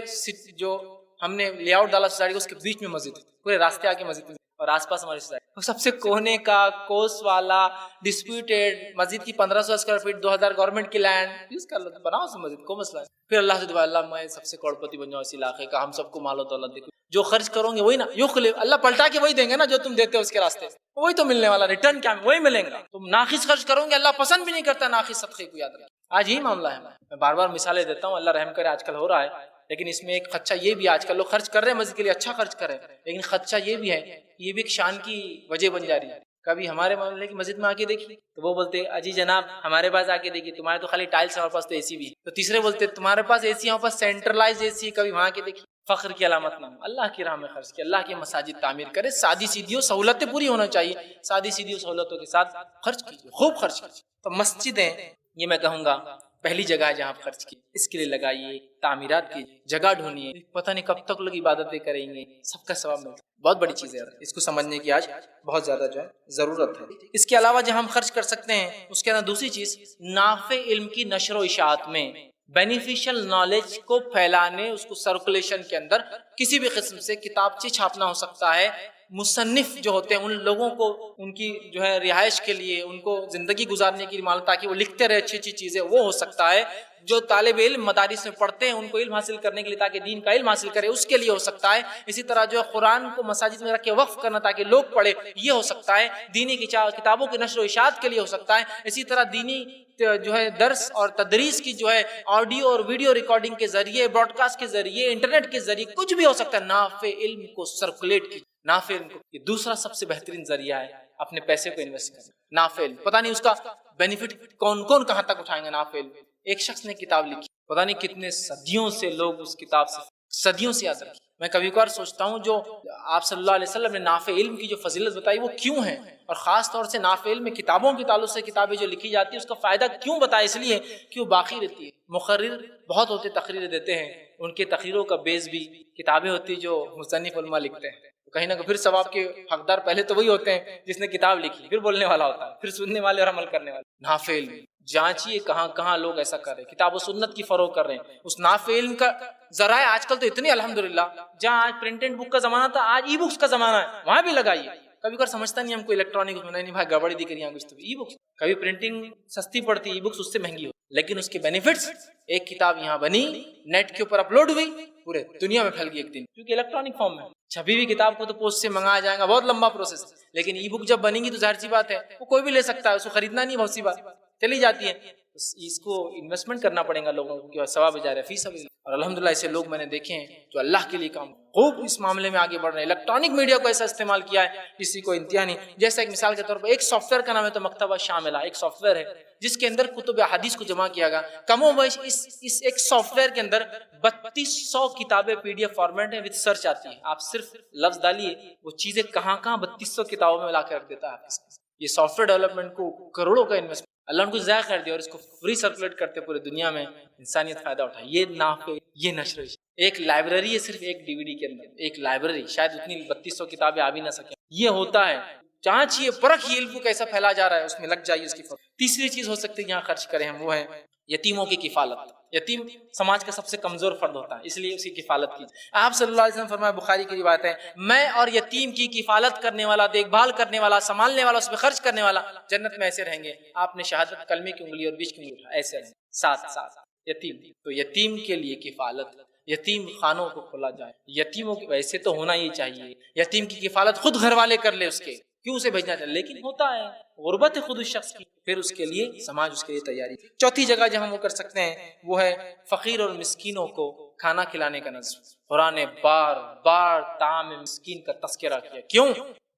جو ہم نے لے آؤٹ ڈالا سوسائٹی کو، اس کے بیچ میں مسجد، پورے راستے آگے مسجد اور آس پاس ہماری سوسائٹی. سب سے کونے کا کوس والا ڈسپیوٹیڈ مسجد کی 1500 اسکوائر فٹ 2000 گورنمنٹ کی لینڈ یوز کر لو، بناؤ اس مسجد کو، مسئلہ ہے. پھر اللہ سے دعا، اللہ میں سب سے کروڑپتی بن جاؤں اس علاقے کا، ہم سب کو مال و دولت دے. جو خرچ کرو گے وہی نا یخلف، اللہ پلٹا کے وہی دیں گے نا جو تم دیتے ہو اس کے راستے، وہی تو ملنے والا، ریٹرن کیا وہی ملیں گا. تم ناقص خرچ کرو گے اللہ پسند بھی نہیں کرتا ناقص صدقے کو، یاد رکھیں. آج یہی معاملہ ہے. میں بار بار مثالیں دیتا ہوں، اللہ رحم کرے آج کل ہو رہا ہے، لیکن اس میں ایک خدشہ یہ بھی ہے، آج کل لوگ خرچ کر رہے ہیں مسجد کے لیے، اچھا خرچ کر رہے ہیں، لیکن خدشہ یہ بھی ہے، یہ بھی ایک شان کی وجہ بن جا رہی ہے. کبھی ہمارے محلے کی مسجد میں آ کے دیکھیے تو وہ بولتے اجی جناب ہمارے پاس آ کے دیکھیے، تمہارے تو خالی ٹائلس، ہمارے پاس تو اے سی بھی ہے. تو تیسرے بولتے تمہارے پاس اے سی، ہمارے پاس سینٹرلائز اے سی، کبھی وہاں کے دیکھیے. فخر کی علامت نہ ہو، اللہ کی راہ میں خرچ کیا، اللہ کی مساجد تعمیر کرے، سادی سیدھی سہولتیں پوری ہونا چاہیے، سادی سیدھی سہولتوں کے ساتھ خرچ کیجیے، خوب خرچ کیجیے. تو مسجدیں یہ میں کہوں گا پہلی جگہ ہے جہاں آپ خرچ کیجیے، اس کے لیے لگائیے، تعمیرات کیجیے، جگہ ڈھونڈیے. پتہ نہیں کب تک لوگ عبادتیں کریں گے، سب کا ثواب ملتا ہے. بہت بڑی چیز ہے، اس کو سمجھنے کی آج بہت زیادہ جو ہے ضرورت ہے. اس کے علاوہ جہاں ہم خرچ کر سکتے ہیں، اس کے اندر دوسری چیز نافع علم کی نشر و اشاعت میں، بینیفیشل نالج کو پھیلانے، اس کو سرکولیشن کے اندر کسی بھی قسم سے کتابچے چھاپنا ہو سکتا ہے. مصنف جو ہوتے ہیں ان لوگوں کو ان کی جو ہے رہائش کے لیے، ان کو زندگی گزارنے کی مال تاکہ وہ لکھتے رہے اچھی اچھی چیزیں، وہ ہو سکتا ہے. جو طالب علم مدارس میں پڑھتے ہیں ان کو علم حاصل کرنے کے لیے تاکہ دین کا علم حاصل کرے، اس کے لیے ہو سکتا ہے. اسی طرح جو ہے قرآن کو مساجد میں رکھ کے وقف کرنا تاکہ لوگ پڑھے، یہ ہو سکتا ہے. دینی کتابوں کی نشر و اشاعت کے لیے ہو سکتا ہے. اسی طرح دینی جو ہے درس اور تدریس کی جو ہے آڈیو اور ویڈیو ریکارڈنگ کے ذریعے، براڈ کاسٹ کے ذریعے، انٹرنیٹ کے ذریعے، کچھ بھی ہو سکتا ہے. نافع علم کو سرکولیٹ کی، نافع علم کو. یہ دوسرا سب سے بہترین ذریعہ ہے اپنے پیسے کو انویسٹ کرنا. نافع علم پتہ نہیں اس کا بینیفٹ کون کون کہاں تک اٹھائیں گے. نافع علم ایک شخص نے کتاب لکھی، پتہ نہیں کتنے صدیوں سے لوگ اس کتاب سے صدیوں سے یاد رکھیں. میں کبھی کبھار سوچتا ہوں جو آپ صلی اللہ علیہ وسلم نے نافع علم کی جو فضیلت بتائی وہ کیوں ہے، اور خاص طور سے نافع علم میں کتابوں کے تعلق سے کتابیں جو لکھی جاتی ہیں اس کا فائدہ کیوں بتایا، اس لیے کہ وہ باقی رہتی ہے. مقرر بہت ہوتے تقریریں دیتے ہیں، ان کے تقریروں کا بیس بھی کتابیں ہوتی جو مصنف علماء لکھتے ہیں. کہیں نہ پھر ثواب کے حقدار پہلے تو وہی ہوتے ہیں جس نے کتاب لکھی، پھر بولنے والا ہوتا ہے، پھر سننے والے اور عمل کرنے والے. نافع علم جانچیے کہاں کہاں لوگ ایسا کر رہے ہیں، کتاب و سنت کی فروغ کر رہے ہیں. اس نافع علم کا ذرائع آج کل تو اتنے الحمدللہ، جہاں آج پرنٹڈ بک کا زمانہ تھا آج ای بکس کا زمانہ ہے، وہاں بھی لگائیے. کبھی کبھار سمجھتا نہیں ہم کو الیکٹرانک نہیں بھائی گڑبڑی دکھ رہی ہے کچھ تو ای بکس. کبھی پرنٹنگ سستی پڑتی، ای بکس اس سے مہنگی ہو، لیکن اس کے بینیفٹس، ایک کتاب یہاں بنی، نیٹ کے اوپر اپلوڈ ہوئی، پورے دنیا میں پھیل گئی ایک دن، کیونکہ الیکٹرانک فارم میں. چھپی ہوئی کتاب کو تو پوسٹ سے منگایا جائے گا، بہت لمبا پروسیس ہے، لیکن ای بک جب بنیں گی تو ظاہر سی بات ہے وہ کوئی بھی لے سکتا ہے، اس کو خریدنا نہیں، بہت سی بات چلی جاتی ہے. اس کو انویسٹمنٹ کرنا پڑے گا لوگوں کو کہ ثواب جا رہا ہے فی سبیل اللہ. اور الحمدللہ ایسے لوگ میں نے دیکھے ہیں جو اللہ کے لیے کام خوب اس معاملے میں آگے بڑھ رہے ہیں. الیکٹرانک میڈیا کو ایسا استعمال کیا ہے کسی کو انتہا نہیں. جیسا ایک مثال کے طور پر ایک سافٹ ویئر کا نام ہے تو مکتبہ شاملہ، ایک سافٹ ویئر ہے جس کے اندر کتب احادیث کو جمع کیا گیا. کم و بیش اس ایک سافٹ ویئر کے اندر 3200 کتابیں پی ڈی ایف فارمیٹ میں وتھ سرچ آتی ہیں. آپ صرف لفظ ڈالیے وہ چیزیں کہاں کہاں 3200 کتابوں میں لا کے رکھ دیتا ہے آپ کے ساتھ. یہ سافٹ ویئر ڈیولپمنٹ کو کروڑوں کا انویسٹ، اللہ ان کو ضائع کر دیا اور اس کو فری سرکولیٹ کرتے پورے دنیا میں انسانیت فائدہ اٹھائے. یہ نافع، یہ نشر. ایک لائبریری ہے صرف ایک ڈی وی ڈی کے اندر، ایک لائبریری، شاید اتنی 3200 کتابیں آ بھی نہ سکیں. یہ ہوتا ہے چاہیے پرکھیے علم کو کیسا پھیلا جا رہا ہے، اس میں لگ جائیے اس کی فرق. تیسری چیز ہو سکتی ہے یہاں خرچ کریں ہم، وہ ہے یتیموں کی کفالت. یتیم سماج کا سب سے کمزور فرد ہوتا ہے، اس لیے اس کی کفالت کیجیے۔ آپ صلی اللہ علیہ وسلم فرمایا، بخاری کی روایت ہے، میں اور یتیم کی کفالت کرنے والا، دیکھ بھال کرنے والا، سنبھالنے والا، اس پہ خرچ کرنے والا جنت میں ایسے رہیں گے۔ آپ نے شہادت کلمے کی انگلی اور بیچ کی انگلی ایسے رہیں ساتھ ساتھ۔ یتیم، تو یتیم کے لیے کفالت، یتیم خانوں کو کھولا جائے، یتیموں کی ویسے تو ہونا ہی چاہیے، یتیم کی کفالت خود گھر والے کر لے، اس کے کیوں اسے بھیجنا چاہیے، لیکن ہوتا ہے غربت ہے خود اس شخص کی، پھر اس کے لیے سماج اس کے لیے تیاری۔ چوتھی جگہ جہاں ہم وہ کر سکتے ہیں وہ ہے فقیر اور مسکینوں کو کھانا کھلانے کا نظم۔ قرآن نے بار بار طعام مسکین کا تذکرہ کیا، کیوں؟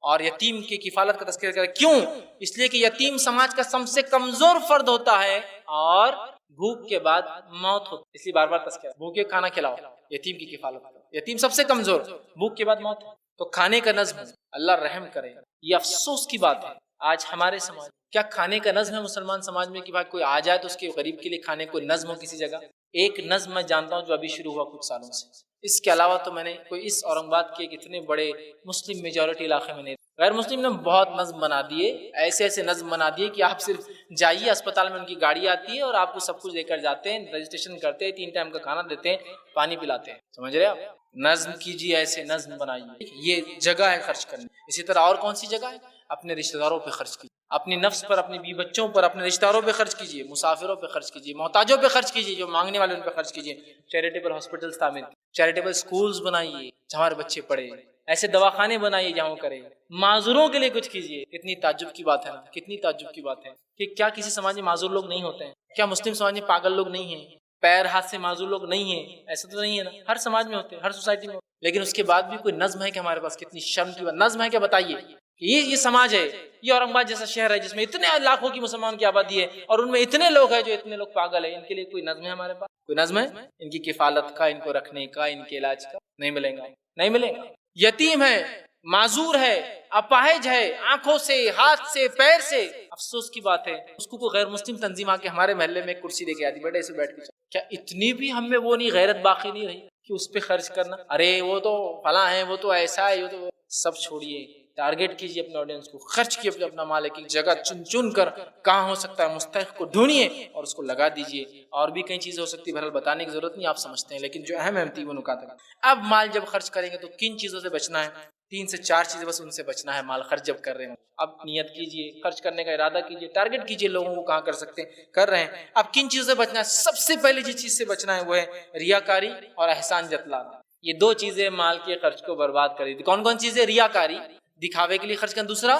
اور یتیم کی کفالت کا تذکرہ کیا، کیوں؟ اس لیے کہ یتیم سماج کا سب سے کمزور فرد ہوتا ہے اور بھوک کے بعد موت ہوتی ہے، اس لیے بار بار تذکرہ، بھوکے کھانا کھلاؤ، یتیم کی کفالت کرو، یتیم سب سے کمزور، بھوک کے بعد موت، تو کھانے کا نظم، اللہ رحم کرے۔ یہ افسوس کی بات ہے آج ہمارے سماج، کیا کھانے کا نظم ہے مسلمان سماج میں کہ بھائی کوئی آ جائے تو اس کے غریب کے لیے کھانے کوئی نظم ہو کسی جگہ؟ ایک نظم میں جانتا ہوں جو ابھی شروع ہوا کچھ سالوں سے، اس کے علاوہ تو میں نے کوئی اس اورنگ آباد کے اتنے بڑے مسلم میجورٹی علاقے میں نہیں، غیر مسلم نے بہت نظم بنا دیے، ایسے ایسے نظم بنا دیے کہ آپ صرف جائیے اسپتال میں ان کی گاڑی آتی ہے اور آپ کو سب کچھ لے کر جاتے ہیں، رجسٹریشن کرتے ہیں، 3 ٹائم کا کھانا دیتے ہیں، پانی پلاتے ہیں، سمجھ رہے آپ؟ نظم کیجیے، ایسے نظم بنائیے، یہ جگہ ہے خرچ کرنے۔ اسی طرح اور کون سی جگہ ہے؟ اپنے رشتہ داروں پہ خرچ کیجیے، اپنی نفس پر، اپنے بیوی بچوں پر، اپنے رشتہ داروں پہ خرچ کیجیے، مسافروں پہ خرچ کیجیے، محتاجوں پہ خرچ کیجیے، جو مانگنے والے ان پہ خرچ کیجیے، چیریٹیبل ہاسپٹلز تعمیر، چیریٹیبل سکولز بنائیے جہاں ہمارے بچے پڑھے، ایسے دواخانے بنائیے جہاں وہ کرے، معذوروں کے لیے کچھ کیجیے۔ کتنی تعجب کی بات ہے نا، کتنی تعجب کی بات ہے کہ کیا کسی سماج میں معذور لوگ نہیں ہوتے ہیں؟ کیا مسلم سماج میں پاگل لوگ نہیں ہیں، پیر ہاتھ سے معذور لوگ نہیں ہیں؟ ایسا تو نہیں ہے نا، ہر سماج میں ہوتے ہیں، ہر سوسائٹی میں ہوتے ہیں، لیکن اس کے بعد بھی کوئی نظم ہے کہ ہمارے پاس؟ کتنی شرم کی بات، نظم ہے کیا بتائیے؟ یہ سماج ہے، یہ اورنگ آباد جیسا شہر ہے جس میں اتنے لاکھوں کی مسلمان کی آبادی ہے اور ان میں اتنے لوگ ہیں جو اتنے لوگ پاگل ہیں، ان کے لیے کوئی نظم ہے ہمارے پاس؟ کوئی نظم ہے ان کی کفالت کا، ان کو رکھنے کا، ان کے علاج کا؟ نہیں ملے گا، نہیں ملے گا۔ یتیم ہے، معذور ہے، اپاہج ہے، آنکھوں سے، ہاتھ سے، پیر سے، افسوس کی بات ہے اس کو کوئی غیر مسلم تنظیم آ کے ہمارے محلے میں ایک کرسی لے کے آتی، بیٹے اسے بیٹھ کے، کیا اتنی بھی ہم میں وہ نہیں، غیرت باقی نہیں رہی کہ اس پہ خرچ کرنا؟ ارے وہ تو فلاں ہے، وہ تو ایسا ہے، وہ تو سب چھوڑیے، ٹارگیٹ کیجیے اپنے آڈینس کو، خرچ کیجیے اپنا مال ایک جگہ چن چن کر، کہاں ہو سکتا ہے مستحق کو ڈھونڈیے اور اس کو لگا دیجیے۔ اور بھی کئی چیزیں ہو سکتی ہے، بہرحال بتانے کی ضرورت نہیں، آپ سمجھتے ہیں، لیکن جو اہم تھی وہ نکات ہے۔ اب مال جب خرچ کریں گے تو کن چیزوں سے بچنا ہے؟ 3 سے 4 چیزیں بس ان سے بچنا ہے مال خرچ جب کر رہے ہیں۔ اب نیت کیجیے، خرچ کرنے کا ارادہ کیجیے، ٹارگیٹ کیجیے لوگوں کو کہاں کر سکتے ہیں، کر رہے ہیں۔ اب کن چیزوں سے بچنا ہے؟ سب سے پہلے جس چیز سے بچنا ہے وہ ہے ریاکاری اور احسان جتلانا۔ یہ 2 چیزیں مال کے خرچ کو برباد کر دیتی۔ کون کون چیزیں؟ ریاکاری، دکھاوے کے لیے خرچ کرنا، دوسرا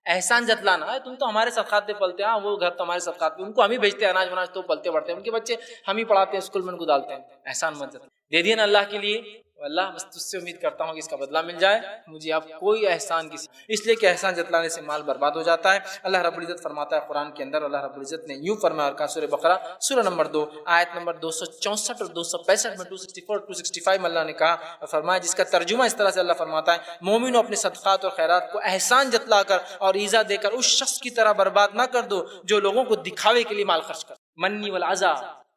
احسان جتلانا، تم تو ہمارے صدقات پہ پلتے ہیں، وہ گھر تو ہمارے صدقات پہ، ان کو ہم ہی بھیجتے ہیں اناج وناج تو پلتے بڑھتے ہیں، ان کے بچے ہم ہی پڑھاتے ہیں، اسکول میں ان کو ڈالتے ہیں۔ احسان مت جتلا، دے دیا نا اللہ کے لیے، اللہ بس تجھ سے امید کرتا ہوں کہ اس کا بدلہ مل جائے مجھے، اب کوئی احسان کسی، اس لیے کہ احسان جتلانے سے مال برباد ہو جاتا ہے۔ اللہ رب العزت فرماتا ہے قرآن کے اندر، اللہ رب العزت نے یوں فرمایا، اور کہا سورہ بقرہ سورہ نمبر 2 آیت نمبر 264 اور 265 میں، 264 265 میں اللہ نے کہا اور فرمایا، جس کا ترجمہ اس طرح سے اللہ فرماتا ہے، مومنوں اپنے صدقات اور خیرات کو احسان جتلا کر اور ایذا دے کر اس شخص کی طرح برباد نہ کر دو جو لوگوں کو دکھاوے کے لیے مال خرچ کر، منی والعزا،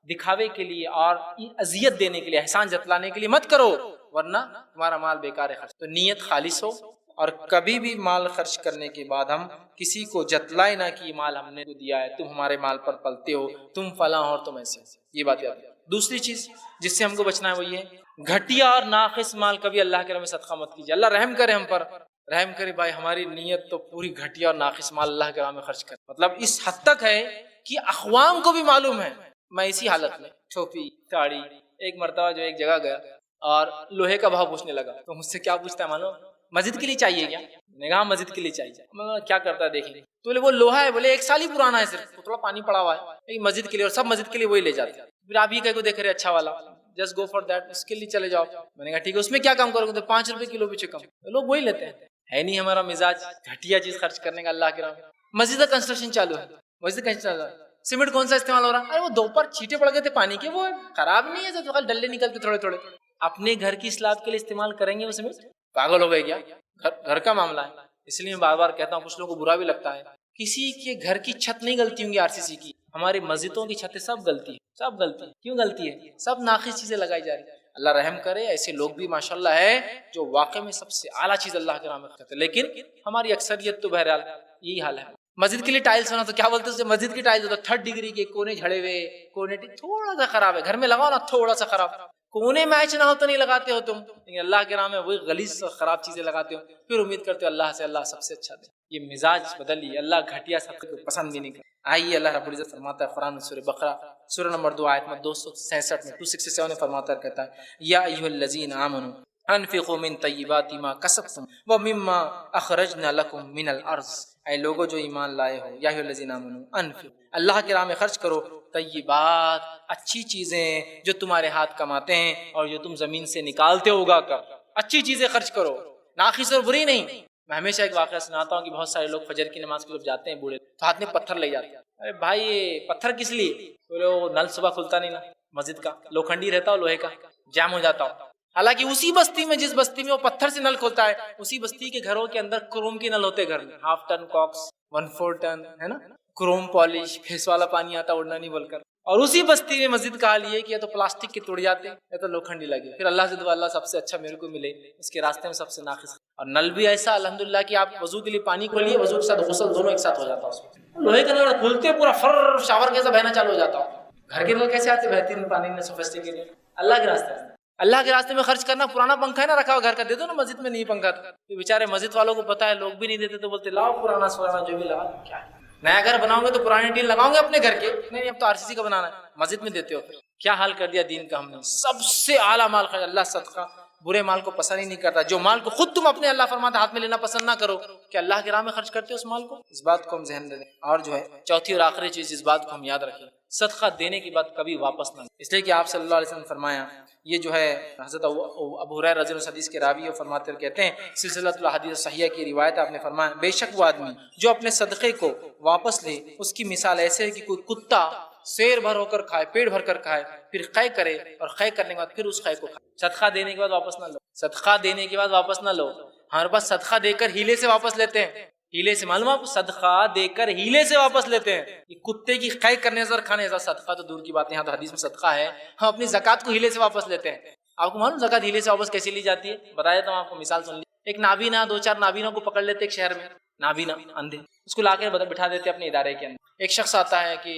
دکھاوے کے لیے اور اذیت دینے کے لیے، احسان جتلانے کے لیے مت کرو، ورنہ تمہارا مال بیکار ہے خرچ۔ تو نیت خالص ہو، اور کبھی بھی مال خرچ کرنے کے بعد ہم کسی کو جتلائے نہ کہ یہ مال ہم نے دیا ہے، تم ہمارے مال پر پلتے ہو، تم فلاں اور تم ایسے، یہ بات یاد رکھو۔ دوسری چیز جس سے ہم کو بچنا ہے وہ یہ ہے، گھٹیا اور ناقص مال کبھی اللہ کے راہ میں صدقہ مت کیجیے۔ اللہ رحم کرے ہم پر، رحم کرے بھائی، ہماری نیت تو پوری گھٹیا اور ناقص مال اللہ کے راہ میں خرچ کرے، مطلب اس حد تک ہے کہ اقوام کو بھی معلوم ہے میں اسی حالت میں ٹوپی داڑھی۔ ایک مرتبہ جو ایک جگہ گیا اور لوہے کا بھاؤ پوچھنے لگا، تو مجھ سے کیا پوچھتا ہے معلوم؟ مسجد کے لیے چاہیے کیا؟ میں نے کہا مسجد کے لیے چاہیے۔ میں کیا کرتا ہے دیکھیں گے، تو بولے وہ لوہا ہے، بولے 1 سال ہی پرانا ہے، صرف تھوڑا پانی پڑا ہوا ہے، مسجد کے لیے، اور سب مسجد کے لیے وہی لے جاتے ہیں۔ پھر آپ یہ کہہ کو دیکھ رہے اچھا والا، جسٹ گو فار دیٹ، اس کے لیے چلے جاؤ۔ میں نے کہا ٹھیک ہے، اس میں کیا کام کرو گے؟ تو 5 روپے کلو پیچھے کم، لوگ وہی لیتے ہیں۔ ہے نہیں ہمارا مزاج گھٹیا چیز خرچ کرنے کا اللہ کے راہ میں۔ مسجد کا کنسٹرکشن چالو ہے، مسجد کا چالو ہے، سیمنٹ کون سا استعمال ہو رہا ہے؟ ارے وہ 2 پر چھینٹے پڑ گئے تھے پانی کے، وہ خراب نہیں ہے، تو ڈلے نکلتے تھوڑے تھوڑے۔ اپنے گھر کی اصلاح کے لیے استعمال کریں گے وہ سیمنٹ؟ پاگل ہو گئے کیا؟ گھر کا معاملہ ہے۔ اس لیے میں بار بار کہتا ہوں، کچھ لوگوں کو برا بھی لگتا ہے، کسی کے گھر کی چھت نہیں غلطی ہوں گی RCC کی، ہماری مسجدوں کی چھتیں سب غلطی ہے، سب غلطی ہے۔ کیوں غلطی ہے؟ سب ناقص چیزیں لگائی جا رہی ہیں۔ اللہ رحم کرے، ایسے لوگ بھی ماشاءاللہ ہے جو واقع میں سب سے اعلیٰ چیز اللہ کے نام میں کرتے ہیں، لیکن ہماری اکثریت تو بہرحال یہی حال ہے۔ مسجد کے لیے ٹائلس بنا تو کیا بولتے ہیں مسجد کی ٹائلس ہوتا 3rd ڈگری کے کونے جھڑے ہوئے، کونے تھوڑا سا خراب ہے، گھر میں لگاؤ نا تھوڑا سا خراب، کونے میچ نہ ہو تو نہیں لگاتے ہو تم، لیکن اللہ کے نام میں وہی غلیظ خراب چیزیں لگاتے ہو، پھر امید کرتے ہو اللہ سے اللہ سب سے اچھا دے۔ یہ مزاج بدلیے، اللہ گھٹیا سب کو پسند بھی نہیں کرتا۔ آئیے اللہ رب العزت فرماتا ہے قرآن سورہ بقرہ سورہ نمبر 2 آیت میں 267 میں 267 میں فرماتا ہے، کہتا ہے یا ایھا الذین آمنوا انفقوا من طیبات ما کسبتم ومما اخرجنا لکم من الارض، اے لوگوں جو ایمان لائے ہو، یا ایھا الذین آمنوا انفقوا، اللہ کی راہ میں خرچ کرو، طیبات اچھی چیزیں جو تمہارے ہاتھ کماتے ہیں اور جو تم زمین سے نکالتے ہو اگا کر، اچھی چیزیں خرچ کرو، ناقص اور بری نہیں۔ میں ہمیشہ ایک واقعہ سناتا ہوں کہ بہت سارے لوگ فجر کی نماز کے جب جاتے ہیں بوڑھے تو ہاتھ میں پتھر لے جاتے ہیں، ارے بھائی یہ پتھر کس لیے؟ بولے وہ نل صبح کھلتا نہیں نا مسجد کا، لوکھنڈی رہتا ہو لوہے کا، جام ہو جاتا ہو، حالانکہ اسی بستی میں جس بستی میں وہ پتھر سے نل کھلتا ہے اسی بستی کے گھروں کے اندر کروم کے نل ہوتے، گھر میں 1/2 ٹن کاکس 1/4 ٹن ہے نا، کروم پالش فیس والا پانی آتا اڑنا نہیں بول کر، اور اسی بستی میں مسجد کا حال یہ کہ یا تو پلاسٹک کے ٹوٹ جاتے یا تو لوکھنڈی لگے، پھر اللہ سے دعا اللہ سب سے اچھا میرے کو ملے، اس کے راستے میں سب سے ناقص، اور نل بھی ایسا الحمدللہ کہ آپ وضو کے لیے پانی کھولیے وضو کے ساتھ غسل دونوں ایک ساتھ ہو جاتا ہے، اس میں لوہے کا نل کھولتے پورا فر شاور کیسا بہنا چالو ہو جاتا ہو، گھر کے نل کیسے آتے بہترین پانی میں سوفسٹیکیٹڈ، اللہ کے راستے میں، اللہ کے راستے میں خرچ کرنا۔ پرانا پنکھا ہے نا رکھا ہوا گھر کا، دے دو نا، مسجد میں نہیں پنکھا تھا، تو بیچارے مسجد والوں کو پتا ہے لوگ بھی نہیں دیتے تو بولتے لاؤ پرانا سونا جو بھی لاؤ، کیا نیا گھر بناؤ گے تو پرانے ٹین لگاؤں گے اپنے گھر کے، نہیں اب تو RCC کا بنانا ہے، مسجد میں دیتے ہو، کیا حال کر دیا دین کا ہم نے۔ سب سے اعلیٰ مال خرچ، اللہ صدقہ برے مال کو پسند ہی نہیں کرتا، جو مال کو خود تم اپنے اللہ فرماتا ہاتھ میں لینا پسند نہ کرو کہ اللہ کی راہ میں خرچ کرتے ہو اس مال کو، اس بات کو ہم ذہن میں دیں۔ اور جو ہے چوتھی اور آخری چیز اس بات کو ہم یاد رکھیں، صدقہ دینے کے بعد کبھی واپس نہ، اس لیے کہ آپ صلی اللہ علیہ وسلم نے فرمایا، یہ جو ہے حضرت ابو ہریرہ رضی اللہ عنہ حدیث کے راوی اور فرماتے ہیں، کہتے ہیں سلسلہ الاحادیث صحیحہ کی روایت، آپ نے فرمایا بے شک وہ آدمی جو اپنے صدقے کو واپس لے اس کی مثال ایسے ہے کہ کوئی کتا سیر بھر ہو کر کھائے، پیٹ بھر کر کھائے، پھر قے کرے اور قے کرنے کے بعد پھر اس قے کو کھائے۔ صدقہ دینے کے بعد واپس نہ لو، صدقہ دینے کے بعد واپس نہ لو، ہمارے پاس صدقہ دے کر ہیلے سے واپس لیتے ہیں، ہیلے سے، معلوم آپ کو صدقہ دے کر ہیلے سے واپس لیتے ہیں، یہ کتے کی قے کرنے سے کھانے سے، صدقہ تو دور کی بات ہے، یہاں تو حدیث میں صدقہ ہے، ہم اپنی زکات کو ہیلے سے واپس لیتے ہیں۔ آپ کو معلوم زکات ہیلے سے واپس کیسے لی جاتی ہے؟ بتایا تو آپ کو مثال سن لی، ایک نابینا 2-4 نابینا کو پکڑ لیتے ایک شہر میں، نابینا اندھے، اس کو لا کے بٹھا دیتے اپنے ادارے کے اندر، ایک شخص آتا ہے کہ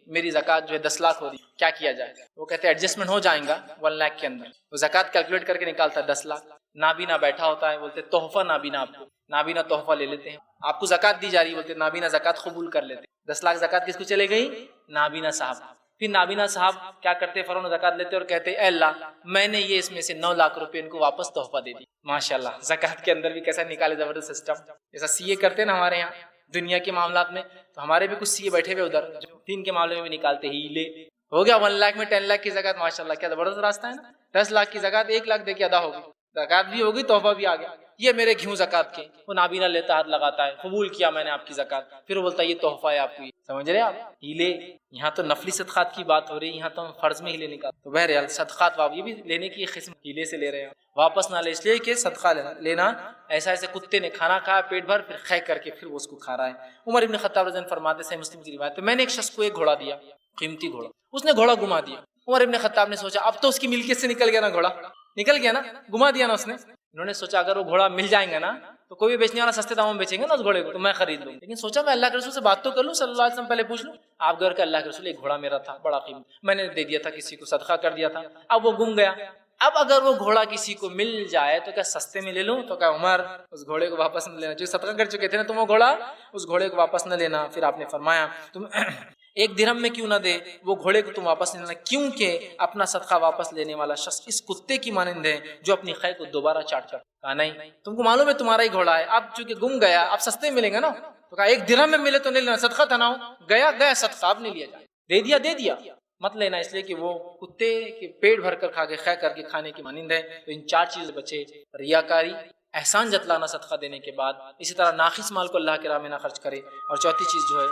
میری زکات جو ہے 10 لاکھ ہو رہی، کیا کیا جائے؟ وہ کہتے ہیں ایڈجسٹمنٹ ہو جائے گا 1 لاکھ کے اندر، وہ زکات کیلکولیٹ کر کے نکالتا ہے 10 لاکھ، نابینا بیٹھا ہوتا ہے، بولتے تحفہ نابینا، آپ کو نابینا تحفہ لے لیتے ہیں، آپ کو زکات دی جا رہی ہے، بولتے نابینا زکات قبول کر لیتے، 10 لاکھ زکات کس کو چلے گئی؟ نابینا صاحب۔ پھر نابینا صاحب کیا کرتے؟ فوراً زکات لیتے اور کہتے اے اللہ میں نے یہ اس میں سے 9 لاکھ روپے ان کو واپس تحفہ دے دی۔ ماشاءاللہ زکات کے اندر بھی کیسا نکالے زبردست سسٹم، جیسا CA کرتے ہیں نا ہمارے یہاں دنیا کے معاملات میں، تو ہمارے بھی کچھ CA بیٹھے ہوئے ادھر جو دین کے معاملے میں بھی نکالتے ہیلے، ہو گیا 1 لاکھ میں 10 لاکھ کی زکات، ماشاءاللہ کیا زبردست راستہ ہے نا، 10 لاکھ کی زکات 1 لاکھ دے کے ادا ہوگی، زکات بھی ہوگی تحفہ بھی آ گیا، یہ میرے گھیوں زکات کے، وہ نابینا لیتا ہاتھ لگاتا ہے، قبول کیا میں نے آپ کی زکات، پھر وہ بولتا ہے یہ تحفہ ہے آپ کو، سمجھ رہے آپ ہیلے، یہاں تو نفلی صدقات کی بات ہو رہی ہے، یہاں تو ہم فرض میں ہیلے نکال، تو بہرحال صدقات یہ بھی لینے کی قسم ہیلے سے لے رہے ہیں، واپس نہ لے، اس لیے کہ صدقہ لینا ایسا ایسے کتے نے کھانا کھایا پیٹ بھر پھر خے کر کے پھر وہ اس کو کھا رہا ہے۔ عمر ابن خطاب رضی اللہ عنہ فرماتے ہیں، مسلم کی روایت ہے، میں نے ایک شخص کو ایک گھوڑا دیا، قیمتی گھوڑا، اس نے گھوڑا گما دیا، عمر ابن خطاب نے سوچا اب تو اس کی ملکیت سے نکل گیا نا، گھوڑا نکل گیا نا، گما دیا نا اس نے، انہوں نے سوچا اگر وہ گھوڑا مل جائیں گا نا تو کوئی بھی بیچنے والا سستے داموں میں بیچیں گے نا اس گھوڑے کو، تو میں خرید لوں، لیکن سوچا میں اللہ کے رسول سے بات تو کر لوں، صلی اللہ علیہ وسلم پہلے پوچھ لوں، آپ گھر کے اللہ کے رسول ایک گھوڑا میرا تھا بڑا قیمتی، میں نے دے دیا تھا کسی کو، صدقہ کر دیا تھا، اب وہ گم گیا، اب اگر وہ گھوڑا کسی کو مل جائے تو کیا سستے میں لے لوں؟ تو کہا عمر اس گھوڑے کو واپس نہ لینا، جو صدقہ کر چکے تھے نا تم وہ گھوڑا، اس گھوڑے کو واپس نہ لینا۔ پھر آپ نے فرمایا تم 1 درہم میں کیوں نہ دے وہ گھوڑے کو تم واپس لینا، کیونکہ اپنا صدقہ واپس لینے والا شخص اس کتے کی مانند ہے جو اپنی خے کو دوبارہ چاٹ کر، کہا نہیں تم کو معلوم ہے تمہارا ہی گھوڑا ہے، اب چونکہ گم گیا اب سستے ملیں گے نا، تو کہا 1 درہم میں ملے تو نہیں لینا، صدقہ تھا نا، گیا صدقہ اب نہیں لیا جائے، دے دیا مت لینا، اس لیے کہ وہ کتے کے پیٹ بھر کر کھا کے خے کر کے کھانے کی مانند ہے۔ تو ان 4 چیزیں بچے، ریاکاری، احسان جتلانا صدقہ دینے کے بعد، اسی طرح ناقص مال کو اللہ کے راہ میں نہ خرچ کرے، اور چوتھی چیز جو ہے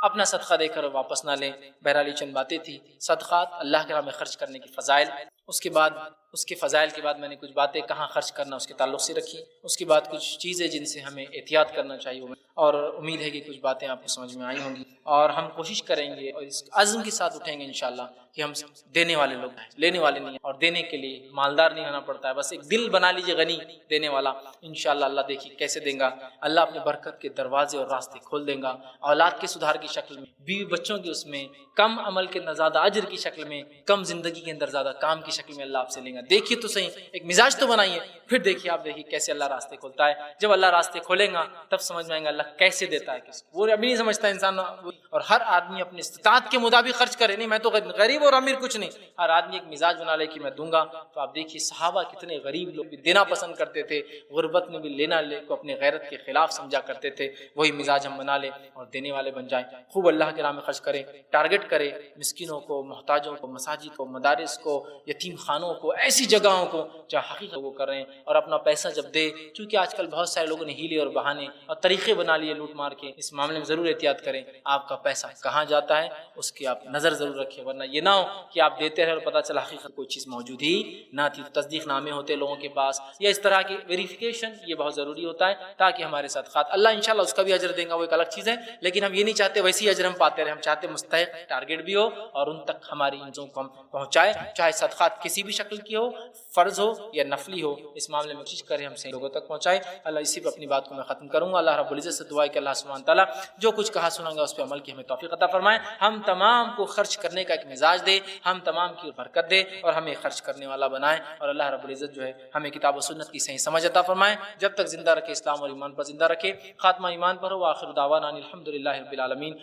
اپنا صدقہ دے کر واپس نہ لیں۔ بہرحال یہ چند باتیں تھی صدقات اللہ کے راہ میں خرچ کرنے کی فضائل، اس کے بعد اس کے فضائل کے بعد میں نے کچھ باتیں کہاں خرچ کرنا اس کے تعلق سے رکھی، اس کے بعد کچھ چیزیں جن سے ہمیں احتیاط کرنا چاہیے، اور امید ہے کہ کچھ باتیں آپ کو سمجھ میں آئی ہوں گی، اور ہم کوشش کریں گے اور اس عزم کے ساتھ اٹھیں گے انشاءاللہ کہ ہم دینے والے لوگ ہیں، لینے والے نہیں ہیں، اور دینے کے لیے مالدار نہیں ہونا پڑتا ہے، بس ایک دل بنا لیجیے غنی دینے والا، انشاءاللہ اللہ دیکھیے کیسے دیں گا، اللہ اپنے برکت کے دروازے اور راستے کھول دیں گا، اولاد کے سدھار کی شکل میں، بیوی بچوں کی اس میں، کم عمل کے اندر زیادہ اجر کی شکل میں، کم زندگی کے اندر زیادہ کام کی شکل میں اللہ آپ سے لیں گا۔ دیکھیے تو صحیح، ایک مزاج تو بنائیے، پھر دیکھیے آپ دیکھیے کیسے اللہ راستے کھولتا ہے۔ جب اللہ راستے کھولیں گا تب سمجھ میں آئے گا اللہ کیسے دیتا ہے کس کو، وہ ابھی نہیں سمجھتا انسان، اور ہر آدمی اپنی استطاعت کے مطابق خرچ کرے، نہیں میں تو غریب اور امیر کچھ نہیں، ہر آدمی ایک مزاج بنا لے کہ میں دوں گا۔ تو آپ دیکھیے صحابہ کتنے غریب لوگ بھی دینا پسند کرتے تھے، غربت میں بھی لینا لے کو اپنے غیرت کے خلاف سمجھا کرتے تھے، وہی مزاج ہم بنا لیں اور دینے والے بن جائیں، خوب اللہ کے راہ میں خرچ کریں، ٹارگٹ کریں مسکینوں کو، محتاجوں کو، مساجد کو، مدارس کو، یتیم خانوں کو، ایسی جگہوں کو جہاں حقیقت وہ کر رہے ہیں، اور اپنا پیسہ جب دے، چونکہ آج کل بہت سارے لوگوں نے ہیلے اور بہانے اور طریقے بنا لیے لوٹ مار کے، اس معاملے میں ضرور احتیاط کریں، آپ کا پیسہ کہاں جاتا ہے اس کی آپ نظر ضرور رکھیں، ورنہ یہ نہ ہو کہ آپ دیتے رہے اور پتہ چلا حقیقت کوئی چیز موجود ہی نہ تھی۔ تصدیق نامے ہوتے لوگوں کے پاس یا اس طرح کی ویریفیکیشن، یہ بہت ضروری ہوتا ہے تاکہ ہمارے ساتھ اللہ انشاءاللہ اس کا بھی اجر دے گا، وہ ایک الگ چیز ہے، لیکن ہم یہ نہیں چاہتے ویسی اجر ہم پاتے رہے، ہم چاہتے مستحق ٹارگٹ بھی ہو اور ان تک ہماری چیزوں کو ہم پہنچائے، چاہے صدقات کسی بھی شکل کی ہو، فرض ہو یا نفلی ہو، اس معاملے میں کوشش کریں ہم سے لوگوں تک پہنچائے۔ اللہ اسی پہ اپنی بات کو میں ختم کروں گا۔ اللہ رب العزت سے دعا ہے کہ اللہ سبحانہ تعالیٰ جو کچھ کہا سنوں گا اس پہ عمل کی ہمیں توفیق عطا فرمائے، ہم تمام کو خرچ کرنے کا ایک مزاج دے، ہم تمام کی برکت دے اور ہمیں خرچ کرنے والا بنائے، اور اللہ رب العزت جو ہے ہمیں کتاب و سنت کی صحیح سمجھ عطا فرمائے، جب تک زندہ رکھے اسلام اور ایمان پر زندہ رکھے، خاتمہ ایمان پر ہو، وآخر دعوانا ان الحمد للہ رب العالمین۔